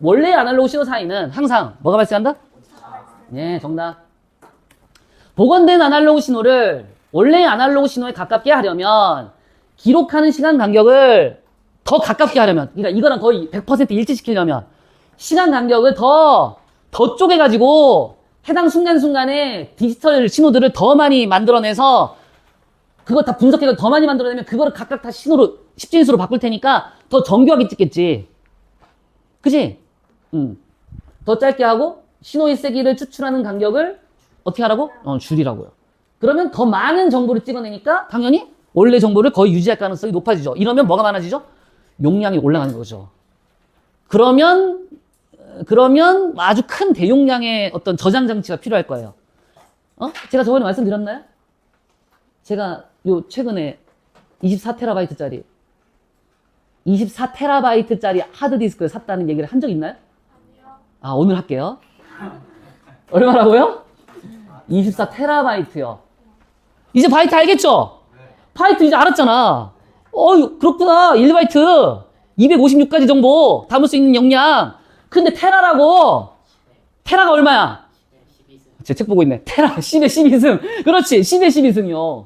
원래의 아날로그 신호 사이는 항상 뭐가 발생한다? 예, 정답. 복원된 아날로그 신호를 원래의 아날로그 신호에 가깝게 하려면 기록하는 시간 간격을 더 가깝게 하려면, 그러니까 이거랑 거의 100% 일치시키려면 시간 간격을 더 쪼개가지고 해당 순간순간에 디지털 신호들을 더 많이 만들어내서 그거 다 분석해서 더 많이 만들어내면 그거를 각각 다 신호로 10진수로 바꿀 테니까 더 정교하게 찍겠지. 그치? 더 짧게 하고 신호의 세기를 추출하는 간격을 어떻게 하라고? 줄이라고요. 그러면 더 많은 정보를 찍어내니까 당연히 원래 정보를 거의 유지할 가능성이 높아지죠. 이러면 뭐가 많아지죠? 용량이 올라가는 거죠. 그러면 아주 큰 대용량의 어떤 저장 장치가 필요할 거예요. 제가 저번에 말씀드렸나요? 제가 최근에 24TB짜리 하드디스크를 샀다는 얘기를 한 적 있나요? 아니요. 오늘 할게요. 얼마라고요? 24TB요. 이제 바이트 알겠죠? 바이트 이제 알았잖아. 그렇구나. 1바이트 256가지 정보 담을 수 있는 용량. 근데 테라라고. 테라가 얼마야? 제 책 보고 있네. 테라 10의 12승. 그렇지. 10의 12승이요.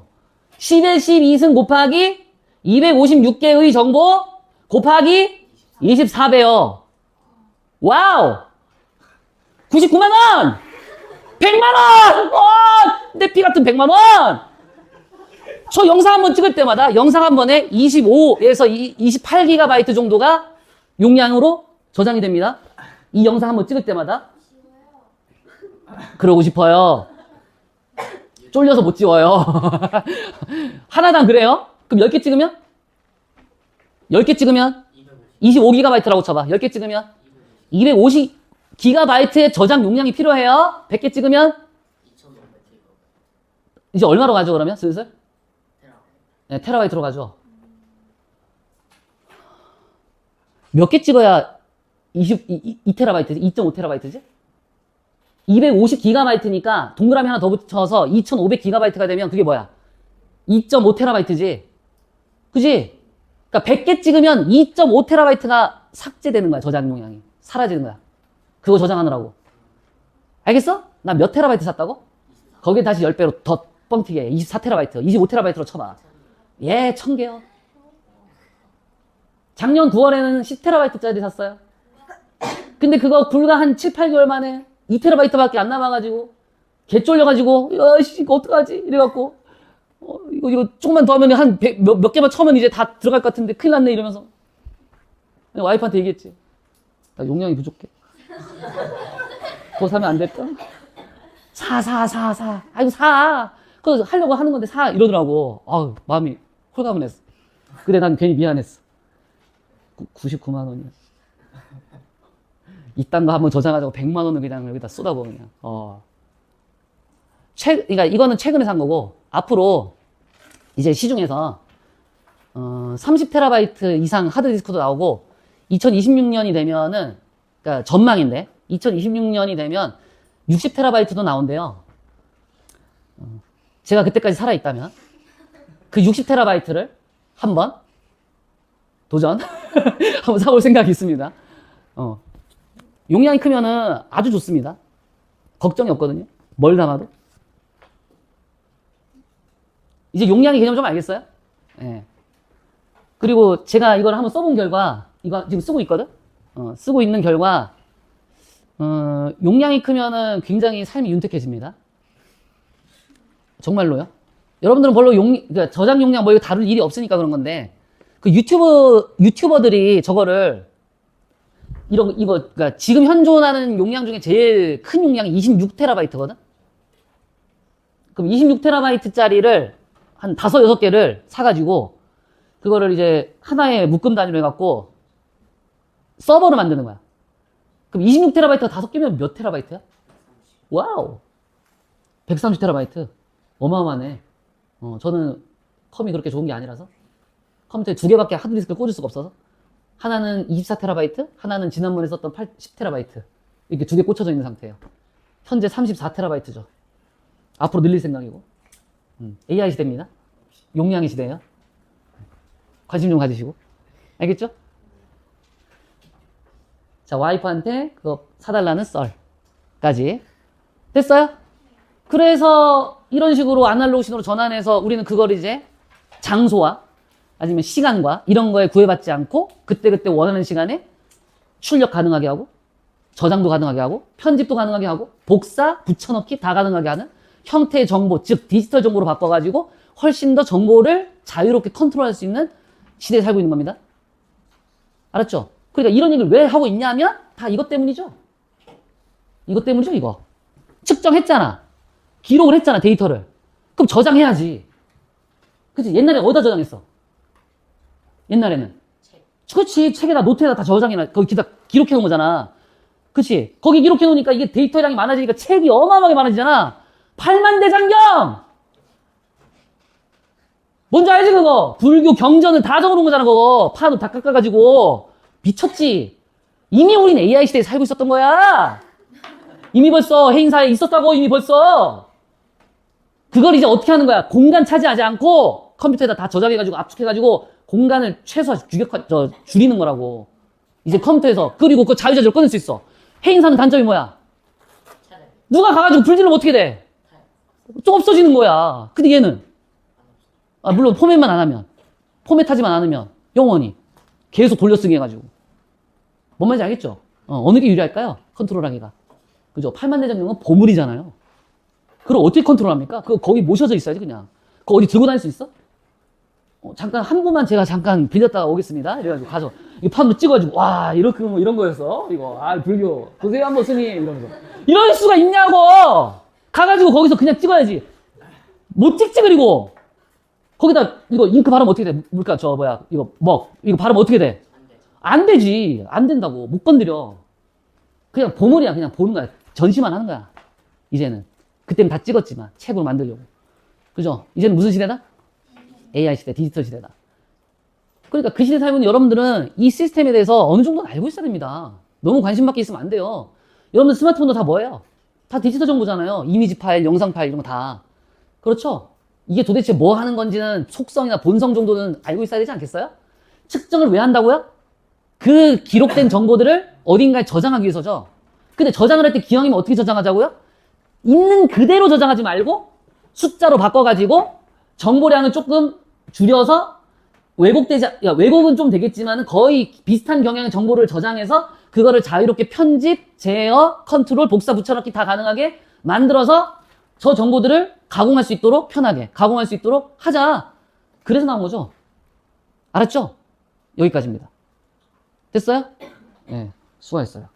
10의 12승 곱하기 256개의 정보 곱하기 24배요. 와우! 99만 원! 100만 원! 내 피 같은 100만 원! 저 영상 한번 찍을 때마다 영상 한 번에 25에서 28GB 정도가 용량으로 저장이 됩니다. 이 영상 한번 찍을 때마다. 그러고 싶어요. 쫄려서 못 지워요. 하나당 그래요? 그럼 10개 찍으면? 10개 찍으면? 25GB라고 쳐봐. 10개 찍으면? 250GB의 저장 용량이 필요해요. 100개 찍으면? 이제 얼마로 가죠, 그러면? 슬슬? 네, 테라바이트로 가죠. 몇 개 찍어야 2TB지? 2.5TB지? 250GB니까 동그라미 하나 더 붙여서 2500GB가 되면 그게 뭐야? 2.5TB지? 그지? 그러니까 100개 찍으면 2.5TB가 삭제되는 거야, 저장 용량이. 사라지는 거야. 그거 저장하느라고. 알겠어? 나 몇 테라바이트 샀다고? 거기에 다시 10배로 더 뻥튀게 24TB, 25TB로 쳐봐. 예, 1000개요. 작년 9월에는 10TB짜리 샀어요. 근데 그거 불과 한 7, 8개월 만에 2TB밖에 안 남아가지고 개 쫄려가지고 야씨 이거 어떡하지? 이래갖고 이거 조금만 더 하면 한 몇 개만 쳐면 이제 다 들어갈 것 같은데 큰일 났네 이러면서 와이프한테 얘기했지. 나 용량이 부족해. 그거 사면 안 될까? 사. 아이고 사. 그거 하려고 하는 건데 사 이러더라고. 마음이 홀가분했어. 근데 난 괜히 미안했어. 99만 원이야. 이딴 거 한번 저장하자고 100만 원을 그냥 여기다 쏟아부어 그냥. 그러니까 이거는 최근에 산 거고 앞으로 이제 시중에서 30TB 이상 하드디스크도 나오고 2026년이 되면은 그러니까 전망인데 2026년이 되면 60TB도 나온대요. 제가 그때까지 살아있다면 그 60TB를 한번 도전 한번 사볼 생각이 있습니다. 용량이 크면은 아주 좋습니다. 걱정이 없거든요. 뭘 담아도. 이제 용량의 개념 좀 알겠어요? 예. 그리고 제가 이걸 한번 써본 결과, 이거 지금 쓰고 있거든? 쓰고 있는 결과, 용량이 크면은 굉장히 삶이 윤택해집니다. 정말로요. 여러분들은 별로 그러니까 저장 용량 뭐 이거 다룰 일이 없으니까 그런 건데, 그 유튜버들이 저거를 그러니까 지금 현존하는 용량 중에 제일 큰 용량이 26TB거든? 그럼 26TB짜리를 한 5, 6개를 사가지고, 그거를 이제 하나의 묶음 단위로 해갖고, 서버를 만드는 거야. 그럼 26TB가 5개면 몇 테라바이트야? 와우! 130TB. 어마어마하네. 저는 컴이 그렇게 좋은 게 아니라서. 컴퓨터에 두 개밖에 하드디스크를 꽂을 수가 없어서. 하나는 24TB, 하나는 지난번에 썼던 10TB. 이렇게 두 개 꽂혀져 있는 상태예요. 현재 34TB죠. 앞으로 늘릴 생각이고. AI 시대입니다. 용량의 시대예요. 관심 좀 가지시고. 알겠죠? 자, 와이프한테 그거 사달라는 썰까지. 됐어요? 그래서 이런 식으로 아날로그 신호로 전환해서 우리는 그걸 이제 장소와 아니면 시간과 이런 거에 구애받지 않고 그때그때 원하는 시간에 출력 가능하게 하고 저장도 가능하게 하고 편집도 가능하게 하고 복사, 붙여넣기 다 가능하게 하는 형태의 정보, 즉 디지털 정보로 바꿔가지고 훨씬 더 정보를 자유롭게 컨트롤할 수 있는 시대에 살고 있는 겁니다. 알았죠? 그러니까 이런 얘기를 왜 하고 있냐면 다 이것 때문이죠. 이것 때문이죠, 이거. 측정했잖아. 기록을 했잖아, 데이터를. 그럼 저장해야지. 그치? 옛날에 어디다 저장했어? 옛날에는. 그치. 책에다, 노트에다 다 저장해놔. 거기 기록해 놓은 거잖아. 그치? 거기 기록해 놓으니까 이게 데이터량이 많아지니까 책이 어마어마하게 많아지잖아. 8만 대장경! 뭔지 알지, 그거? 불교 경전을 다 적어놓은 거잖아, 그거. 파도 다 깎아가지고. 미쳤지? 이미 우린 AI 시대에 살고 있었던 거야. 이미 벌써 해인사에 있었다고, 이미 벌써. 그걸 이제 어떻게 하는 거야? 공간 차지하지 않고 컴퓨터에다 다 저장해가지고 압축해가지고 공간을 최소화, 줄이는 거라고. 이제 컴퓨터에서. 그리고 그 자유자재로 끊을 수 있어. 해인사는 단점이 뭐야? 누가 가가지고 불질러면 어떻게 돼? 좀 없어지는 거야. 근데 얘는 물론 포맷만 안 하면, 포맷하지만 않으면 영원히 계속 돌려쓰기 해가지고. 뭔 말인지 알겠죠? 어느 게 유리할까요? 컨트롤하기가. 그죠? 8만 대장경은 보물이잖아요. 그걸 어떻게 컨트롤합니까? 그거 거기 모셔져 있어야지 그냥. 그거 어디 들고 다닐 수 있어? 잠깐 한 분만 제가 잠깐 빌렸다가 오겠습니다. 이래가지고 가서 이 판도 찍어가지고 와 이렇게 뭐 이런 거였어. 이거 불교 보세요 한번 스님 이러면서 이럴 수가 있냐고. 가가지고 거기서 그냥 찍어야지. 못 찍지. 그리고 거기다 이거 잉크 바르면 어떻게 돼? 물가 이거 이거 바르면 어떻게 돼? 안 되지. 안 된다고. 못 건드려. 그냥 보물이야. 그냥 보는 거야. 전시만 하는 거야. 이제는. 그때는 다 찍었지만 책으로 만들려고. 그죠? 이제는 무슨 시대다? AI 시대, 디지털 시대다. 그러니까 그 시대에 살고 있는 여러분들은 이 시스템에 대해서 어느 정도는 알고 있어야 됩니다. 너무 관심 밖에 있으면 안 돼요. 여러분들 스마트폰도 다 뭐예요? 다 디지털 정보잖아요. 이미지 파일, 영상 파일 이런 거 다. 그렇죠? 이게 도대체 뭐 하는 건지는 속성이나 본성 정도는 알고 있어야 되지 않겠어요? 측정을 왜 한다고요? 그 기록된 정보들을 어딘가에 저장하기 위해서죠. 근데 저장을 할 때 기왕이면 어떻게 저장하자고요? 있는 그대로 저장하지 말고 숫자로 바꿔가지고 정보량을 조금 줄여서 왜곡은 좀 되겠지만 거의 비슷한 경향의 정보를 저장해서 그거를 자유롭게 편집, 제어, 컨트롤, 복사, 붙여넣기 다 가능하게 만들어서 저 정보들을 가공할 수 있도록 편하게 가공할 수 있도록 하자. 그래서 나온 거죠. 알았죠? 여기까지입니다. 됐어요? 네, 수고하셨어요.